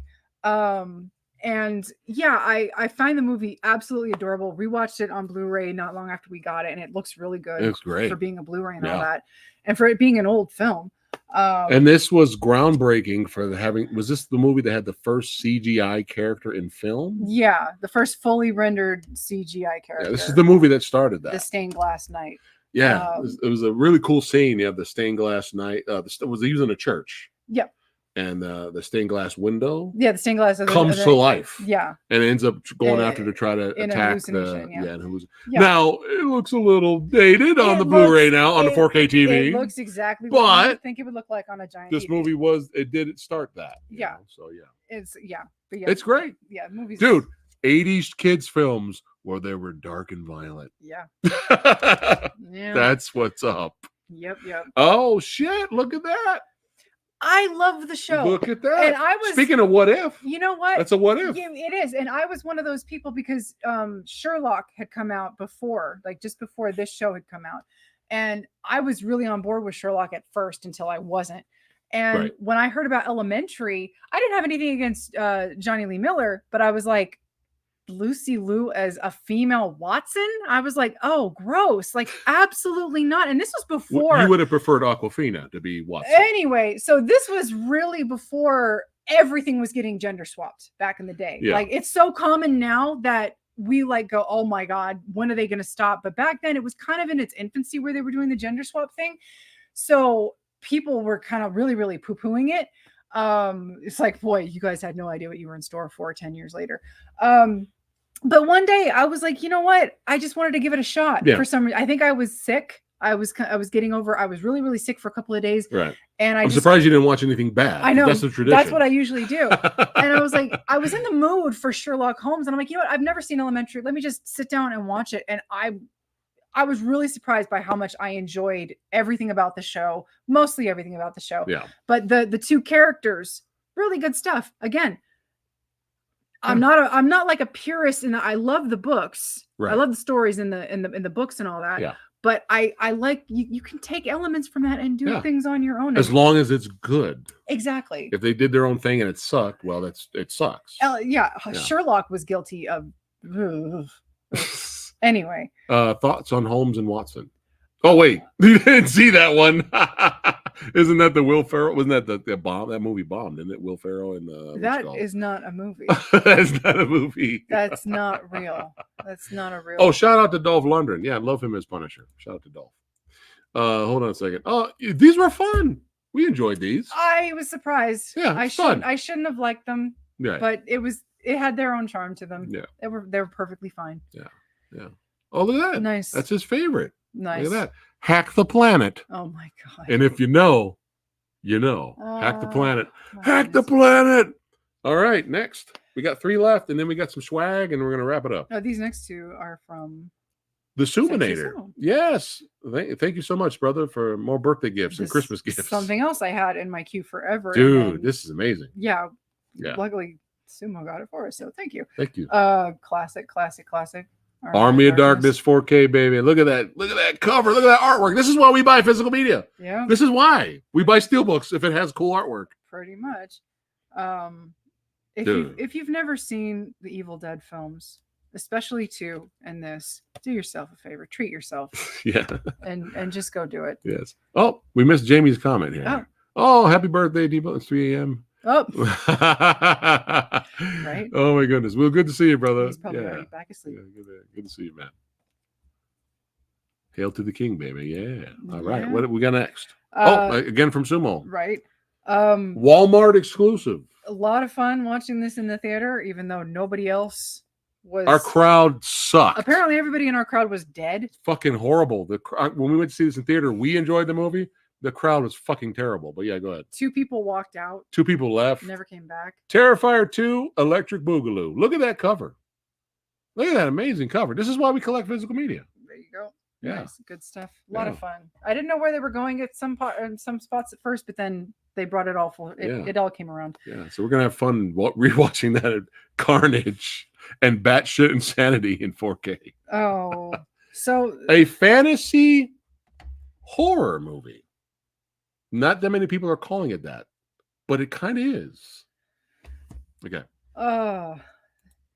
And I find the movie absolutely adorable. Rewatched it on Blu-ray not long after we got it, and it looks really good. It's great for being a Blu-ray and all that, and for it being an old film. And this was groundbreaking for was this the movie that had the first CGI character in film? Yeah, the first fully rendered CGI character. Yeah, this is the movie that started that. The Stained Glass Knight. Yeah, it was a really cool scene. You have the stained glass knight. It was used in a church. Yep. and the stained glass window Yeah, the stained glass comes to life. Yeah, And ends up going after to try to in a attack hallucination, yeah. Yeah. Now it looks a little dated on It the Blu-ray looks- now on the 4K TV. It looks exactly what you but would think it would look like on a giant this TV. movie did start that. you Yeah. know, so yeah. It's but yeah, It's great. Yeah, movies. Dude, 80s kids films where they were dark and violent. Yeah. Yeah. That's what's up. Yep. Oh shit, look at that. I love the show. Look at that. And I was Speaking of what if, you know what? that's a what if. Yeah, it is. And I was one of those people because Sherlock had come out before, like just before this show had come out. And I was really on board with Sherlock at first until I wasn't. And Right. when I heard about Elementary, I didn't have anything against Johnny Lee Miller, but I was like, Lucy Liu as a female Watson? I was like, oh, gross. Like, absolutely not. And this was before. You would have preferred Aquafina to be Watson. Anyway, so this was really before everything was getting gender swapped back in the day. Yeah. Like, it's so common now that we like go, oh my God, when are they going to stop? But back then it was kind of in its infancy where they were doing the gender swap thing. So people were kind of really, really poo-pooing it. It's like, boy, you guys had no idea what you were in store for 10 years later. But one day I was like, you know what? I just wanted to give it a shot. Yeah. For some reason. I think I was sick. I was getting over. I was really, really sick for a couple of days. Right. And I'm surprised you didn't watch anything bad. I know. That's the tradition. That's what I usually do. And I was like, I was in the mood for Sherlock Holmes. And I'm like, you know what? I've never seen Elementary. Let me just sit down and watch it. And I was really surprised by how much I enjoyed everything about the show, mostly everything about the show. Yeah. But the two characters, really good stuff. Again, I'm not like a purist in that I love the books. Right. I love the stories in the books and all that. Yeah. But I like you can take elements from that and do things on your own. As long as it's good. Exactly. If they did their own thing and it sucked, well, it sucks. Yeah. Sherlock was guilty of. Anyway. Thoughts on Holmes and Watson? Oh wait, you didn't see that one. Isn't that the Will Ferrell? Wasn't that the bomb? That movie bombed, isn't it? Will Ferrell and that is not a movie. That's not a movie. That's not real. That's not a real. Oh, shout out to Dolph Lundgren. Yeah, I love him as Punisher. Shout out to Dolph. Hold on a second. Oh, these were fun. We enjoyed these. I was surprised. Yeah, I shouldn't have liked them. Yeah, but it had their own charm to them. Yeah, they were perfectly fine. Yeah. Oh, look at that. Nice. That's his favorite. Nice. Look at that. Hack the Planet. Oh my God. And if you know, you know. Hack the Planet. Hack the Nice. Planet. All right, next. We got 3 left, and then we got some swag, and we're going to wrap it up. Oh, these next two are from The Suminator. Sumo. Yes. Thank you so much, brother, for more birthday gifts and This- Christmas gifts. Something else I had in my queue forever. and Dude, then- this is amazing. Yeah. Yeah. Luckily, Sumo got it for us, so thank you. Thank you. Classic. Army of Darkness 4K, baby. Look at that. Look at that cover. Look at that artwork. This is why we buy physical media. Yeah. This is why we buy steelbooks if it has cool artwork. Pretty much. Dude. If you've never seen the Evil Dead films, especially 2 and this, do yourself a favor, treat yourself, Yeah. and just go do it. Yes. Oh, we missed Jamie's comment here. Oh, happy birthday, Debo. It's 3 a.m. Oh, Right. Oh my goodness. Well, good to see you, brother. he's probably already back asleep. Yeah, good to see you, man. Hail to the king, baby. Yeah. All right. Yeah. What do we got next? Uh, again from Sumo. Right. Walmart exclusive. A lot of fun watching this in the theater, even though nobody else was. Our crowd sucked. Apparently, everybody in our crowd was dead. Fucking horrible. When we went to see this in theater, we enjoyed the movie. The crowd was fucking terrible. But yeah, go ahead. 2 people walked out. 2 people left. Never came back. Terrifier 2, Electric Boogaloo. Look at that cover. Look at that amazing cover. This is why we collect physical media. There you go. Yeah. Nice, good stuff. A lot of fun. I didn't know where they were going at some spots at first, but then they brought it all full. It all came around. Yeah, so we're gonna have fun rewatching that Carnage and batshit insanity in 4K. Oh, so A fantasy horror movie. Not that many people are calling it that, but it kind of is. Okay.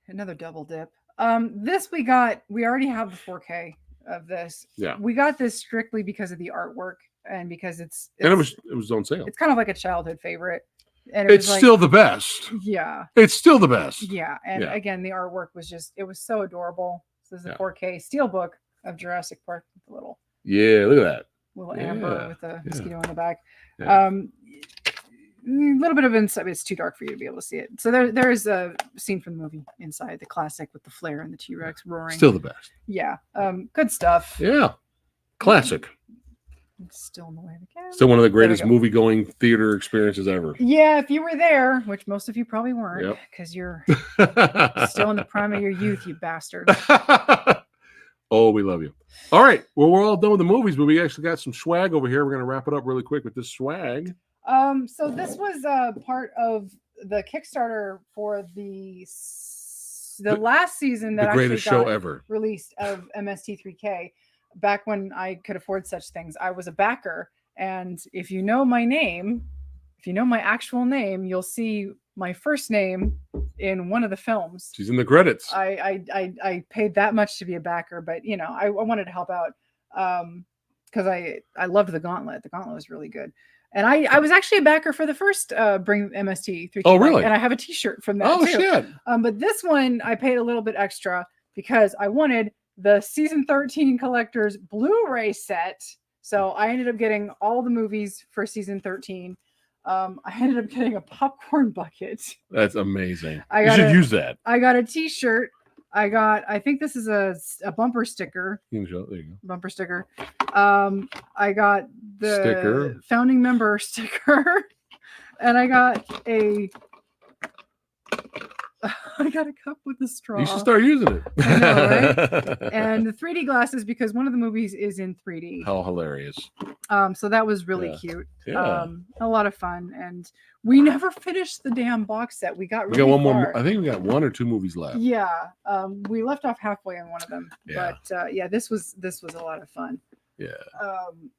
Another double dip. This we already have the 4K of this. Yeah. We got this strictly because of the artwork and because it was on sale. It's kind of like a childhood favorite. And It's still the best. Yeah. It's still the best. Yeah. And again, the artwork was it was so adorable. This is a 4K steelbook of Jurassic Park with a little. Yeah, look at that. Little amber with a mosquito on the back. Yeah. little bit of insight. It's too dark for you to be able to see it. So there is a scene from the movie inside, the classic with the flare and the T-Rex roaring. Still the best. Yeah. Good stuff. Yeah. Classic. It's still in the way of the camera. Still one of the greatest movie-going theater experiences ever. Yeah, if you were there, which most of you probably weren't, Yep. because you're still in the prime of your youth, you bastard. Oh, we love you. All right. Well, we're all done with the movies, but we actually got some swag over here. We're going to wrap it up really quick with this swag. So this was part of the Kickstarter for the last season that the greatest actually got show ever released of MST3K. Back when I could afford such things, I was a backer. And if you know my name, if you know my actual name, you'll see my first name in one of the films. She's in the credits. I paid that much to be a backer, but you know, I wanted to help out because I loved the Gauntlet. The Gauntlet was really good. And I was actually a backer for the first Bring MST3K. Oh, really? And I have a t-shirt from that too. Shit. But this one I paid a little bit extra because I wanted the season 13 collector's Blu-ray set. So I ended up getting all the movies for season 13. I ended up getting a popcorn bucket. That's amazing. You should use that. I got a t-shirt. I think this is a bumper sticker. You can show it. There you go. Bumper sticker. I got the sticker. Founding member sticker. And I got a cup with a straw. You should start using it. I know, right? And the 3D glasses, because one of the movies is in 3D. How hilarious. So that was really cute. Yeah. A lot of fun. And we never finished the damn box set. We got one more. I think we got 1 or 2 movies left. Yeah. We left off halfway on one of them. Yeah. But this was a lot of fun. Yeah.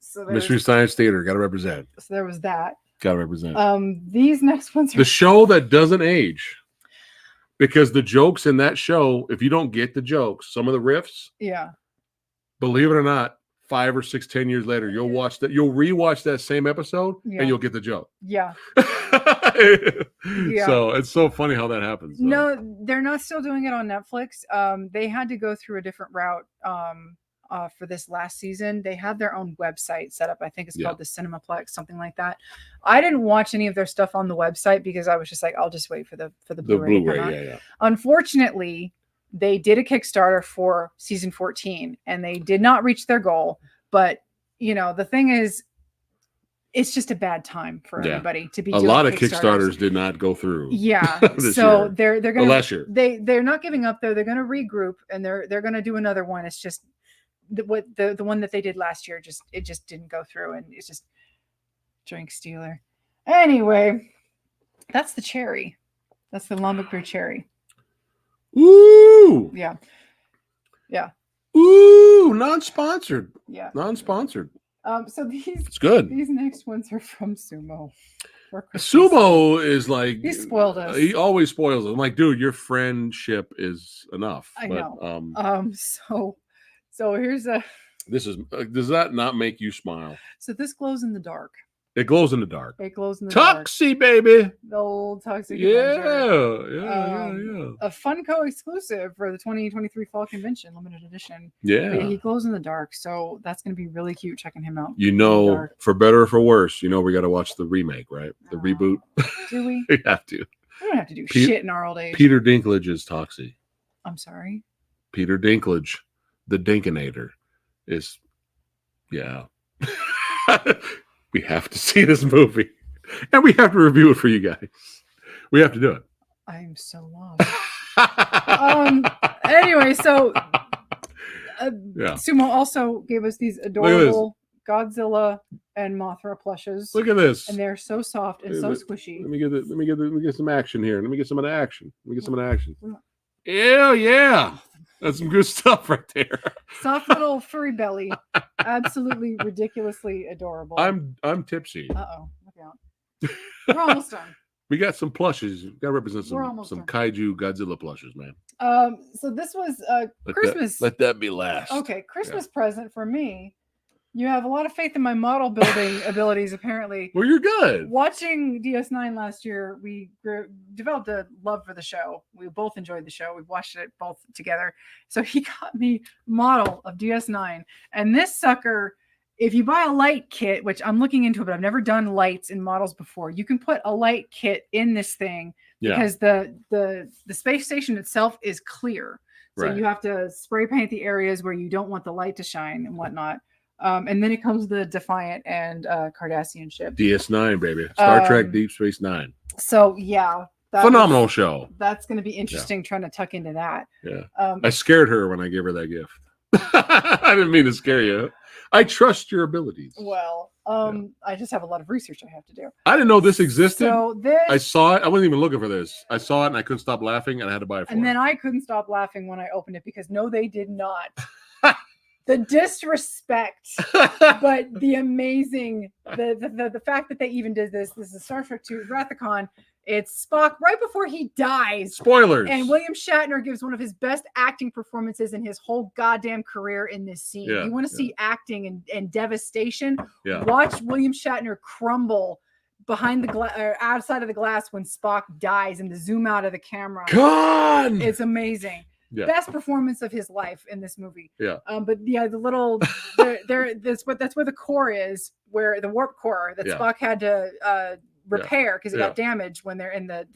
So Mystery Science Theater, gotta represent. So there was that. Gotta represent. These next ones are the show that doesn't age. Because the jokes in that show, if you don't get the jokes, some of the riffs, believe it or not, 5 or 6, 10 years later, you'll rewatch that same episode and you'll get the joke. Yeah. So it's so funny how that happens. So. No, they're not still doing it on Netflix. They had to go through a different route for this last season. They have their own website set up. I think it's called the Cinemaplex, something like that. I didn't watch any of their stuff on the website because I was just like, I'll just wait for the Blu-ray. Blu-ray, Unfortunately, they did a Kickstarter for season 14 and they did not reach their goal. But you know, the thing is, it's just a bad time for everybody to be a lot of Kickstarters did not go through. Yeah. So they're gonna last year. They're not giving up though. They're gonna regroup and they're gonna do another one. It's just the one that they did last year it just didn't go through, and it's just drink stealer. Anyway, that's the cherry. That's the Lambic Brew cherry. Ooh. Yeah. Ooh, non-sponsored. Yeah. Non-sponsored. So it's good. These next ones are from Sumo. Sumo is like he spoiled us. He always spoils us. I'm like, dude, your friendship is enough. I know. So here's this is does that not make you smile? So this glows in the dark. It glows in the dark. It glows in the dark. Tuxie, baby. The old Toxic Avenger. A Funko exclusive for the 2023 Fall Convention limited edition. Yeah. He glows in the dark, so that's going to be really cute checking him out. You know, for better or for worse, you know we got to watch the remake, right? The reboot. Do we? We have to. We don't have to do shit in our old age. Peter Dinklage is Toxie. I'm sorry? Peter Dinklage, the Dinkinator, is, yeah. We have to see this movie, and we have to review it for you guys. We have to do it. I am so lost. Anyway, so Sumo also gave us these adorable Godzilla and Mothra plushes. Look at this, and they're so soft and so squishy. Let me get some action here. Let me get some of the action. Ew, yeah. That's some good stuff right there. Soft little furry belly. Absolutely ridiculously adorable. I'm tipsy. Uh-oh. Look out. We're almost done. We got some plushes. We got to represent some kaiju Godzilla plushes, man. So this was Christmas. Let that be last. Okay, Christmas present for me. You have a lot of faith in my model building abilities, apparently. Well, you're good. Watching DS9 last year, we developed a love for the show. We both enjoyed the show. We watched it both together. So he got me a model of DS9. And this sucker if you buy a light kit, which I'm looking into, but I've never done lights in models before, you can put a light kit in this thing because the space station itself is clear. So you have to spray paint the areas where you don't want the light to shine and whatnot. And then it comes the Defiant and Cardassian ship. DS9, baby. Star Trek Deep Space Nine. So, yeah. Phenomenal show. That's going to be interesting trying to tuck into that. Yeah. I scared her when I gave her that gift. I didn't mean to scare you. I trust your abilities. Well, I just have a lot of research I have to do. I didn't know this existed. So I saw it. I wasn't even looking for this. I saw it and I couldn't stop laughing and I had to buy it for And then I couldn't stop laughing when I opened it because no, they did not. The disrespect, but the amazing, the fact that they even did this. This is Star Trek II Wrathacon. It's Spock right before he dies. Spoilers. And William Shatner gives one of his best acting performances in his whole goddamn career in this scene. You want to see acting and devastation? Watch William Shatner crumble behind the glass or outside of the glass when Spock dies and the zoom out of the camera. Con! It's amazing. Yeah. Best performance of his life in this movie. Yeah. But yeah, the little that's where the core is, where the warp core that Spock had to repair because it got damaged when they're in the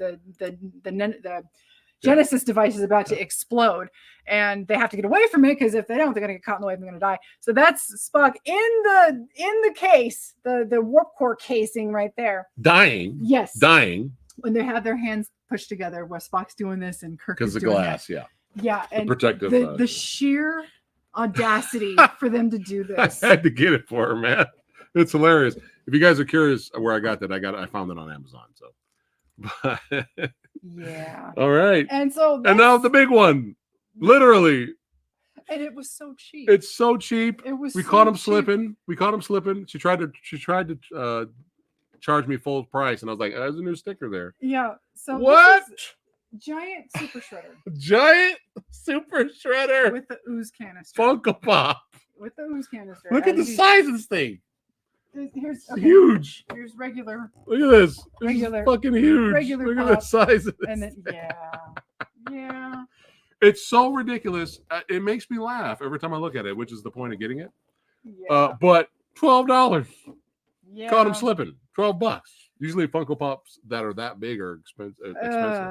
Genesis device is about to explode, and they have to get away from it because if they don't, they're gonna get caught in the way and they're gonna die. So that's Spock in the case, the warp core casing right there. Dying. Yes. Dying. When they have their hands pushed together, where Spock's doing this and Kirk is because the doing glass. that. Yeah, and protective. The sheer audacity for them to do this. I had to get it for her, man. It's hilarious. If you guys are curious where I got that, I found it on Amazon. So, yeah. All right. And so, and now the big one, literally. And it was so cheap. It's so cheap. It was. We caught him slipping. We caught him slipping. She tried to charge me full price, and I was like, "There's a new sticker there." Yeah. So what? Giant super shredder. Giant super shredder with the ooze canister. Funko Pop. With the ooze canister. Look at the size of this thing. Here's huge. Here's regular. Look at this. Regular. It's fucking huge. Regular. Look at the size of this. And then yeah. It's so ridiculous. It makes me laugh every time I look at it, which is the point of getting it. Yeah. But $12. Yeah. Caught him slipping. $12. Usually Funko Pops that are that big are expensive.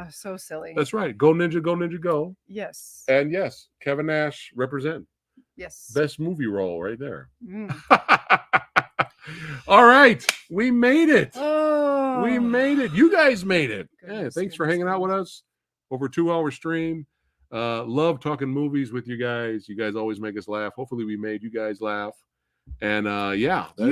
So silly. That's right. Go Ninja, go Ninja, go. Yes. And yes, Kevin Nash represent. Yes. Best movie role right there. All right. We made it. Oh. We made it. You guys made it. Yeah, thanks for hanging out with us. Over 2-hour stream. Love talking movies with you guys. You guys always make us laugh. Hopefully we made you guys laugh. And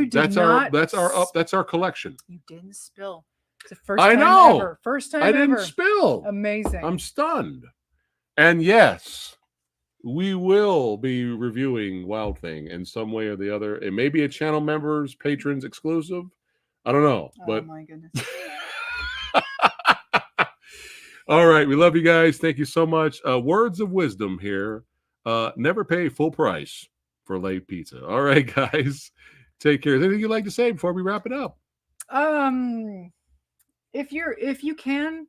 that's our collection. You didn't spill. It's the first time ever. First time I didn't ever. spill. Amazing. I'm stunned. And yes, we will be reviewing Wild Thing in some way or the other. It may be a channel members, patrons exclusive. I don't know. But oh my goodness. All right. We love you guys. Thank you so much. Words of wisdom here. Never pay full price for late pizza. All right, guys. Take care. Is there anything you'd like to say before we wrap it up? If you can,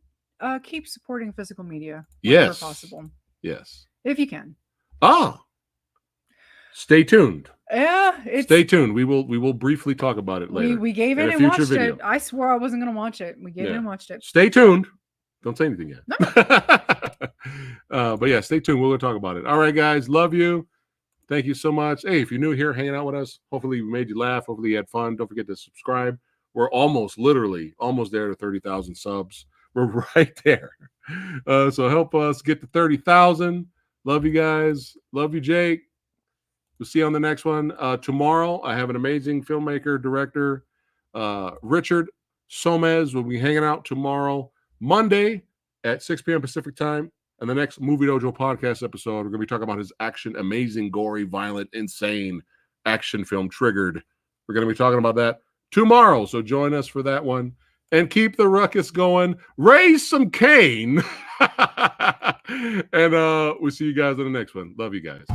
keep supporting physical media whenever possible. Yes. If you can. Stay tuned. Yeah. Stay tuned. We will briefly talk about it later. We gave it and watched it. I swore I wasn't going to watch it. We gave it and watched it. Stay tuned. Don't say anything yet. No. But yeah, stay tuned. We'll talk about it. All right, guys. Love you. Thank you so much. Hey, if you're new here hanging out with us, hopefully we made you laugh. Hopefully you had fun. Don't forget to subscribe. We're literally almost there to 30,000 subs. We're right there. So help us get to 30,000. Love you guys. Love you, Jake. We'll see you on the next one. Tomorrow, I have an amazing filmmaker, director, Richard Somez will be hanging out tomorrow, Monday at 6 p.m. Pacific time. And the next Movie Dojo podcast episode, we're going to be talking about his amazing, gory, violent, insane action film, Triggered. We're going to be talking about that tomorrow. So join us for that one. And keep the ruckus going. Raise some Kaine. And we'll see you guys on the next one. Love you guys.